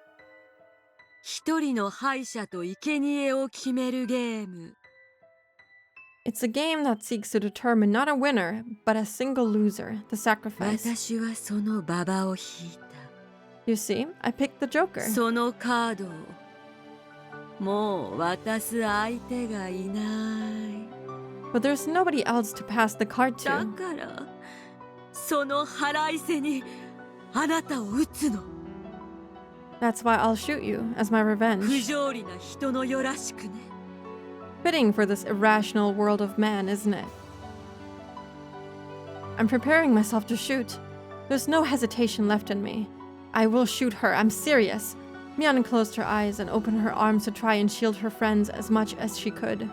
一人の敗者と生贄を決めるゲーム。 It's a game that seeks to determine not a winner, but a single loser, the sacrifice. 私はそのババを引いた。 You see, I picked the Joker. そのカードをもう渡す相手がいない。 But there's nobody else to pass the card だ to. からその腹いせにあなたを撃つの。 That's why I'll shoot you, as my 不 revenge. 条理な人の世らしくね。 Fitting for this irrational world of man, isn't it? I'm preparing myself to shoot. There's no hesitation left in me. I will shoot her, I'm serious. Mian closed her eyes and opened her arms to try and shield her friends as much as she could.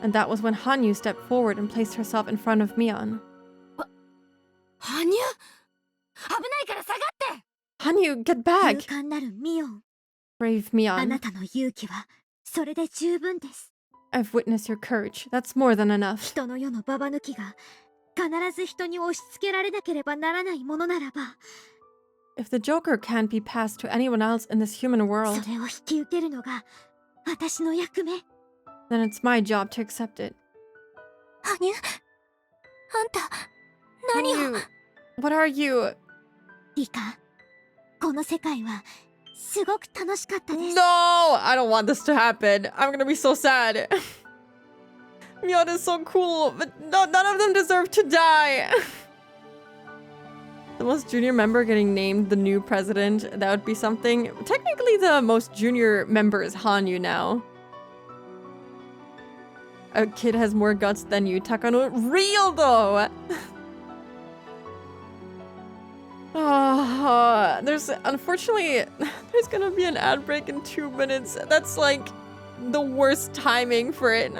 And that was when Hanyu stepped forward and placed herself in front of Mian. はにゅ、危ないから下がって。 Hanyu, get 勇 back! 敢なるミオン。 Brave あな Mian. たの勇気はそれで十分です。 I've witnessed your courage. That's more than enough. 人の世のババ抜きが必ず人に押し付けられなければならないものならば、 If the Joker can't be passed to anyone else in this human そ world, れを引き受けるのが私の役目。 then it's my job to accept it. はにゅ、あんた何を？ Hanyu, What are you? いいか、この世界はすごく楽しかったです。 No! I don't want this to happen. I'm gonna be so sad. Mion is so cool, but no, none of them deserve to die. The most junior member getting named the new president, that would be something. Technically, the most junior member is Hanyu now. A kid has more guts than you, Takano. Real though! Unfortunately, there's gonna be an ad break in 2 minutes. That's like the worst timing for it.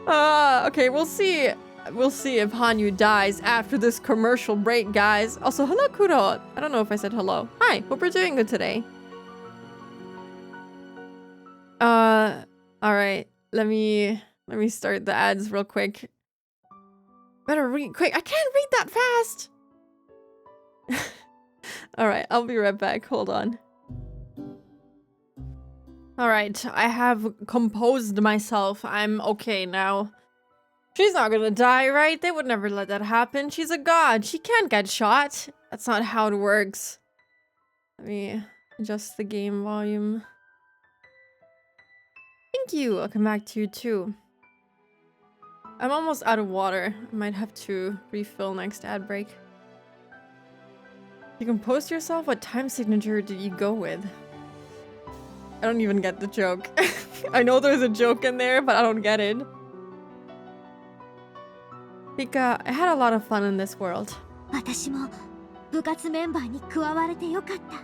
Okay, we'll see. We'll see if Hanyu dies after this commercial break, guys. Also, hello, Kuro. I don't know if I said hello. Hi, hope we're doing good today. All right. Let me start the ads real quick. Better read quick. I can't read that fast. All right, I'll be right back. Hold on. All right, I have composed myself. I'm okay now. She's not gonna die, right? They would never let that happen. She's a god. She can't get shot. That's not how it works. Let me adjust the game volume. Thank you. I'll come back to you too. I'm almost out of water. I might have to refill next ad break. You composed yourself? What time signature did you go with? I don't even get the joke. I know there's a joke in there, but I don't get it. Pika, I had a lot of fun in this world. 私も部活メンバーに加われてよかった。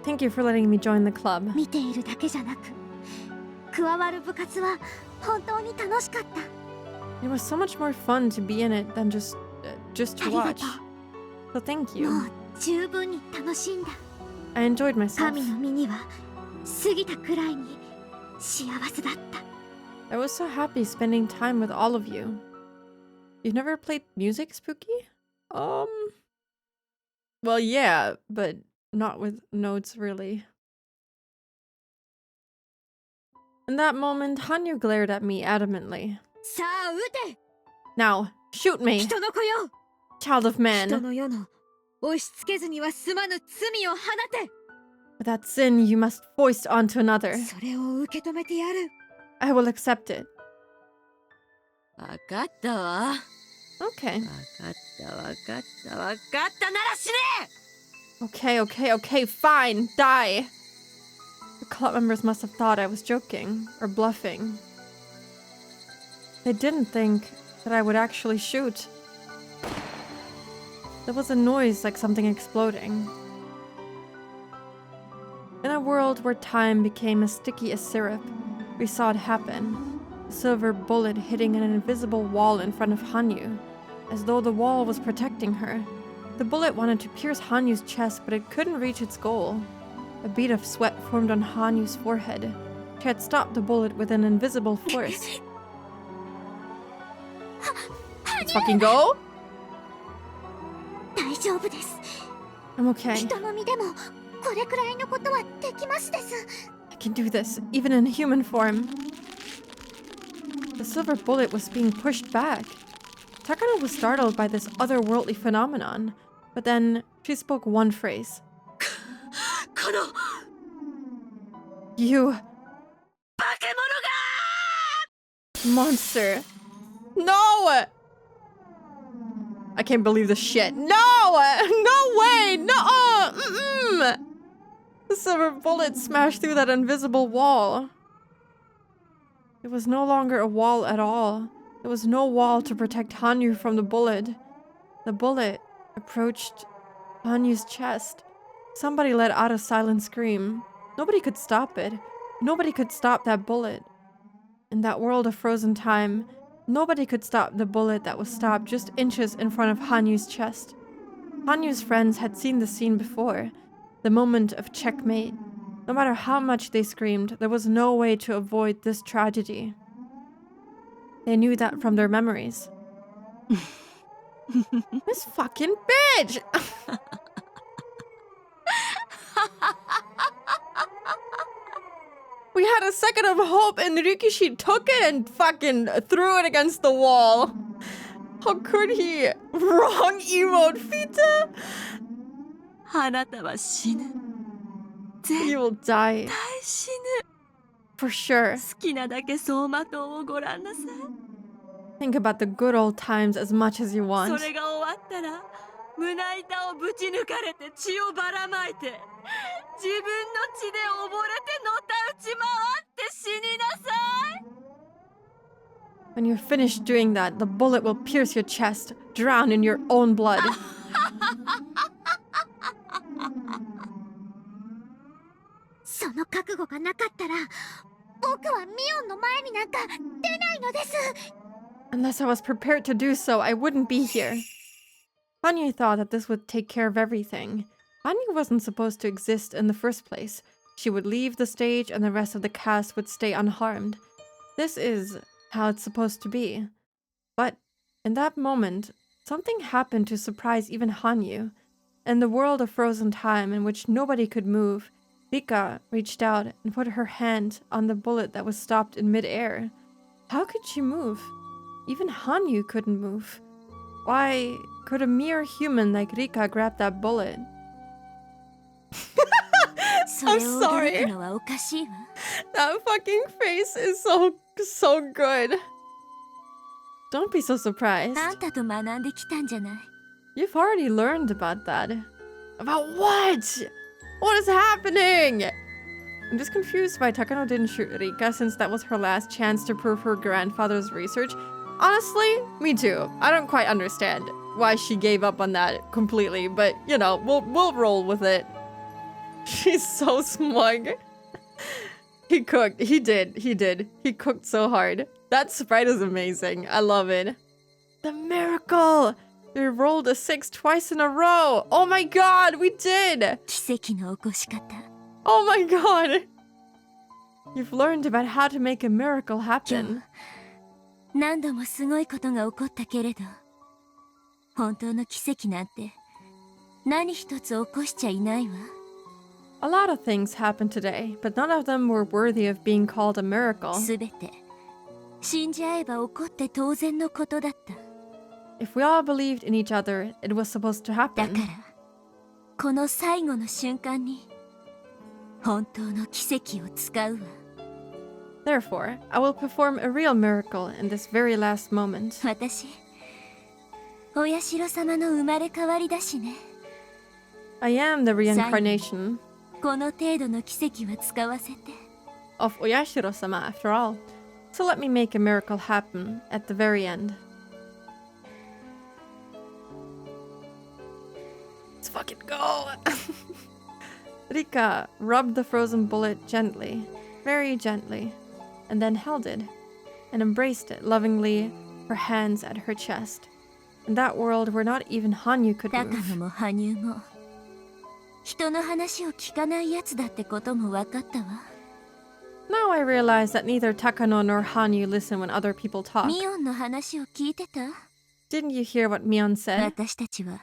Thank you for letting me join the club. 見ているだけじゃなく、加わる部活は本当に楽しかった。 It was so much more fun to be in it than just to watch. So thank you. もう十分に楽しんだ。 I enjoyed myself. 神の身には過ぎたくらいに幸せだった。 I was so happy spending time with all of you. You've never played music, Spooky? Well, yeah, but not with notes, really. In that moment, Hanyu glared at me adamantly. さあ撃て。 Now, shoot me, 人の子よ。 child of 人 man. の世の押し付けずには済まぬ罪を放て。 But that sin you must foist onto another. それを受け止めてやる。 I will accept it. わかったわ。 Okay. わかったなら死ね。 Okay, fine, die. The club members must have thought I was joking or bluffing. They didn't think that I would actually shoot. There was a noise like something exploding. In a world where time became as sticky as syrup, we saw it happen. A silver bullet hitting an invisible wall in front of Hanyu, as though the wall was protecting her. The bullet wanted to pierce Hanyu's chest, but it couldn't reach its goal. A bead of sweat formed on Hanyu's forehead. She had stopped the bullet with an invisible force. Let's fucking go! 大丈夫です。 I'm okay. 人の身でもこれくらいのことはできますです。 I can do this, even in human form. The silver bullet was being pushed back. Takano was startled by this otherworldly phenomenon, but then she spoke one phrase. この You 化け物が monster. No! I can't believe this shit. No! No way! No! Mm-mm! The silver bullet smashed through that invisible wall. It was no longer a wall at all. There was no wall to protect Hanyu from the bullet. The bullet approached Hanyu's chest. Somebody let out a silent scream. Nobody could stop it. Nobody could stop that bullet. In that world of frozen time, nobody could stop the bullet that was stopped just inches in front of Hanyu's chest. Hanyu's friends had seen the scene before, the moment of checkmate. No matter how much they screamed, there was no way to avoid this tragedy. They knew that from their memories. This fucking bitch! We had a second of hope and Rikishi took it and fucking threw it against the wall. How could he? wrong emote, Fita! あなたは死ぬ。 You will die. 絶対死ぬ。 For sure. 好きなだけ走馬灯をご覧なさい。 Think about the good old times as much as you そ want. れが終わったら胸板をぶち抜かれて血をばらまいて自分の血で溺れてのたうち回って死になさい。 When you're finished doing that, the bullet will pierce your chest, drown in your own blood. その覚悟がなかったら僕はミオンの前になんか出ないのです。 Unless I was prepared to do so, I wouldn't be here. Hanyu thought that this would take care of everything. Hanyu wasn't supposed to exist in the first place. She would leave the stage and the rest of the cast would stay unharmed. This is how it's supposed to be. But in that moment, something happened to surprise even Hanyu. In the world of frozen time in which nobody could move, Rika reached out and put her hand on the bullet that was stopped in midair. How could she move? Even Hanyu couldn't move. Why could a mere human like Rika grab that bullet? I'm sorry. That fucking face is so good. Don't be so surprised. あんたと学んできたんじゃない。 You've already learned about that. About what? What is happening? I'm just confused why Takano didn't shoot Rika since that was her last chance to prove her grandfather's research. Honestly, me too. I don't quite understand why she gave up on that completely, but you know, we'll roll with it. She's so smug. He cooked. He did. He cooked so hard. That sprite is amazing. I love it. The miracle! We rolled a 6 twice in a row! Oh my god, we did! 奇跡の起こし方。 Oh my god! You've learned about how to make a miracle happen. 何度もすごいことが起こったけれど、本当の奇跡なんて何一つ起こしちゃいないわ。 A lot of things happened today, but none of them were worthy of being called a miracle. すべて信じ合えば起こって当然のことだった。 If we all believed in each other, it was supposed to だ happen. からこの最後の瞬間に本当の奇跡を使うわ。 Therefore, I will perform a real miracle in this very last moment. 私、お社様の生まれ変わりだしね。 I am the reincarnation この程度の奇跡は使わせて。 of Oyashiro-sama after all. So let me make a miracle happen at the very end. Let's fucking go! Rika rubbed the frozen bullet gently, very gently, and then held it, and embraced it lovingly, her hands at her chest. In that world where not even Hanyu could 高 move. 野も羽生も人の話を聞かないやつだってことも分かったわ。 Now I realize that neither Takano nor Hanyu listen when other people talk. ミオンの話を聞いてた？ Didn't you hear what Mion said? 私たちは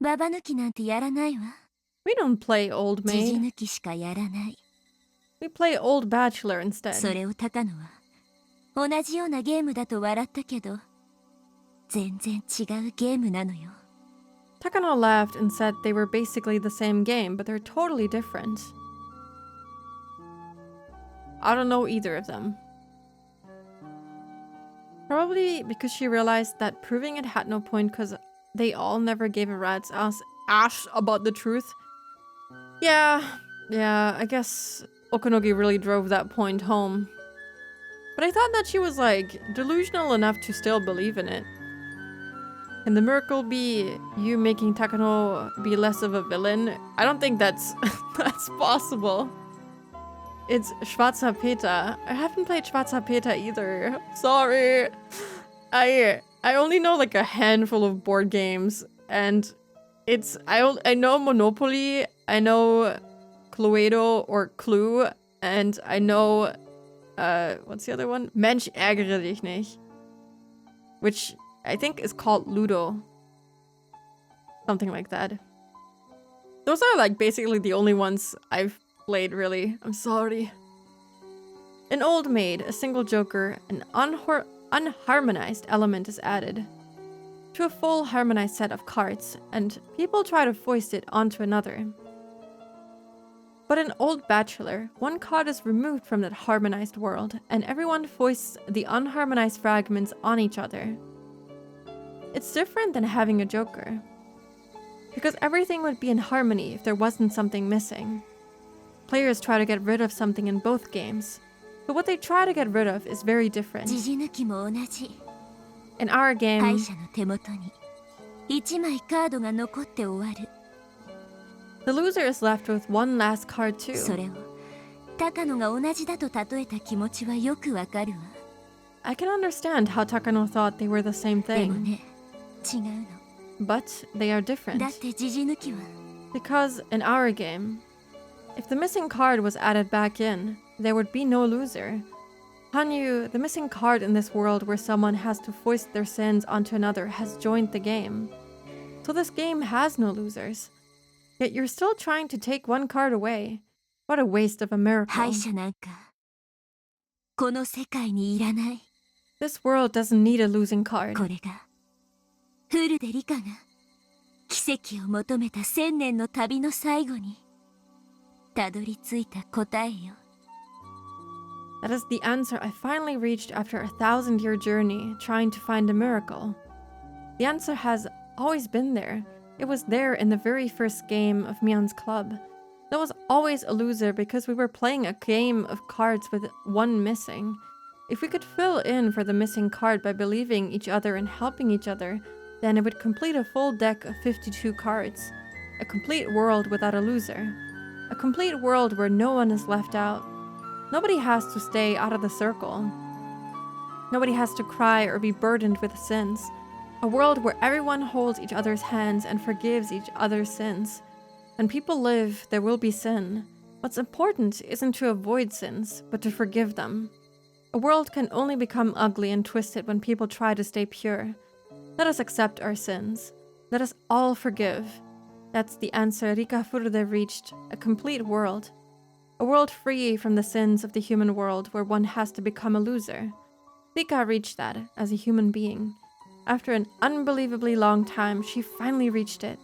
ババ抜きなんてやらないわ。 We don't play old ジジ maid. 抜きしかやらない。 We play old bachelor instead. それを高野は同じようなゲームだと笑ったけど全然違うゲームなのよ。 Takano laughed and said they were basically the same game, but they're totally different. I don't know either of them. Probably because she realized that proving it had no point because they all never gave a rat's ass about the truth. Yeah, I guess Okonogi really drove that point home. But I thought that she was, like, delusional enough to still believe in it. Can the miracle be you making Takano be less of a villain? I don't think that's that's possible. It's Schwarzer Peter. I haven't played Schwarzer Peter either. Sorry. I only know like a handful of board games, and it's I know Monopoly, I know Cluedo or Clue, and I know what's the other one? Mensch ärgere dich nicht, which I think is called Ludo. Something like that. Those are like basically the only ones I've played, really. I'm sorry. An old maid, a single joker, an unharmonized element is added. to a full harmonized set of cards, and people try to foist it onto another. But in Old Bachelor, one card is removed from that harmonized world, and everyone foists the unharmonized fragments on each other. It's different than having a joker, because everything would be in harmony if there wasn't something missing. Players try to get rid of something in both games, but what they try to get rid of is very different. ジジ抜きも同じ。 In our 敗 game, 者の手元に1枚カードが残って終わる。 the loser is left with one last card そ too. れを高野が同じだと例えた気持ちはよくわかるわ。 I can understand how Takano thought they were the same でも thing, ね、違うの。 but they are だ different. ってジジ抜きは Because in our game, if the missing card was added back in, there would be no loser. Hanyu, the missing card in this world where someone has to foist their sins onto another, has joined the game. So this game has no losers. Yet you're still trying to take one card away. What a waste of a miracle. 敗者なんかこの世界にいらない。 This world doesn't need a losing card. これがフルでリカが奇跡を求めた1000年の旅の最後にたどり着いた答えよ。 That is the answer I finally reached after a 1,000-year journey trying to find a miracle. The answer has always been there. It was there in the very first game of Mion's club. There was always a loser because we were playing a game of cards with one missing. If we could fill in for the missing card by believing each other and helping each other, then it would complete a full deck of 52 cards. A complete world without a loser. A complete world where no one is left out. Nobody has to stay out of the circle. Nobody has to cry or be burdened with sins. A world where everyone holds each other's hands and forgives each other's sins. When people live, there will be sin. What's important isn't to avoid sins, but to forgive them. A world can only become ugly and twisted when people try to stay pure. Let us accept our sins. Let us all forgive. That's the answer Rika Furude reached, a complete world. A world free from the sins of the human world where one has to become a loser. Rika reached that as a human being. After an unbelievably long time, she finally reached it.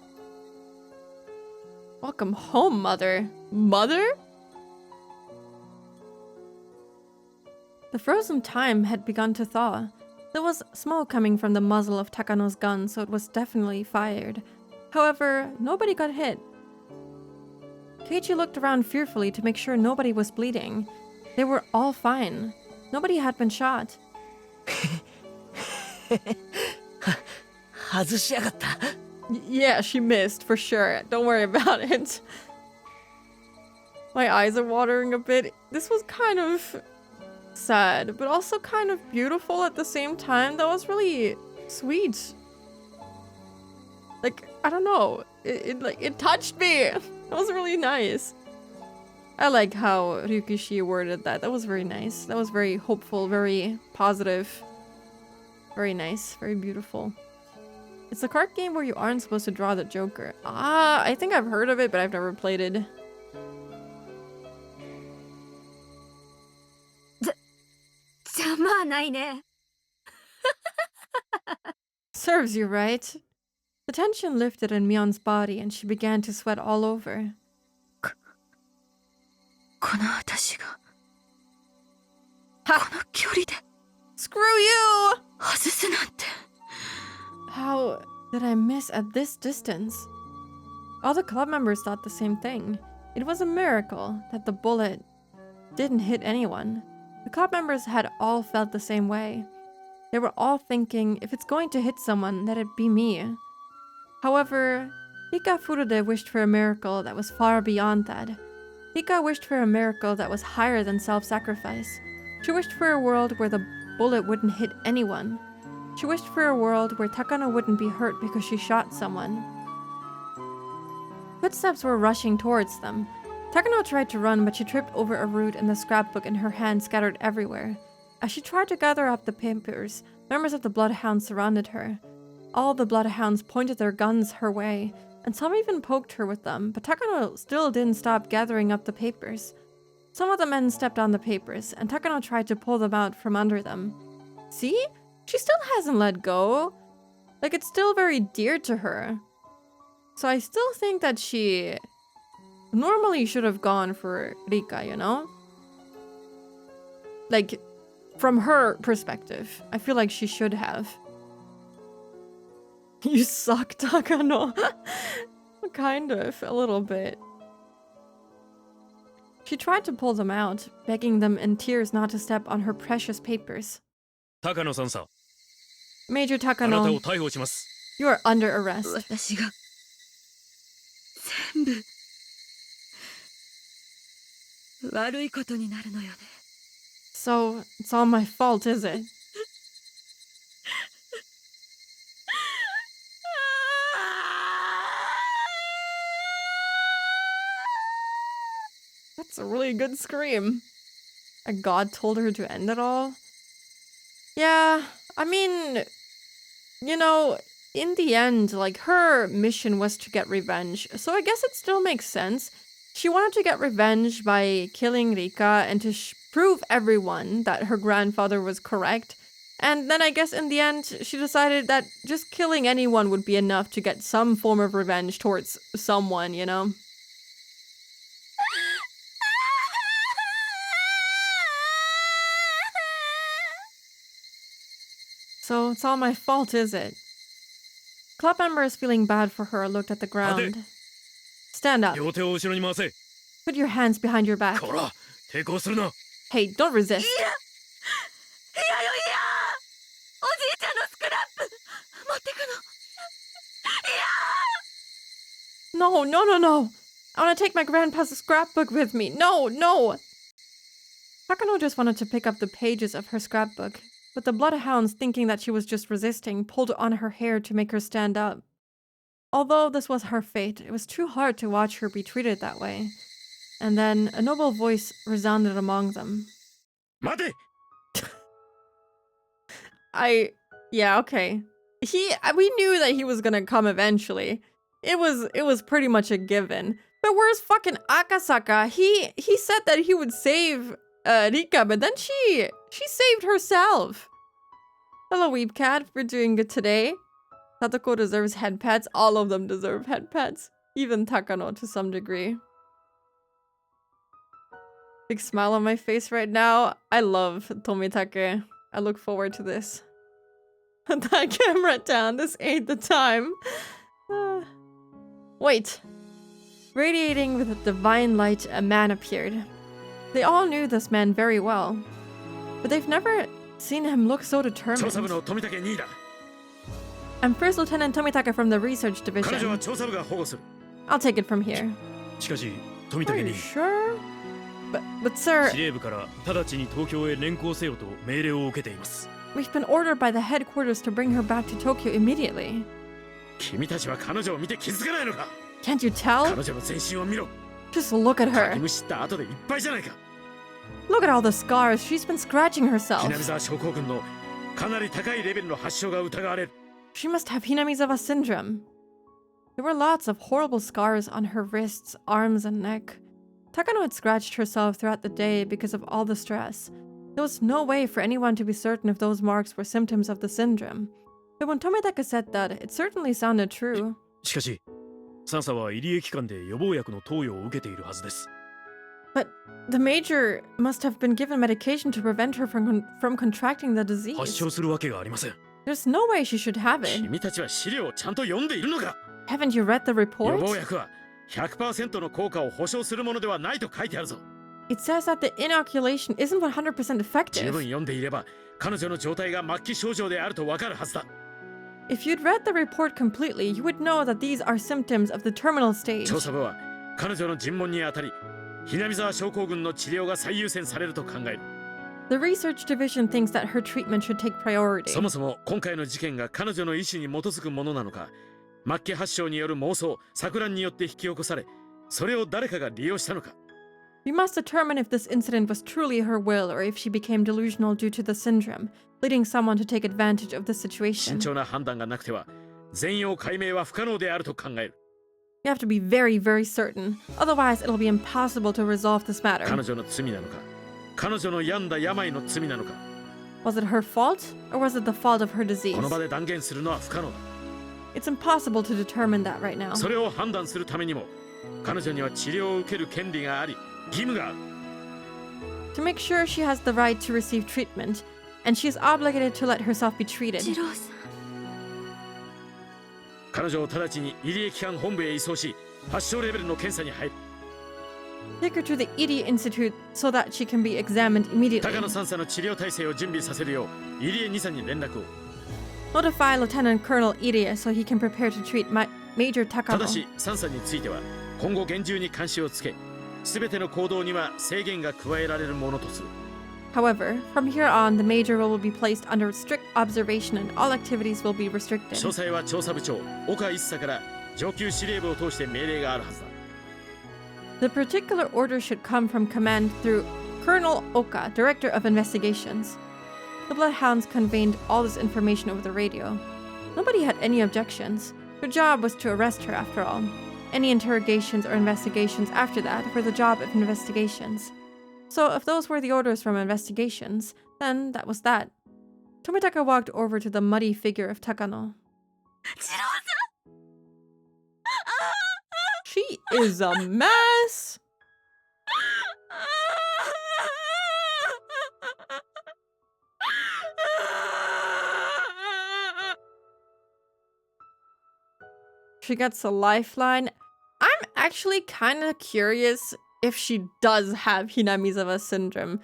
Welcome home, Mother. Mother? The frozen time had begun to thaw. There was smoke coming from the muzzle of Takano's gun, so it was definitely fired. However, nobody got hit. Keiichi looked around fearfully to make sure nobody was bleeding. They were all fine. Nobody had been shot. 外しやがった。 Yeah, she missed, for sure. Don't worry about it. My eyes are watering a bit. This was kind of sad, but also kind of beautiful at the same time. That was really sweet. Like, I don't know. It touched me. That was really nice. I like how Ryukishi worded that. That was very nice. That was very hopeful, very positive. Very nice, very beautiful. It's a card game where you aren't supposed to draw the Joker. Ah, I think I've heard of it, but I've never played it. ざまあないね。 Serves you right. The tension lifted in Mion's body and she began to sweat all over. この私がこの距離で Screw you! 外すなんて How did I miss at this distance? All the club members thought the same thing. It was a miracle that the bullet didn't hit anyone. The club members had all felt the same way. They were all thinking, if it's going to hit someone, let it be me. However, Rika Furude wished for a miracle that was far beyond that. Rika wished for a miracle that was higher than self-sacrifice. She wished for a world where the bullet wouldn't hit anyone. She wished for a world where Takano wouldn't be hurt because she shot someone. Footsteps were rushing towards them. Takano tried to run, but she tripped over a root and the scrapbook in her hand scattered everywhere. As she tried to gather up the papers, members of the Bloodhounds surrounded her. All the Bloodhounds pointed their guns her way, and some even poked her with them, but Takano still didn't stop gathering up the papers. Some of the men stepped on the papers, and Takano tried to pull them out from under them. See? She still hasn't let go. Like, it's still very dear to her. So I still think that she normally should have gone for Rika, you know? Like, from her perspective, I feel like she should have. You suck, Takano. Kind of, a little bit. She tried to pull them out, begging them in tears not to step on her precious papers. Takano-san. Major Takano, you are under arrest. 私が全部悪いことになるのよね。 So, it's all my fault, is it? That's a really good scream. A god told her to end it all? Yeah, I mean, you know, in the end, like, her mission was to get revenge, so I guess it still makes sense. She wanted to get revenge by killing Rika and to prove everyone that her grandfather was correct. And then I guess in the end, she decided that just killing anyone would be enough to get some form of revenge towards someone, you know? So it's all my fault, is it? Club members feeling bad for her looked at the ground. Stand up. Put your hands behind your back. Hey, don't resist. No, no, no, no. I want to take my grandpa's scrapbook with me. No, no. Takano just wanted to pick up the pages of her scrapbook, but the bloodhounds, thinking that she was just resisting, pulled on her hair to make her stand up. Although this was her fate, it was too hard to watch her be treated that way. And then a noble voice resounded among them. Mate! Yeah, okay. We knew that he was gonna come eventually. It was pretty much a given. But where's fucking Akasaka? He said that he would save Rika, but then she saved herself. Hello, Weebcat. We're doing good today. Satoko deserves head pats. All of them deserve head pats. Even Takano to some degree. Big smile on my face right now. I love Tomitake. I look forward to this. Put that camera down. This ain't the time. Wait. Radiating with a divine light, a man appeared. They all knew this man very well, but they've never seen him look so determined. I'm First Lieutenant Tomitake from the Research Division. I'll take it from here. Are you sure? But sir... We've been ordered by the headquarters to bring her back to Tokyo immediately. Can't you tell? Just look at her. Look at all the scars. She's been scratching herself. She must have Hinamizawa syndrome. There were lots of horrible scars on her wrists, arms, and neck. Takano had scratched herself throughout the day because of all the stress. There was no way for anyone to be certain if those marks were symptoms of the syndrome. But when Tomitake said that, it certainly sounded true. But the Major must have been given medication to prevent her from contracting the disease. There's no way she should have it. Haven't you read the report? It says that the inoculation isn't 100% effective. If you'd read the report completely, you would know that these are symptoms of the terminal stage. The research division thinks that her treatment should take priority. We must determine if this incident was truly her will or if she became delusional due to the syndrome, leading someone to take advantage of the situation. You have to be very, very certain. Otherwise, it'll be impossible to resolve this matter. Was it her fault, or was it the fault of her disease? It's impossible to determine that right now. それを判断するためにも彼女には治療を受ける権利があり義務がある。 To make sure she has the right to receive treatment, and she is obligated to let herself be treated. 次郎さん、彼女を直ちに入江機関本部へ移送し発症レベルの検査に入る。 Take her to the ED Institute so that she can be examined immediately. 高野3佐の治療体制を準備させるよう入江2佐に連絡を。 Notify Lieutenant Colonel Irie so he can prepare to treat Major た Takano. だし3佐については今後厳重に監視をつけ、すべての行動には制限が加えられるものとする。 However, from here on, the Major will be placed under strict observation and all activities will be restricted. 詳細は調査部長岡一佐から上級司令部を通して命令があるはずだ。 The particular order should come from command through Colonel Oka, Director of Investigations. The Bloodhounds conveyed all this information over the radio. Nobody had any objections. Their job was to arrest her after all. Any interrogations or investigations after that were the job of investigations. So if those were the orders from investigations, then that was that. Tomitaka walked over to the muddy figure of Takano. She is a mess! She gets a lifeline. I'm actually kind of curious if she does have Hinamizawa syndrome.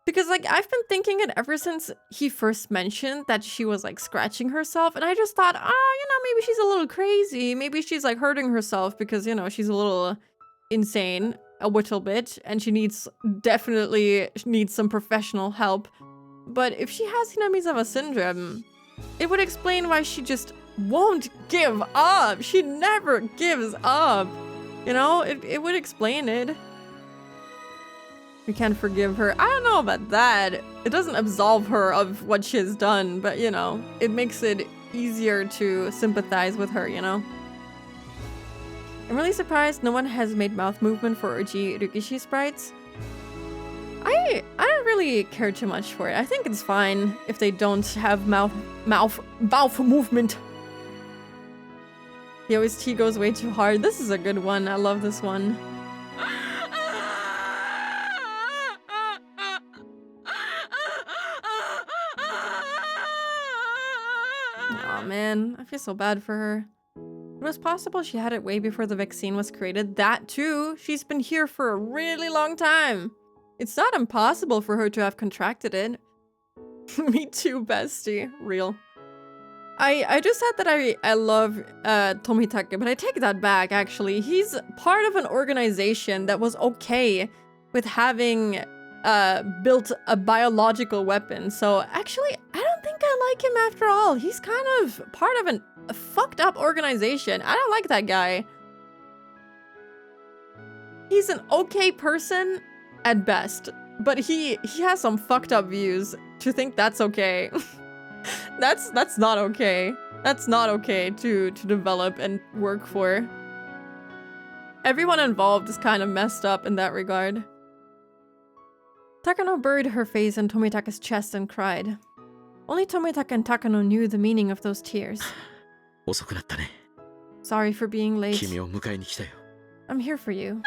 Because, like, I've been thinking it ever since he first mentioned that she was, like, scratching herself. And I just thought, maybe she's a little crazy. Maybe she's, like, hurting herself because, she's a little insane. A little bit. And she definitely needs some professional help. But if she has Hinamizawa syndrome, it would explain why she just won't give up. She never gives up. It would explain it. We can't forgive her. I don't know about that. It doesn't absolve her of what she has done, but it makes it easier to sympathize with her, I'm really surprised no one has made mouth movement for Uji Rukishi sprites. I don't really care too much for it. I think it's fine if they don't have mouth movement. The OST goes way too hard. This is a good one. I love this one. Aw, man. I feel so bad for her. It was possible she had it way before the vaccine was created. That too. She's been here for a really long time. It's not impossible for her to have contracted it. Me too, bestie. Real. I just said that I love Tomitake, but I take that back, actually. He's part of an organization that was okay with having built a biological weapon. So actually, I don't think I like him after all. He's kind of part of a fucked up organization. I don't like that guy. He's an okay person at best, but he has some fucked up views. To think that's okay. That's not okay. That's not okay to develop and work for. Everyone involved is kind of messed up in that regard. Takano buried her face in Tomitaka's chest and cried. Only Tomitaka and Takano knew the meaning of those tears. 遅くなったね。 Sorry for being late. 君を迎えに来たよ。 I'm here for you.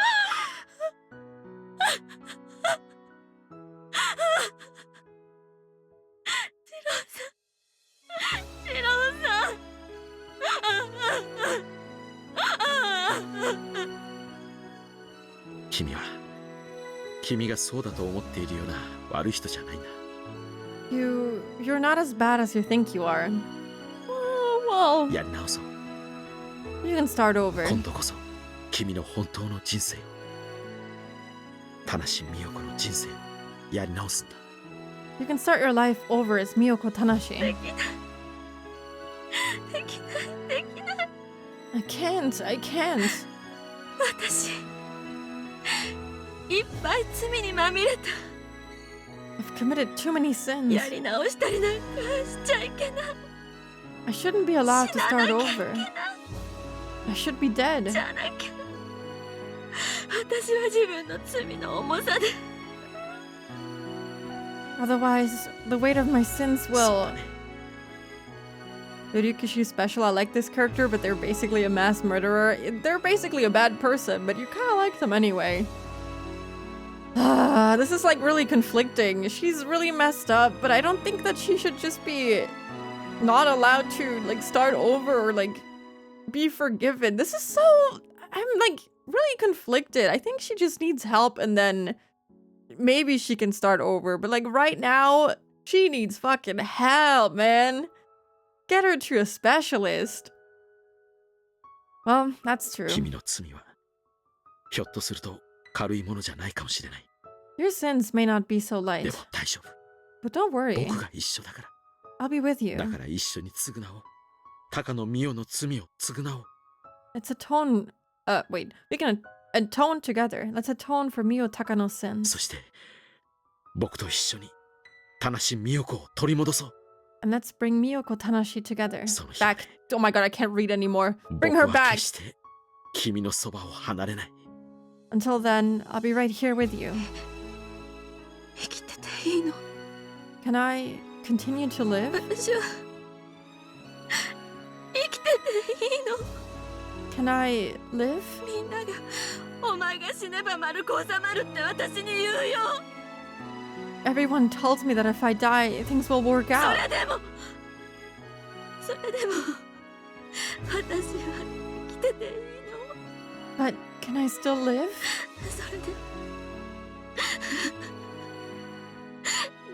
Kimiがそうだと思っているような悪い人じゃないんだ。 You're not as bad as you think you are. Oh, well. やり直そう。 You can start over. 今度こそ君の本当の人生を、田無美代子の人生をやり直すんだ。 You can start your life over as Miyoko Tanashi. できない。 I can't. 私いっぱい罪にまみれた。 I've committed too many sins. やり直したりなんかしちゃいけない。 I shouldn't be allowed to 死なな start きゃい over. けない。 I should be dead. じゃなきゃ私は自分の罪の重さで。 Otherwise, the weight of my sins will Ryukishi special, I like this character, but they're basically a mass murderer. They're basically a bad person, but you kind of like them anyway. This is like really conflicting. She's really messed up, but I don't think that she should just be not allowed to like start over or like be forgiven. This is so... I'm like really conflicted. I think she just needs help and then maybe she can start over. But like right now, she needs fucking help, man. Get her to a specialist. Well, that's true. 君の罪はひょっとすると軽いものじゃないかもしれない。 Your sins may not be so light. でも大丈夫。 But don't worry. 僕が一緒だから。 I'll be with you. だから一緒に償おう。高野美代の罪を償おう。 Let's atone... wait. We can atone together. Let's atone for Mio Takano's sins. そして僕と一緒に田無美代子を取り戻そう。 And let's bring Miyoko Tanashi together. その日 Back. Oh my god, I can't read anymore. Bring 僕 her は back. 決して君のそばを離れない。 Until then, I'll be right here with you. 生きてていいの？ Can I continue to live? 私は生きてていいの？ Can I live? みんながお前が死ねば丸く収まるって私に言うよ。 Everyone tells me that if I die, things will work そ out. れでも私は生きてていいの？ But can I still live? それで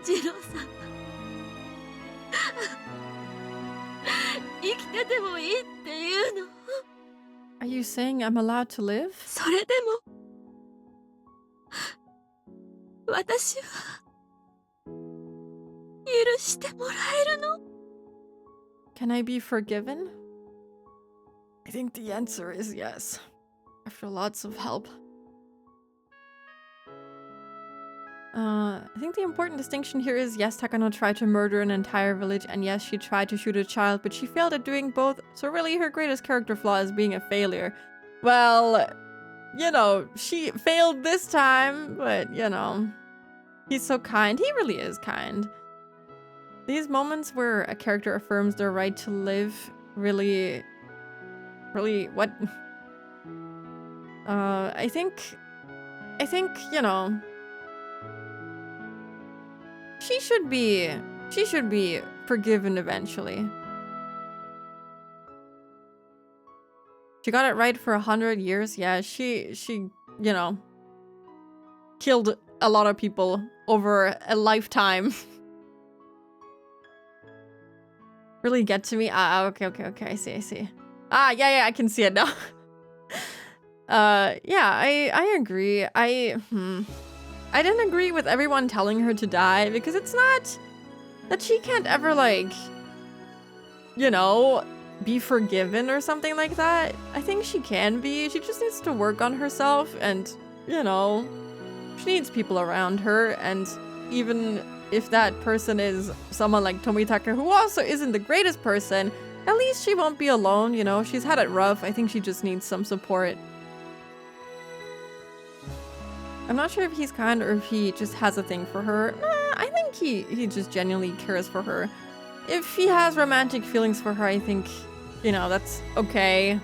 ジローさん生きててもいいって言うの？ Are you saying I'm allowed to live? それでも私は許してもらえるの？ Can I be forgiven? I think the answer is yes. After lots of help. I think the important distinction here is yes, Takano tried to murder an entire village, and yes, she tried to shoot a child, but she failed at doing both, so really her greatest character flaw is being a failure. Well, you know, she failed this time, but you know, he's so kind. He really is kind. These moments where a character affirms their right to live really, what? I think, you know, she should be forgiven eventually. She got it right for 100 years. Yeah, she, you know, killed a lot of people over a lifetime. Really get to me? Okay, I see. Yeah, I can see it now. Yeah, I agree. I didn't agree with everyone telling her to die, because it's not that she can't ever, like, you know, be forgiven or something like that. I think she can be. She just needs to work on herself, and, you know, she needs people around her, and even if that person is someone like Tomitaka, who also isn't the greatest person, at least she won't be alone, you know? She's had it rough. I think she just needs some support. I'm not sure if he's kind or if he just has a thing for her. Nah, I think he just genuinely cares for her. If he has romantic feelings for her, I think, you know, that's okay.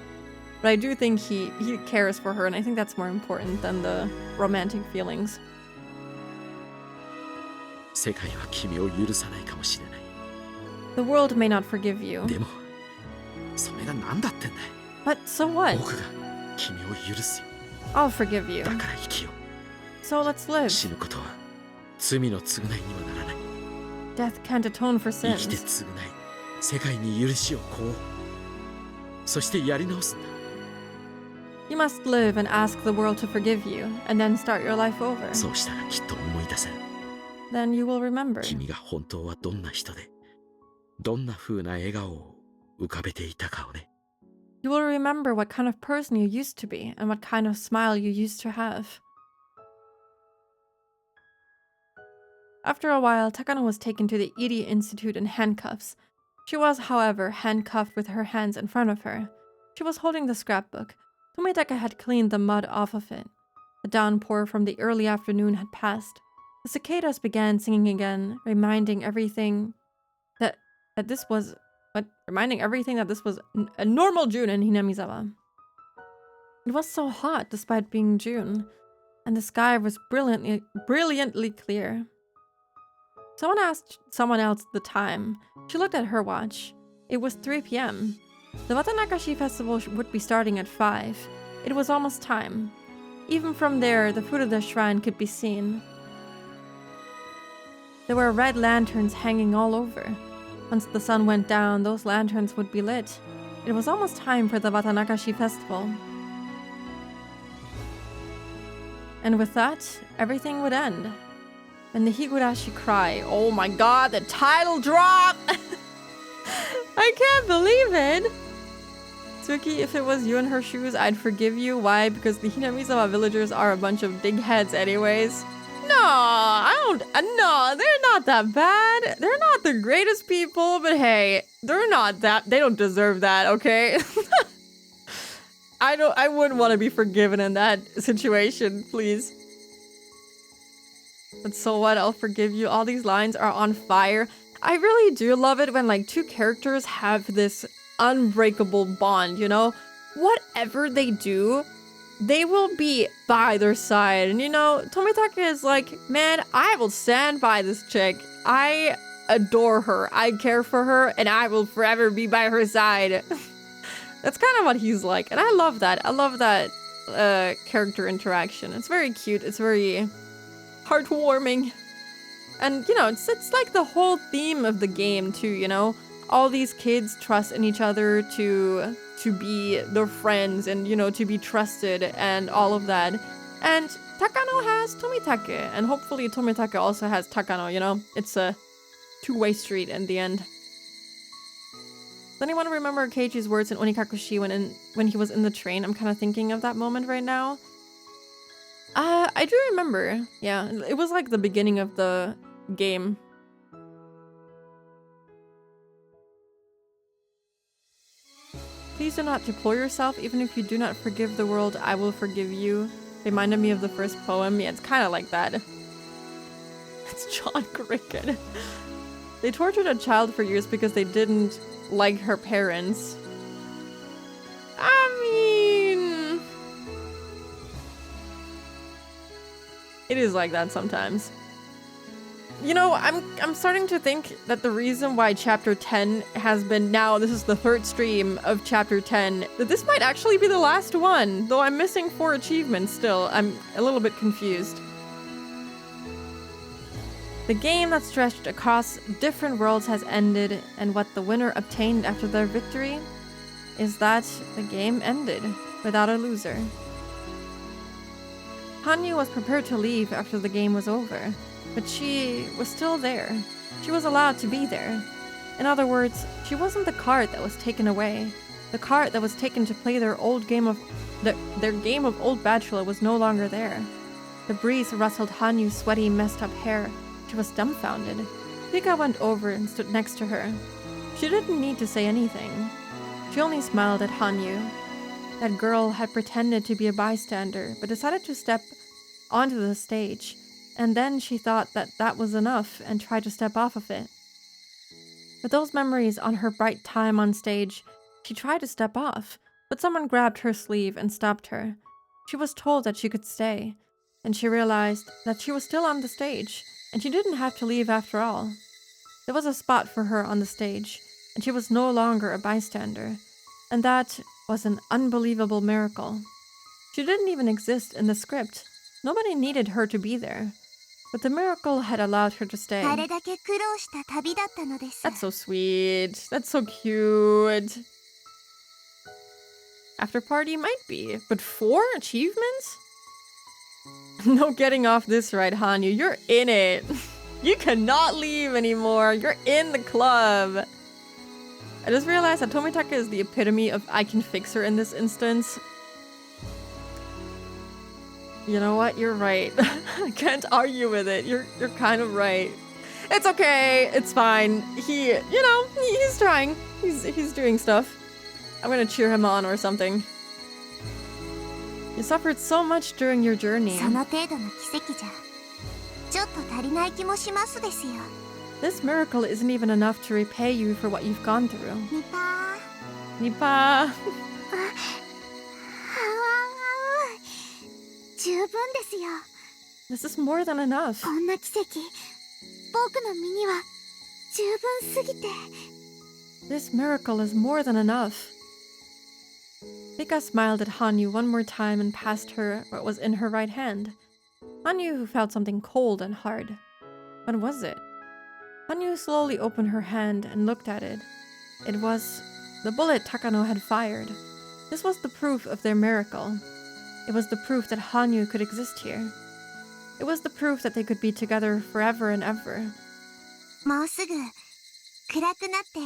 But I do think he cares for her, and I think that's more important than the romantic feelings. 世界は君を許さないかもしれない。 The world may not forgive you. でも、それが何だってんだい。 But so what? 僕が君を許すよ。 I'll forgive you. だから生きよう。 So let's live. 死ぬことは罪の償いにはならない。 Death can't atone for 生きて sins. 償い、世界に許しを請おう。そしてやり直すんだ。 You must live and ask the world to forgive you, and then start your life over. そうしたらきっと思い出せる。 Then you will remember. 君が本当はどんな人で、どんな風な笑顔を浮かべていたかをね。 You will remember what kind of person you used to be, and what kind of smile you used to have. After a while, Takano was taken to the Iri Institute in handcuffs. She was, however, handcuffed with her hands in front of her. She was holding the scrapbook. Tomitaka had cleaned the mud off of it. The downpour from the early afternoon had passed. The cicadas began singing again, reminding everything that this was but reminding everything that this was a normal June in Hinamizawa. It was so hot despite being June, and the sky was brilliantly clear. Someone asked someone else the time. She looked at her watch. It was 3 p.m. The Watanakashi festival would be starting at 5. It was almost time. Even from there, the Furuda shrine could be seen. There were red lanterns hanging all over. Once the sun went down, those lanterns would be lit. It was almost time for the Watanakashi festival. And with that, everything would end. And the Higurashi cry, oh my god, the title drop! I can't believe it! Tsuki, if it was you in her shoes, I'd forgive you. Why? Because the Hinamizawa villagers are a bunch of digheads anyways. No, no, they're not that bad. They're not the greatest people, but hey, they're not that, they don't deserve that, okay? I wouldn't want to be forgiven in that situation, please. But so what, I'll forgive you. All these lines are on fire. I really do love it when like two characters have this unbreakable bond, you know? Whatever they do, they will be by their side. And you know, Tomitake is like, man, I will stand by this chick. I adore her. I care for her, and I will forever be by her side. That's kind of what he's like, and I love that. I love that character interaction. It's very cute. It's very heartwarming. And, you know, it's like the whole theme of the game, too, you know? All these kids trust in each other to be their friends and, you know, to be trusted and all of that. And Takano has Tomitake, and hopefully Tomitake also has Takano, you know? It's a two-way street in the end. Does anyone remember Keiichi's words in Onikakushi when he was in the train? I'm kind of thinking of that moment right now. I do remember. Yeah, it was like the beginning of the game. Please do not deplore yourself. Even if you do not forgive the world, I will forgive you. Reminded me of the first poem. Yeah, it's kind of like that. It's John Cricket. They tortured a child for years because they didn't like her parents. I mean, it is like that sometimes. You know, I'm starting to think that the reason why chapter 10 has been now, this is the third stream of chapter 10, that this might actually be the last one, though I'm missing 4 achievements still. I'm a little bit confused. The game that stretched across different worlds has ended, and what the winner obtained after their victory is that the game ended without a loser. Hanyu was prepared to leave after the game was over, but she was still there. She was allowed to be there. In other words, she wasn't the card that was taken away. The card that was taken to play their game of Old Bachelor was no longer there. The breeze rustled Hanyu's sweaty, messed up hair. She was dumbfounded. Pika went over and stood next to her. She didn't need to say anything. She only smiled at Hanyu. That girl had pretended to be a bystander, but decided to step onto the stage. And then she thought that that was enough and tried to step off of it. With those memories on her bright time on stage, she tried to step off, but someone grabbed her sleeve and stopped her. She was told that she could stay, and she realized that she was still on the stage, and she didn't have to leave after all. There was a spot for her on the stage, and she was no longer a bystander, and that was an unbelievable miracle. She didn't even exist in the script. Nobody needed her to be there. But the miracle had allowed her to stay. That's so sweet. That's so cute. After party might be, but 4 achievements? No getting off this ride, Hanyu. You're in it. You cannot leave anymore. You're in the club. I just realized that Tomitake is the epitome of I can fix her in this instance. You know what? You're right. I can't argue with it. You're kind of right. It's okay. It's fine. He's trying. He's doing stuff. I'm gonna cheer him on or something. You suffered so much during your journey. This miracle isn't even enough to repay you for what you've gone through. ニパ Nipa. 十分ですよ。 This is more than enough. こんな奇跡、僕の身には十分すぎて。 This miracle is more than enough. Rika smiled at Hanyu one more time and passed her what was in her right hand. Hanyu felt something cold and hard. What was it? Hanyu slowly opened her hand and looked at it. It was the bullet Takano had fired. This was the proof of their miracle. It was the proof that Hanyu could exist here. It was the proof that they could be together forever and ever. もうすぐ暗くなって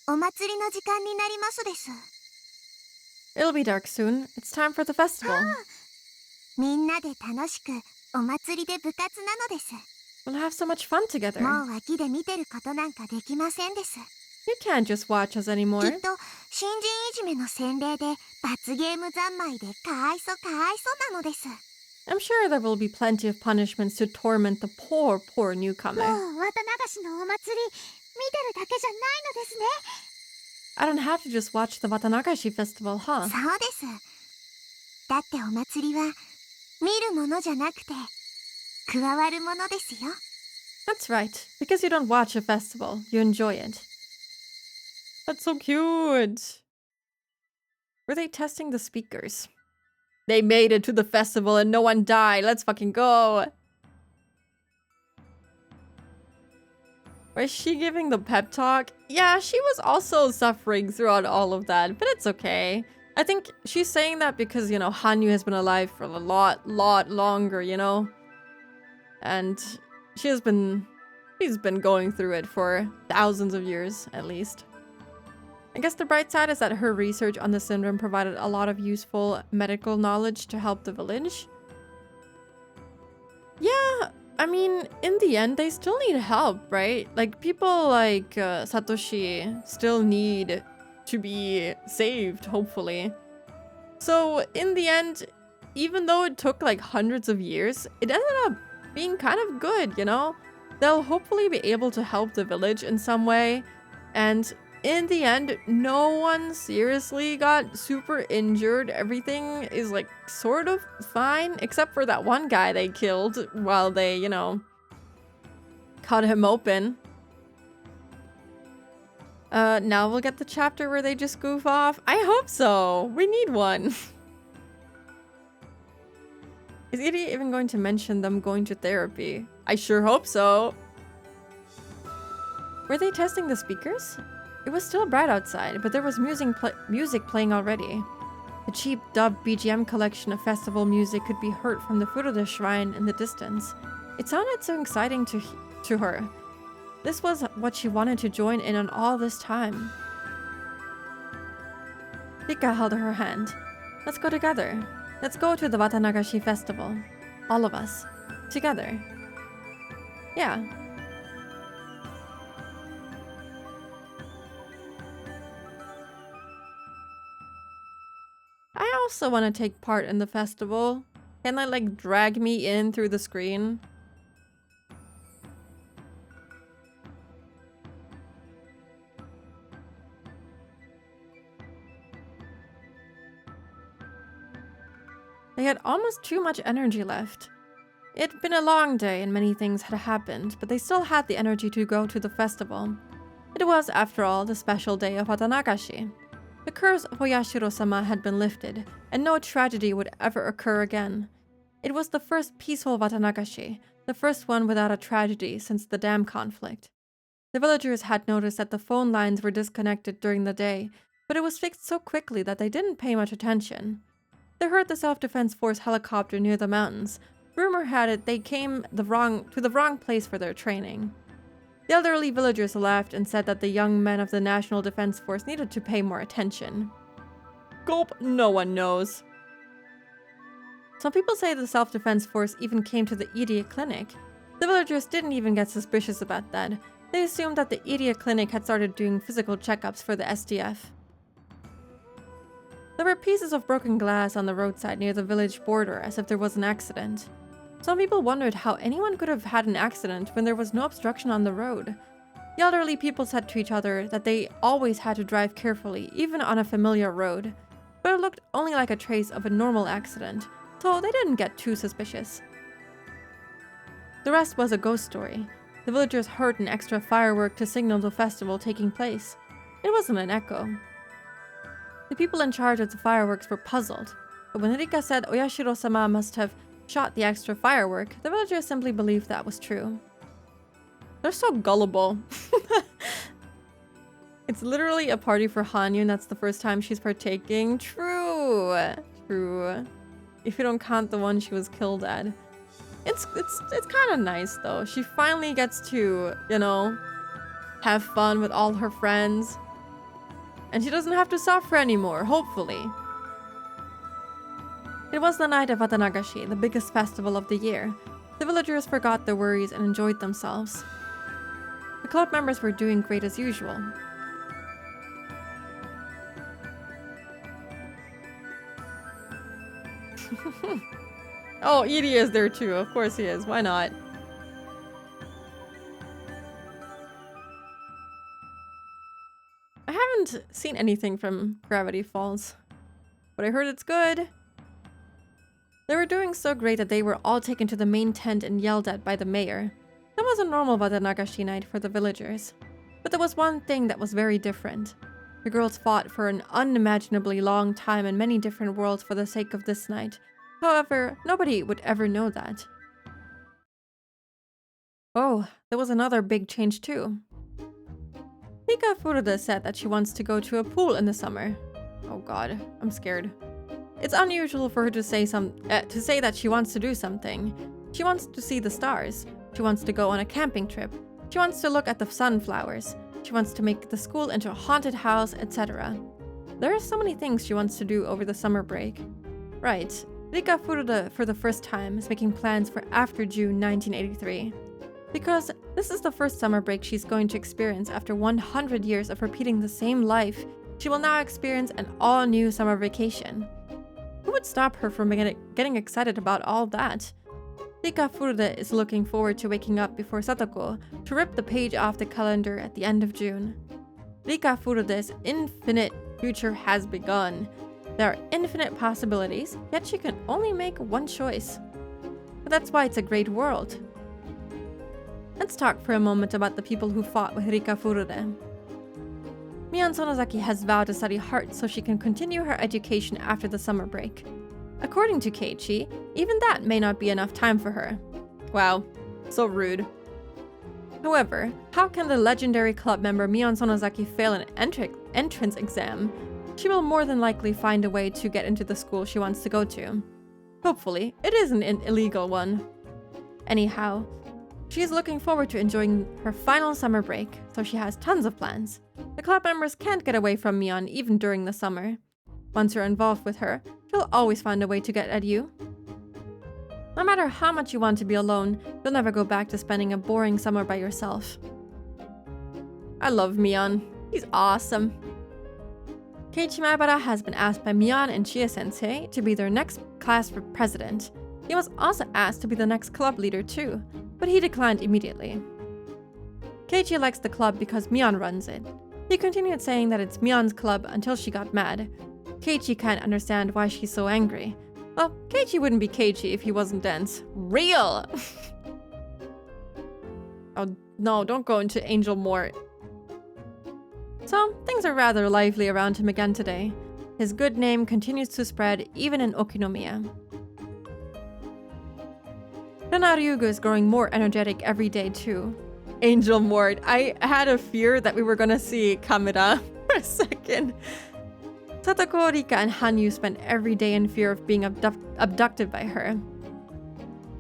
お祭りの時間になりますです。 It'll be dark soon. It's time for the festival. みんなで楽しくお祭りで部活なのです。 We'll have so much fun together. もう脇で見てることなんかできませんです。 You can't just watch us き anymore. っと新人いじめの洗礼で罰ゲーム三昧でかわいそなのです。 I'm sure there will be plenty of punishments to torment the poor, poor も newcomer. う綿流しのお祭り見てるだけじゃないのですね。 I don't have to just watch the Watanagashi festival, huh? そうです。だってお祭りは見るものじゃなくて加わるものですよ。 That's right. Because you don't watch a festival, you enjoy it. That's so cute. Were they testing the speakers? They made it to the festival and no one died. Let's fucking go. Was she giving the pep talk? Yeah, she was also suffering throughout all of that, but it's okay. I think she's saying that because, you know, Hanyu has been alive for a lot longer, you know? And she's been going through it for thousands of years, at least. I guess the bright side is that her research on the syndrome provided a lot of useful medical knowledge to help the village. Yeah, I mean, in the end, they still need help, right? Like, people like Satoshi still need to be saved, hopefully. So, in the end, even though it took like hundreds of years, it ended up being kind of good, you know? They'll hopefully be able to help the village in some way, and in the end, no one seriously got super injured. Everything is like sort of fine, except for that one guy they killed while they, you know, cut him open. Now we'll get the chapter where they just goof off. I hope so. We need one. Is Idiot even going to mention them going to therapy? I sure hope so. Were they testing the speakers? It was still bright outside, but there was music playing already. The cheap dub BGM collection of festival music could be heard from the foot of the shrine in the distance. It sounded so exciting to her. This was what she wanted to join in on all this time. Rika held her hand. Let's go together. Let's go to the Watanagashi festival. All of us. Together. Yeah. I also want to take part in the festival. Can they like drag me in through the screen? They had almost too much energy left. It had been a long day and many things had happened, but they still had the energy to go to the festival. It was, after all, the special day of Watanagashi. The curse of Oyashiro-sama had been lifted, and no tragedy would ever occur again. It was the first peaceful Watanagashi, the first one without a tragedy since the dam conflict. The villagers had noticed that the phone lines were disconnected during the day, but it was fixed so quickly that they didn't pay much attention. They heard the Self-Defense Force helicopter near the mountains. Rumor had it they came to the wrong place for their training. The elderly villagers laughed and said that the young men of the National Defense Force needed to pay more attention. Gulp, no one knows. Some people say the Self-Defense Force even came to the Idiot Clinic. The villagers didn't even get suspicious about that. They assumed that the Idiot Clinic had started doing physical checkups for the SDF. There were pieces of broken glass on the roadside near the village border as if there was an accident. Some people wondered how anyone could have had an accident when there was no obstruction on the road. The elderly people said to each other that they always had to drive carefully, even on a familiar road, but it looked only like a trace of a normal accident, so they didn't get too suspicious. The rest was a ghost story. The villagers heard an extra firework to signal the festival taking place. It wasn't an echo. The people in charge of the fireworks were puzzled, but when Rika said Oyashiro-sama must have shot the extra firework, the villagers simply believed that was true. They're so gullible. It's literally a party for Hanyu and that's the first time she's partaking. True. True. If you don't count the one she was killed at. It's kind of nice though. She finally gets to, you know, have fun with all her friends. And she doesn't have to suffer anymore, hopefully. It was the night of Watanagashi, the biggest festival of the year. The villagers forgot their worries and enjoyed themselves. The club members were doing great as usual. Oh, Edie is there too. Of course he is. Why not? I haven't seen anything from Gravity Falls, but I heard it's good. They were doing so great that they were all taken to the main tent and yelled at by the mayor. That was a normal Watanagashi night for the villagers. But there was one thing that was very different. The girls fought for an unimaginably long time in many different worlds for the sake of this night. However, nobody would ever know that. Oh, there was another big change too. Rika Furuta said that she wants to go to a pool in the summer. Oh god, I'm scared. It's unusual for her to say that she wants to do something. She wants to see the stars. She wants to go on a camping trip. She wants to look at the sunflowers. She wants to make the school into a haunted house, etc. There are so many things she wants to do over the summer break. Right, Rika Furuta for the first time is making plans for after June 1983. Because this is the first summer break she's going to experience after 100 years of repeating the same life. She will now experience an all-new summer vacation. Who would stop her from getting excited about all that? Rika Furuta is looking forward to waking up before Satoko to rip the page off the calendar at the end of June. Rika Furuta's infinite future has begun. There are infinite possibilities, yet she can only make one choice. But that's why it's a great world. Let's talk for a moment about the people who fought with Rika Furuta. Mion Sonozaki has vowed to study hard so she can continue her education after the summer break. According to Keiichi, even that may not be enough time for her. Wow, so rude. However, how can the legendary club member Mion Sonozaki fail an entrance exam? She will more than likely find a way to get into the school she wants to go to. Hopefully, it isn't an illegal one. Anyhow, she is looking forward to enjoying her final summer break, so she has tons of plans. The club members can't get away from Mion even during the summer. Once you're involved with her, she'll always find a way to get at you. No matter how much you want to be alone, you'll never go back to spending a boring summer by yourself. I love Mion. He's awesome. Keiichi Maebara has been asked by Mion and Chie-sensei to be their next class president. He was also asked to be the next club leader too, but he declined immediately. Keiichi likes the club because Mion runs it. He continued saying that it's Mion's club until she got mad. Keiichi can't understand why she's so angry. Well, Keiichi wouldn't be Keiichi if he wasn't dense. Real! Oh no, don't go into Angel Mort. So, things are rather lively around him again today. His good name continues to spread even in Okinomiya. Ryugu is growing more energetic every day too. Angel Mort. I had a fear that we were gonna see Kameda for a second. Satoko, Rika, and Hanyu spent every day in fear of being abducted by her.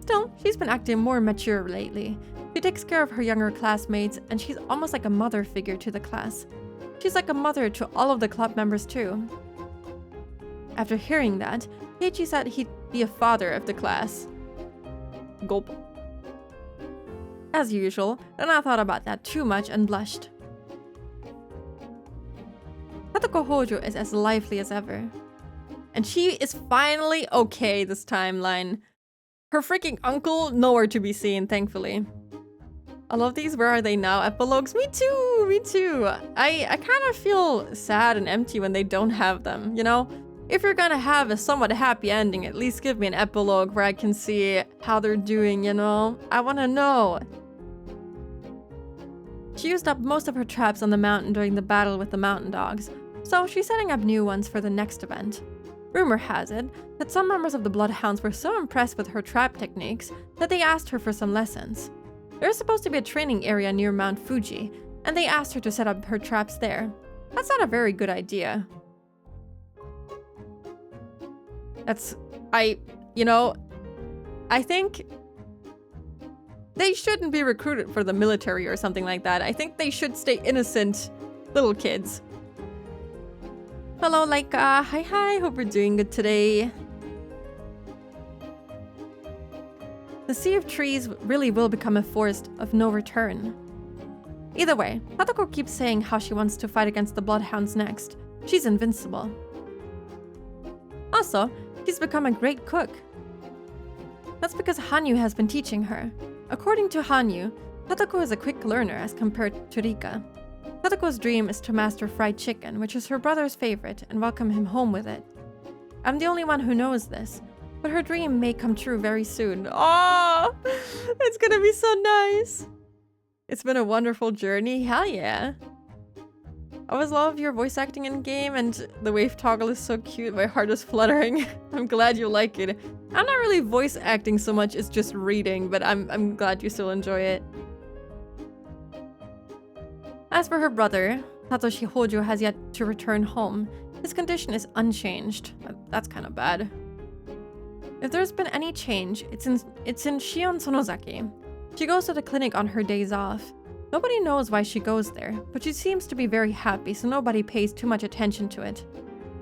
Still, she's been acting more mature lately. She takes care of her younger classmates, and she's almost like a mother figure to the class. She's like a mother to all of the club members too. After hearing that, Keiichi said he'd be a father of the class. Gulp. As usual, Rana thought about that too much and blushed. Satoko Hojo is as lively as ever. And she is finally okay this timeline. Her freaking uncle, nowhere to be seen, thankfully. I love these "Where Are They Now" epilogues. Me too, me too. I kind of feel sad and empty when they don't have them, you know? If you're gonna have a somewhat happy ending, at least give me an epilogue where I can see how they're doing, you know? I wanna know. She used up most of her traps on the mountain during the battle with the mountain dogs, so she's setting up new ones for the next event. Rumor has it that some members of the Bloodhounds were so impressed with her trap techniques that they asked her for some lessons. There's supposed to be a training area near Mount Fuji, and they asked her to set up her traps there. That's not a very good idea. I think they shouldn't be recruited for the military or something like that. I think they should stay innocent little kids. Hello, Laika. Hi, hope you're doing good today. The Sea of Trees really will become a forest of no return. Either way, Satoko keeps saying how she wants to fight against the Bloodhounds next. She's invincible. Also, she's become a great cook. That's because Hanyu has been teaching her. According to Hanyu, Satoko is a quick learner as compared to Rika. Satoko's dream is to master fried chicken, which is her brother's favorite, and welcome him home with it. I'm the only one who knows this, but her dream may come true very soon. Oh, it's gonna be so nice. It's been a wonderful journey. Hell yeah. I always love your voice acting in game, and the wave toggle is so cute. My heart is fluttering. I'm glad you like it. I'm not really voice acting so much as just reading, but I'm glad you still enjoy it. As for her brother, Satoshi Hojo has yet to return home. His condition is unchanged. That's kind of bad. If there's been any change, it's in Shion Sonozaki. She goes to the clinic on her days off. Nobody knows why she goes there, but she seems to be very happy, so nobody pays too much attention to it.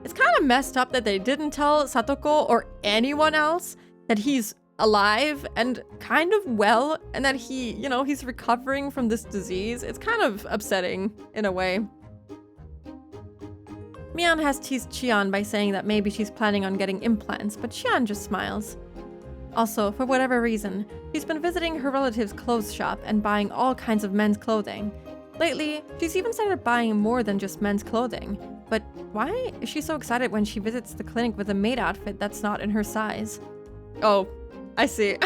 It's kind of messed up that they didn't tell Satoko or anyone else that he's alive and kind of well, and that he's recovering from this disease. It's kind of upsetting in a way. Mion has teased Chion by saying that maybe she's planning on getting implants, but Chion just smiles. Also, for whatever reason, she's been visiting her relative's clothes shop and buying all kinds of men's clothing. Lately, she's even started buying more than just men's clothing. But why is she so excited when she visits the clinic with a maid outfit that's not in her size? Oh, I see.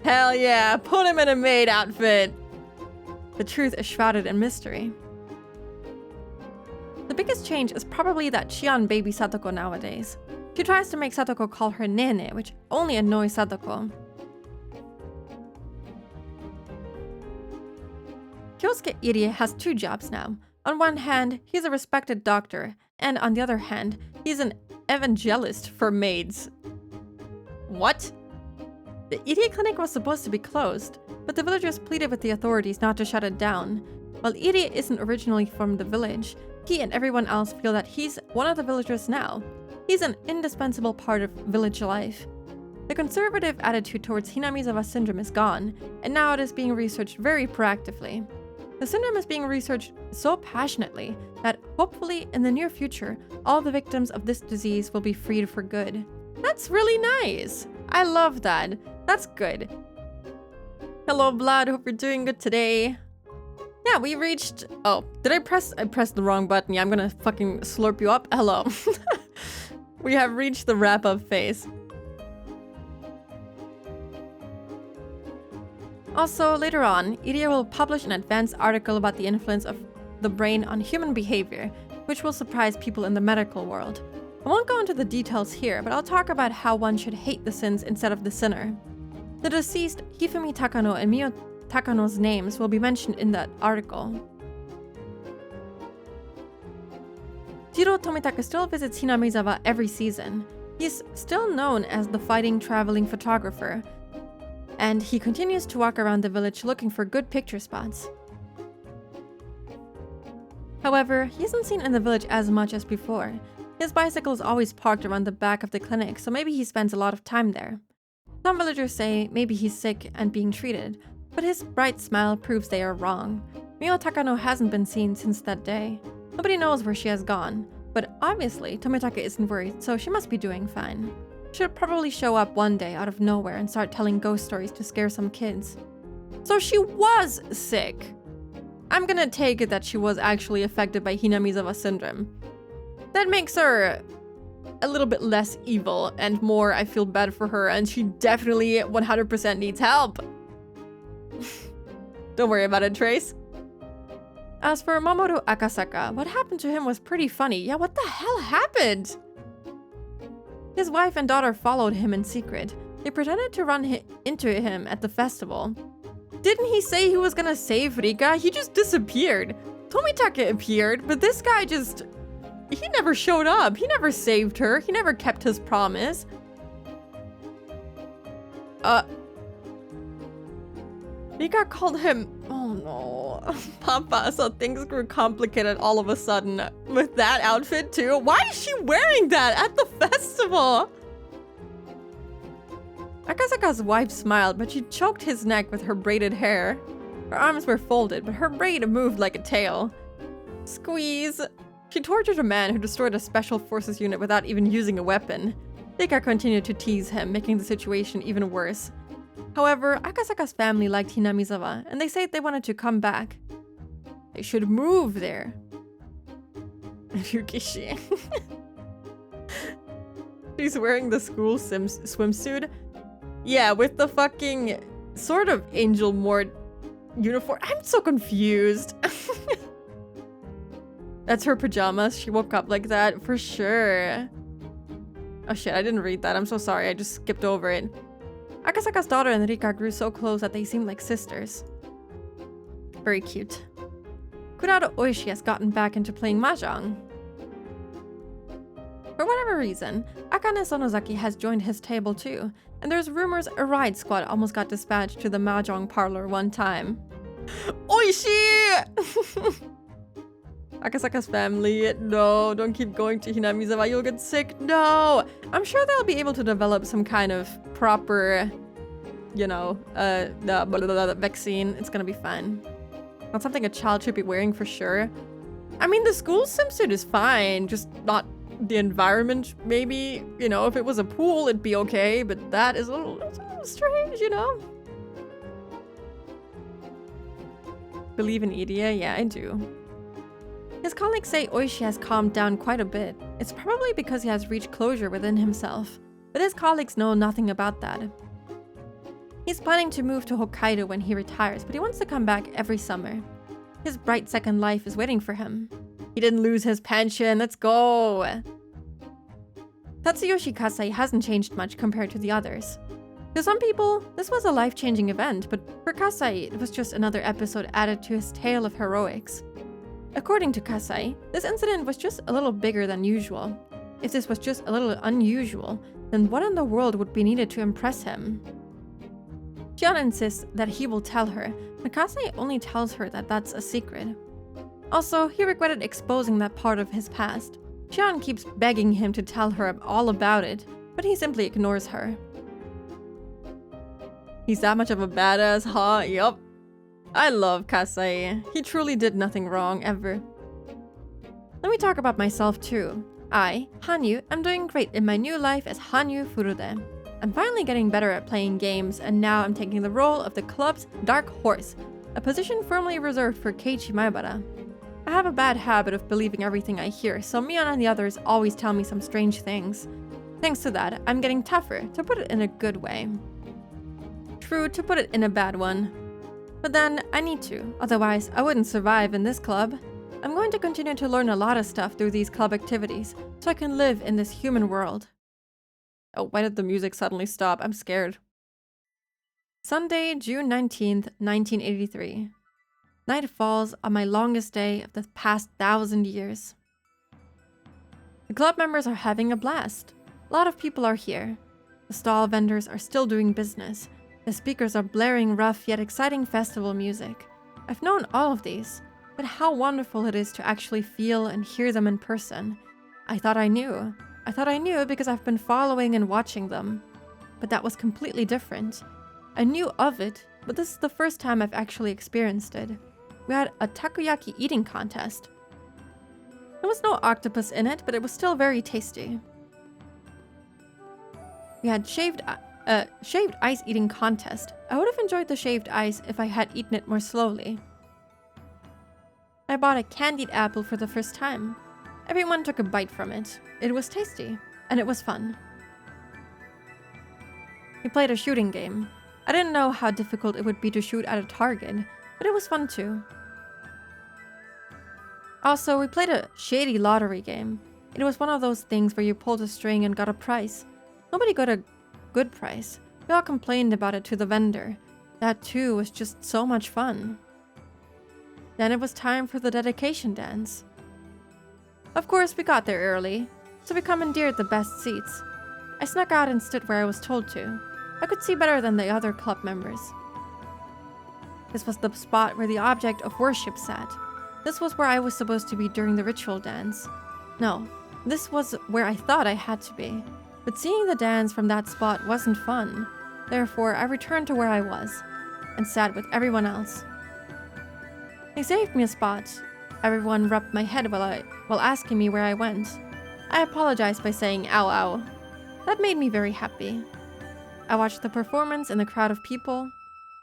Hell yeah, put him in a maid outfit! The truth is shrouded in mystery. The biggest change is probably that Chion babies Satoko nowadays. She tries to make Satoko call her Nene, which only annoys Satoko. Kyosuke Irie has two jobs now. On one hand, he's a respected doctor, and on the other hand, he's an evangelist for maids. What? The Irie clinic was supposed to be closed, but the villagers pleaded with the authorities not to shut it down. While Irie isn't originally from the village, he and everyone else feel that he's one of the villagers now. He's an indispensable part of village life. The conservative attitude towards Hinamizawa syndrome is gone, and now it is being researched very proactively. The syndrome is being researched so passionately that hopefully in the near future, all the victims of this disease will be freed for good. That's really nice. I love that. That's good. Hello, Blood. Hope you're doing good today. Yeah, we reached... Oh, did I pressed the wrong button. Yeah, I'm gonna fucking slurp you up. Hello. We have reached the wrap-up phase. Also, later on, Irie will publish an advanced article about the influence of the brain on human behavior, which will surprise people in the medical world. I won't go into the details here, but I'll talk about how one should hate the sins instead of the sinner. The deceased Hifumi Takano and Mio Takano's names will be mentioned in that article. Jiro Tomitaka still visits Hinamizawa every season. He's still known as the fighting traveling photographer, and he continues to walk around the village looking for good picture spots. However, he isn't seen in the village as much as before. His bicycle is always parked around the back of the clinic, so maybe he spends a lot of time there. Some villagers say maybe he's sick and being treated, but his bright smile proves they are wrong. Mio Takano hasn't been seen since that day. Nobody knows where she has gone, but obviously Tomitaka isn't worried, so she must be doing fine. She'd probably show up one day out of nowhere and start telling ghost stories to scare some kids. So she was sick. I'm gonna take it that she was actually affected by Hinamizawa syndrome. That makes her a little bit less evil and more I feel bad for her, and she definitely 100% needs help. Don't worry about it, Trace. As for Mamoru Akasaka, what happened to him was pretty funny. Yeah, what the hell happened? His wife and daughter followed him in secret. They pretended to run into him at the festival. Didn't he say he was gonna save Rika? He just disappeared. Tomitake appeared, but this guy just... he never showed up. He never saved her. He never kept his promise. Rika called him... oh no. Papa, so things grew complicated all of a sudden. With that outfit too. Why is she wearing that at the festival? Akasaka's wife smiled, but she choked his neck with her braided hair. Her arms were folded, but her braid moved like a tail. Squeeze. She tortured a man who destroyed a special forces unit without even using a weapon. Rika continued to tease him, making the situation even worse. However, Akasaka's family liked Hinamizawa, and they said they wanted to come back. They should move there. Yukishi. She's wearing the school swimsuit. Yeah, with the fucking sort of Angel Mort uniform. I'm so confused. That's her pajamas. She woke up like that for sure. Oh shit, I didn't read that. I'm so sorry. I just skipped over it. Akasaka's daughter and Rika grew so close that they seemed like sisters. Very cute. Kurado Oishi has gotten back into playing mahjong. For whatever reason, Akane Sonozaki has joined his table too, and there's rumors a ride squad almost got dispatched to the mahjong parlor one time. Oishi! Akasaka's family, no, don't keep going to Hinamizawa, you'll get sick, no! I'm sure they'll be able to develop some kind of proper, you know, the vaccine. It's gonna be fine. Not something a child should be wearing for sure. I mean, the school swimsuit is fine, just not the environment, maybe. You know, if it was a pool, it'd be okay, but that is a little strange, you know? Believe in Iria? Yeah, I do. His colleagues say Oishi has calmed down quite a bit. It's probably because he has reached closure within himself, but his colleagues know nothing about that. He's planning to move to Hokkaido when he retires, but he wants to come back every summer. His bright second life is waiting for him. He didn't lose his pension, let's go! Tatsuyoshi Kasai hasn't changed much compared to the others. To some people, this was a life-changing event, but for Kasai, it was just another episode added to his tale of heroics. According to Kasai, this incident was just a little bigger than usual. If this was just a little unusual, then what in the world would be needed to impress him? Shion insists that he will tell her, but Kasai only tells her that that's a secret. Also, he regretted exposing that part of his past. Shion keeps begging him to tell her all about it, but he simply ignores her. He's that much of a badass, huh? Yup. I love Kasai. He truly did nothing wrong, ever. Let me talk about myself too. I, Hanyu, am doing great in my new life as Hanyu Furude. I'm finally getting better at playing games, and now I'm taking the role of the club's Dark Horse, a position firmly reserved for Keiichi Maebara. I have a bad habit of believing everything I hear, so Mion and the others always tell me some strange things. Thanks to that, I'm getting tougher, to put it in a good way. True, to put it in a bad one. But then, I need to, otherwise I wouldn't survive in this club. I'm going to continue to learn a lot of stuff through these club activities, so I can live in this human world. Oh, why did the music suddenly stop? I'm scared. Sunday, June 19th, 1983. Night falls on my longest day of the past 1,000 years. The club members are having a blast. A lot of people are here. The stall vendors are still doing business. The speakers are blaring rough yet exciting festival music. I've known all of these, but how wonderful it is to actually feel and hear them in person. I thought I knew. I thought I knew because I've been following and watching them. But that was completely different. I knew of it, but this is the first time I've actually experienced it. We had a takoyaki eating contest. There was no octopus in it, but it was still very tasty. We had shaved ice eating contest. I would have enjoyed the shaved ice if I had eaten it more slowly. I bought a candied apple for the first time. Everyone took a bite from it. It was tasty, and it was fun. We played a shooting game. I didn't know how difficult it would be to shoot at a target, but it was fun too. Also, we played a shady lottery game. It was one of those things where you pulled a string and got a prize. Nobody got a good prize. We all complained about it to the vendor. That too was just so much fun. Then it was time for the dedication dance. Of course, we got there early, so we commandeered the best seats. I snuck out and stood where I was told to. I could see better than the other club members. This was the spot where the object of worship sat. This was where I was supposed to be during the ritual dance. No, this was where I thought I had to be. But seeing the dance from that spot wasn't fun. Therefore, I returned to where I was and sat with everyone else. They saved me a spot. Everyone rubbed my head while asking me where I went. I apologized by saying ow ow. That made me very happy. I watched the performance in the crowd of people.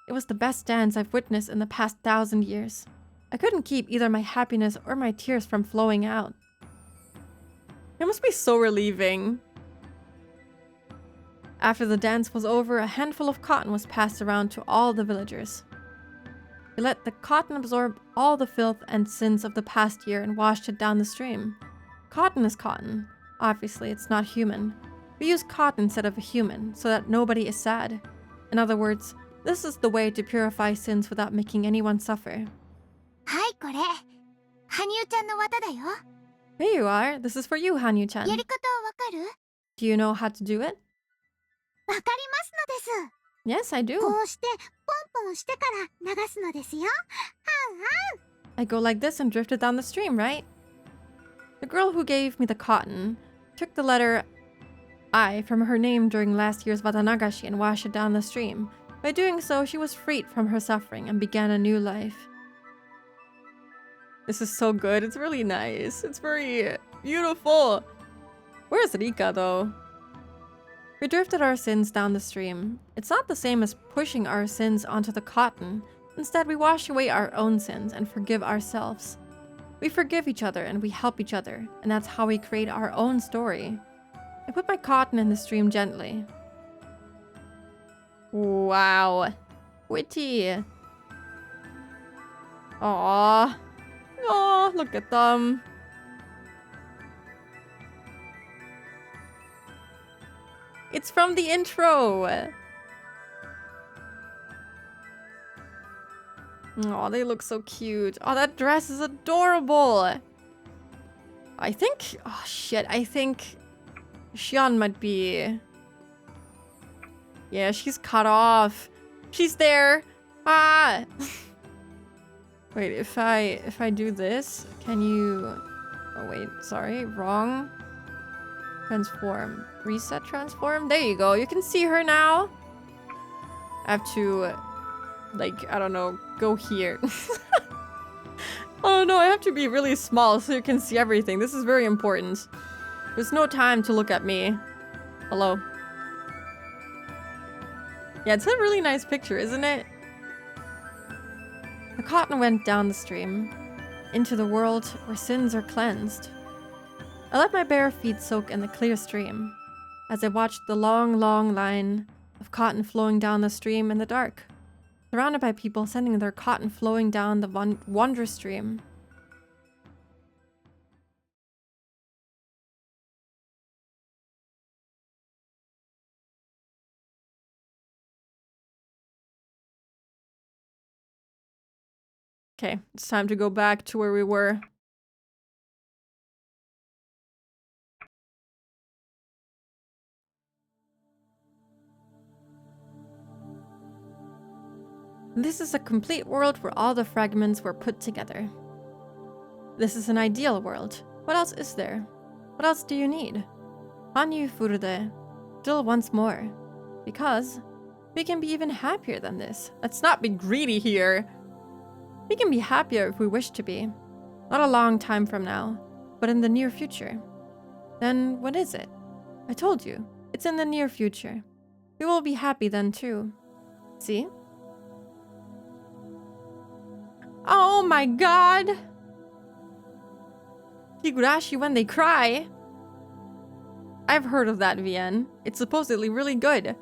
It was the best dance I've witnessed in the past 1,000 years. I couldn't keep either my happiness or my tears from flowing out. It must be so relieving. After the dance was over, a handful of cotton was passed around to all the villagers. We let the cotton absorb all the filth and sins of the past year and washed it down the stream. Cotton is cotton. Obviously, it's not human. We use cotton instead of a human, so that nobody is sad. In other words, this is the way to purify sins without making anyone suffer. Here you are. This is for you, Hanyu-chan. Do you know how to do it? Yes, I do. I go like this and drift it down the stream, right? The girl who gave me the cotton took the letter I from her name during last year's Watanagashi and washed it down the stream. By doing so, she was freed from her suffering and began a new life. This is so good. It's really nice. It's very beautiful. Where's Rika, though? We drifted our sins down the stream. It's not the same as pushing our sins onto the cotton. Instead, we wash away our own sins and forgive ourselves. We forgive each other and we help each other, and that's how we create our own story. I put my cotton in the stream gently. Wow. Witty. Aww. Aww, look at them. It's from the intro. Oh, they look so cute. Oh, that dress is adorable. I think... Oh, shit. I think Xion might be... Yeah, she's cut off. She's there. Ah! Wait, if I do this, can you... Oh, wait. Sorry. Wrong. Transform. Reset transform. There you go. You can see her now. I have to... like, I don't know, go here. Oh no, I have to be really small so you can see everything. This is very important. There's no time to look at me. Hello. Yeah, it's a really nice picture, isn't it? The cotton went down the stream, into the world where sins are cleansed. I let my bare feet soak in the clear stream, as I watched the long, long line of cotton flowing down the stream in the dark. Surrounded by people sending their cotton flowing down the wondrous stream. Okay, it's time to go back to where we were. This is a complete world where all the fragments were put together. This is an ideal world. What else is there? What else do you need? Hanyu Furude, still once more. Because we can be even happier than this. Let's not be greedy here. We can be happier if we wish to be. Not a long time from now, but in the near future. Then when is it? I told you, It's in the near future. We will be happy then too. See? Oh my god! Higurashi when they cry. I've heard of that, VN. It's supposedly really good.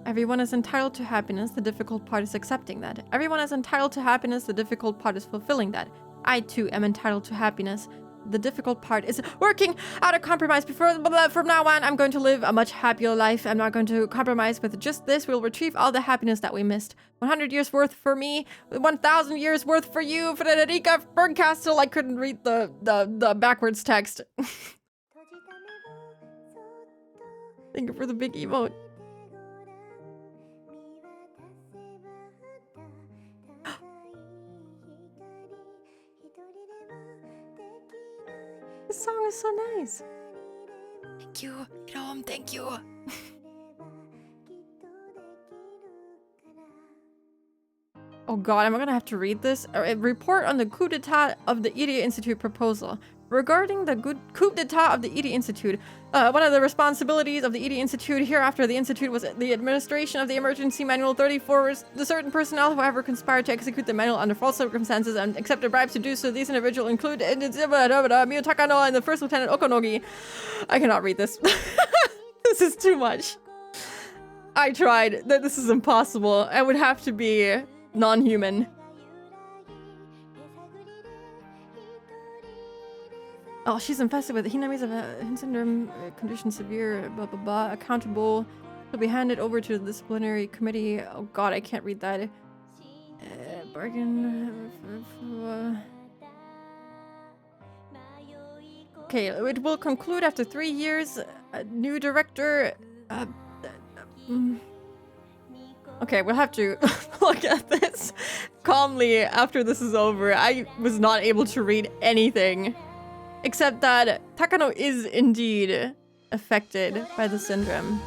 Everyone is entitled to happiness. The difficult part is accepting that. Everyone is entitled to happiness. The difficult part is fulfilling that. I too am entitled to happiness. The difficult part is working out a compromise. From now on, I'm going to live a much happier life. I'm not going to compromise with just this. We'll retrieve all the happiness that we missed. 100 years worth for me, 1,000 years worth for you, Frederica Bergcastle. I couldn't read the backwards text. Thank you for the big emote. This song is so nice. Thank you, Hirom, thank you. Oh god, am I gonna have to read this? A report on the coup d'etat of the Iria Institute proposal. Regarding the coup d'etat of the Iria Institute, one of the responsibilities of the Iria Institute hereafter the Institute was the administration of the Emergency Manual 34. The certain personnel, however, conspired to execute the manual under false circumstances and accepted bribes to do so. These individuals include Miyo Takano and the First Lieutenant Okonogi. I cannot read this. This is too much. I tried. This is impossible. I would have to be non-human. Oh, she's infested with Hinami's Hin syndrome, condition severe, blah blah blah. Accountable. Will be handed over to the disciplinary committee. Oh god, I can't read that. Bargain. Okay, it will conclude after 3 years. New director. Okay, we'll have to look at this calmly after this is over. I was not able to read anything. Except that Takano is indeed affected by the syndrome.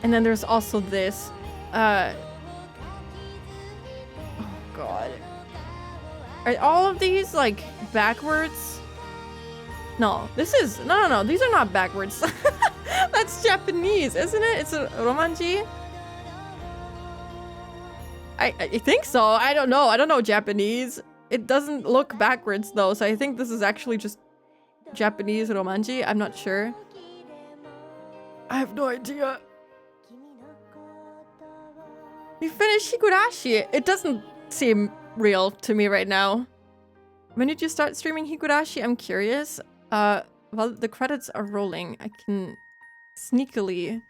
And then there's also this. Oh god. Are all of these like backwards? No, this is no. These are not backwards. That's Japanese, isn't it? It's a romanji. I think so. I don't know. I don't know Japanese. It doesn't look backwards though, so I think this is actually just Japanese romanji. I'm not sure. I have no idea. We finished Higurashi. It doesn't seem real to me right now. When did you start streaming Higurashi? I'm curious. While the credits are rolling, I can sneakily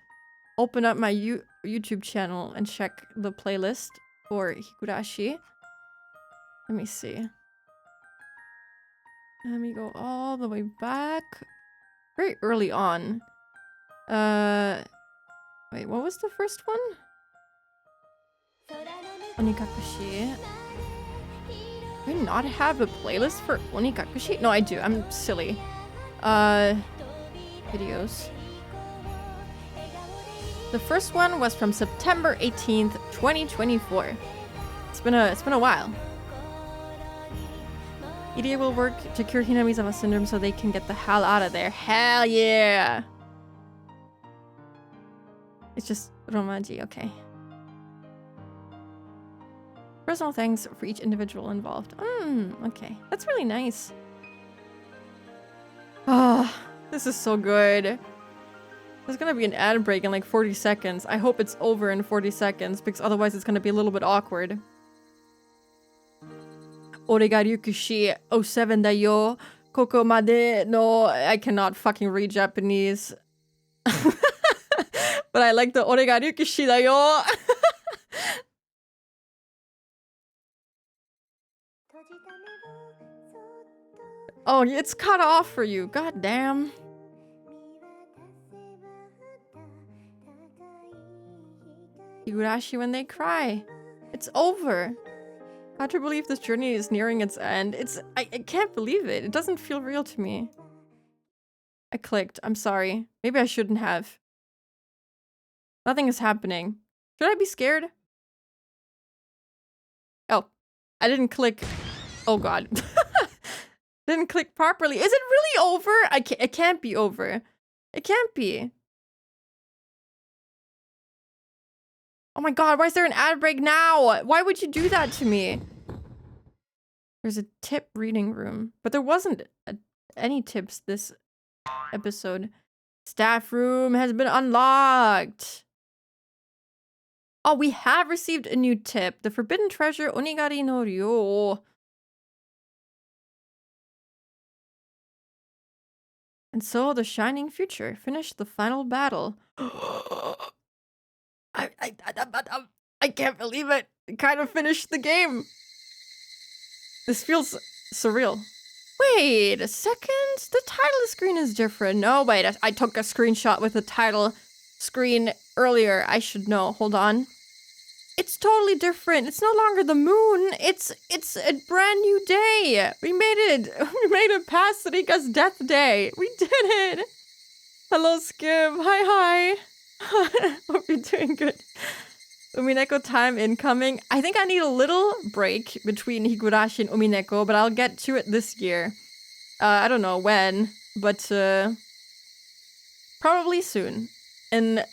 open up my YouTube channel and check the playlist for Higurashi. Let me see. Let me go all the way back. Very early on. Wait, what was the first one? Onikakushi. Do I not have a playlist for Onikakushi? No, I do. I'm silly. Videos. The first one was from September 18th, 2024. It's been a while. Iria will work to cure Hinamizawa syndrome so they can get the hell out of there. Hell yeah! It's just romanji, okay. Personal thanks for each individual involved. Okay. That's really nice. Ah, this is so good. There's gonna be an ad break in like 40 seconds. I hope it's over in 40 seconds because otherwise it's gonna be a little bit awkward. Ore ga ryukushi 07 da yo. Koko made no. I cannot fucking read Japanese. But I like the ore ga ryukushi da yo. Oh, it's cut off for you. God damn. Higurashi when they cry. It's over. Hard to believe this journey is nearing its end. I can't believe it. It doesn't feel real to me. I clicked. I'm sorry. Maybe I shouldn't have. Nothing is happening. Should I be scared? Oh, I didn't click Oh god. Didn't click properly. Is it really over? It can't be over. It can't be. Oh my god, why is there an ad break now? Why would you do that to me? There's a tip reading room, but there wasn't any tips this episode. Staff room has been unlocked. Oh, we have received a new tip. The forbidden treasure Onigari no Ryo. And so the shining future finished the final battle. I can't believe it. It kind of finished the game. This feels surreal. Wait a second. The title screen is different. No, wait. I took a screenshot with the title screen earlier. I should know. Hold on. It's totally different. It's no longer the moon. It's a brand new day. We made it. We made it past Rika's death day. We did it. Hello, Skip. Hi. Hope you're doing good. Umineko time incoming. I think I need a little break between Higurashi and Umineko, but I'll get to it this year. I don't know when, but probably soon. And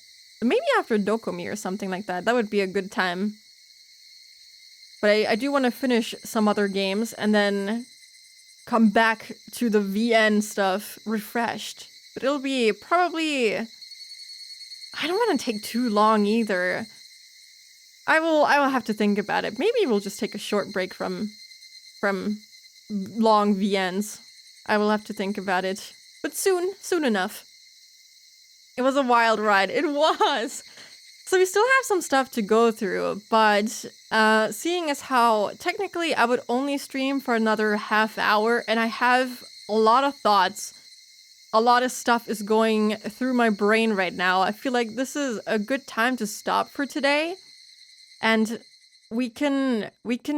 maybe after Dokomi or something like that. That would be a good time. But I do want to finish some other games and then come back to the VN stuff refreshed. But it'll be probably... I don't want to take too long either. I will have to think about it. Maybe we'll just take a short break from long VNs. I will have to think about it. But soon enough. It was a wild ride. It was! So we still have some stuff to go through, but seeing as how technically I would only stream for another half hour, and I have a lot of thoughts, a lot of stuff is going through my brain right now, I feel like this is a good time to stop for today. And we can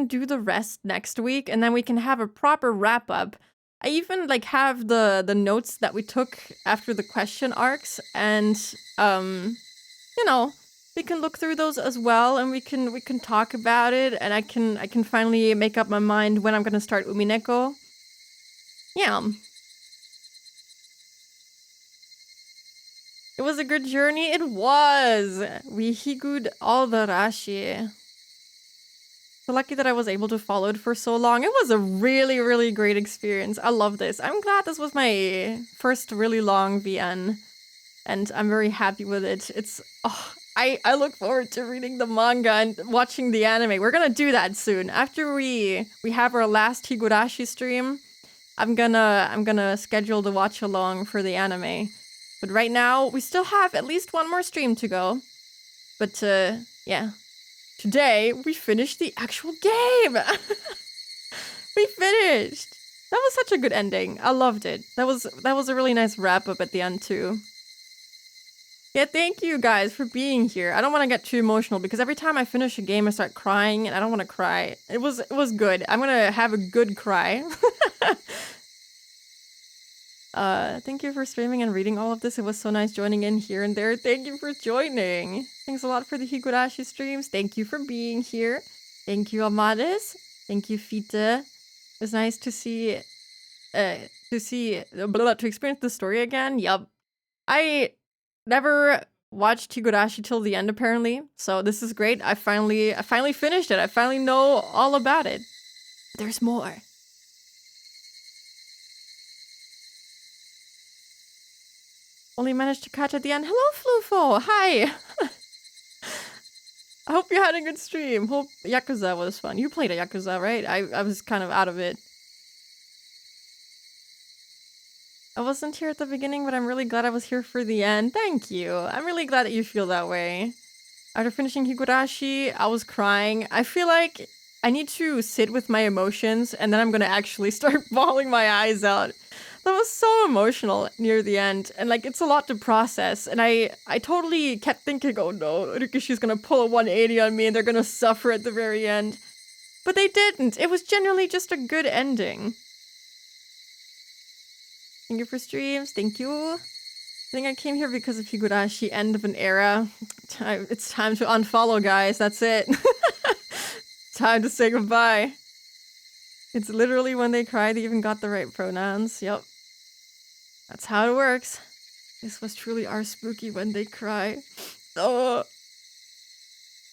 do the rest next week, and then we can have a proper wrap-up. I even have the notes that we took after the question arcs, and you know, we can look through those as well, and we can talk about it, and I can finally make up my mind when I'm gonna start Umineko. Yeah. It was a good journey. It was. We higued all the rashi. So lucky that I was able to follow it for so long. It was a really, really great experience. I love this. I'm glad this was my first really long VN. And I'm very happy with it. It's... Oh, I look forward to reading the manga and watching the anime. We're gonna do that soon. After we have our last Higurashi stream, I'm gonna schedule the watch along for the anime. But right now, we still have at least one more stream to go. But, yeah. Today, we finished the actual game! We finished! That was such a good ending. I loved it. That was a really nice wrap-up at the end, too. Yeah, thank you guys for being here. I don't want to get too emotional, because every time I finish a game, I start crying, and I don't want to cry. It was good. I'm gonna have a good cry. Thank you for streaming and reading all of this. It was so nice joining in here and there. Thank you for joining. Thanks a lot for the Higurashi streams. Thank you for being here. Thank you, Amadis. Thank you, Fite. It was nice to experience the story again. Yup. I never watched Higurashi till the end, apparently. So this is great. I finally finished it. I finally know all about it. There's more. Only managed to catch at the end. Hello, Flufo! Hi! I hope you had a good stream. Hope Yakuza was fun. You played a Yakuza, right? I was kind of out of it. I wasn't here at the beginning, but I'm really glad I was here for the end. Thank you. I'm really glad that you feel that way. After finishing Higurashi, I was crying. I feel like I need to sit with my emotions, and then I'm gonna actually start bawling my eyes out. That was so emotional near the end, and it's a lot to process, and I totally kept thinking, oh no, Rikishi's gonna pull a 180 on me and they're gonna suffer at the very end. But they didn't. It was genuinely just a good ending. Thank you for streams. Thank you. I think I came here because of Higurashi, end of an era. It's time to unfollow, guys. That's it. Time to say goodbye. It's literally when they cry, they even got the right pronouns. Yep. That's how it works. This was truly our spooky when they cry. Oh.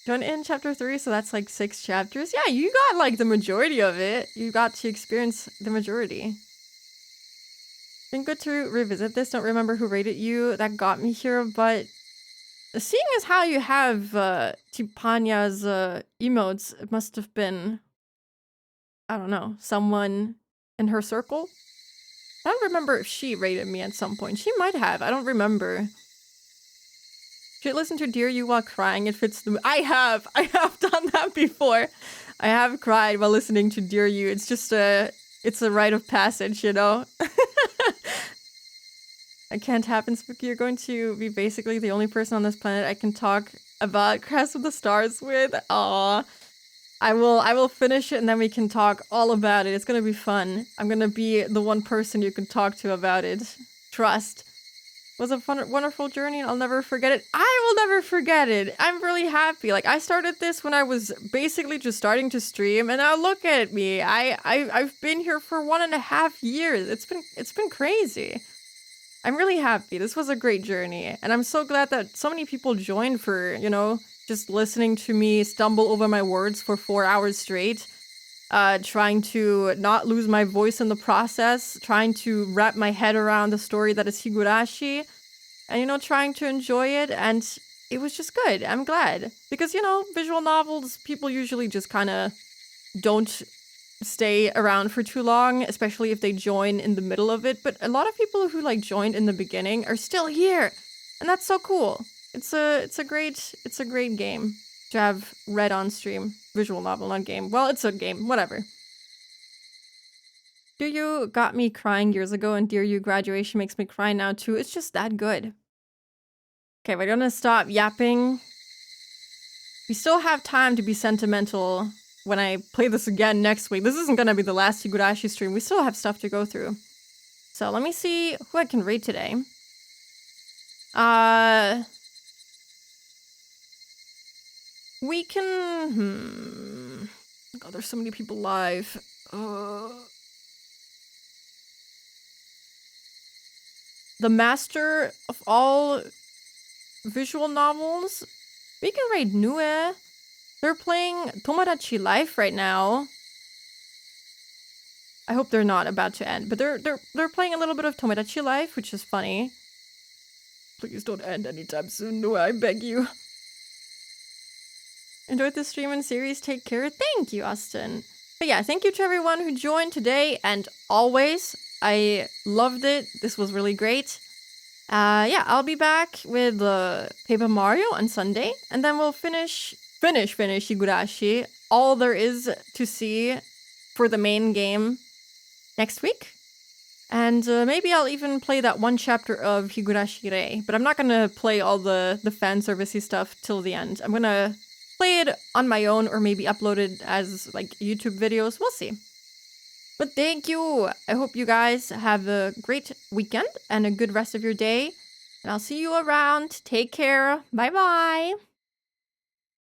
Done in chapter 3, so that's like 6 chapters. Yeah, you got like the majority of it. You got to experience the majority. Been good to revisit this. Don't remember who rated you. That got me here, but seeing as how you have Tipanya's emotes, it must have been, I don't know, someone in her circle? I don't remember if she rated me at some point. She might have. I don't remember. Should listen to Dear You while crying. It fits the... I have done that before. I have cried while listening to Dear You. It's just it's a rite of passage, you know? It can't happen, Spooky. You're going to be basically the only person on this planet I can talk about Crash of the Stars with. Aww. I will finish it and then we can talk all about it. It's gonna be fun. I'm gonna be the one person you can talk to about it. Trust. It was a fun, wonderful journey and I'll never forget it. I will never forget it. I'm really happy. Like, I started this when I was basically just starting to stream and now look at me. I've been here for 1.5 years. It's been crazy. I'm really happy. This was a great journey. And I'm so glad that so many people joined for, you know, just listening to me stumble over my words for 4 hours straight. Trying to not lose my voice in the process. Trying to wrap my head around the story that is Higurashi. And, you know, trying to enjoy it. And it was just good. I'm glad. Because, you know, visual novels, people usually just kind of don't stay around for too long, especially if they join in the middle of it. But a lot of people who like joined in the beginning are still here, and that's so cool. It's a great game to have read on stream. Visual novel, not game. Well, it's a game, whatever. Dear You got me crying years ago, and Dear You Graduation makes me cry now too. It's just that good. Okay, we're gonna stop yapping. We still have time to be sentimental when I play this again next week. This isn't gonna be the last Higurashi stream. We still have stuff to go through. So let me see who I can rate today. We can... God, there's so many people live. The master of all visual novels. We can rate Nue. They're playing Tomodachi Life right now. I hope they're not about to end, but they're playing a little bit of Tomodachi Life, which is funny. Please don't end anytime soon, Nue, I beg you. Enjoyed the stream and series. Take care. Thank you, Austin. But yeah, thank you to everyone who joined today and always. I loved it. This was really great. Yeah, I'll be back with Paper Mario on Sunday, and then we'll finish Higurashi. All there is to see for the main game next week. And maybe I'll even play that one chapter of Higurashi Rei, but I'm not gonna play all the fan servicey stuff till the end. I'm gonna play it on my own or maybe upload it as like YouTube videos. We'll see. But thank you. I hope you guys have a great weekend and a good rest of your day. And I'll see you around. Take care. Bye bye.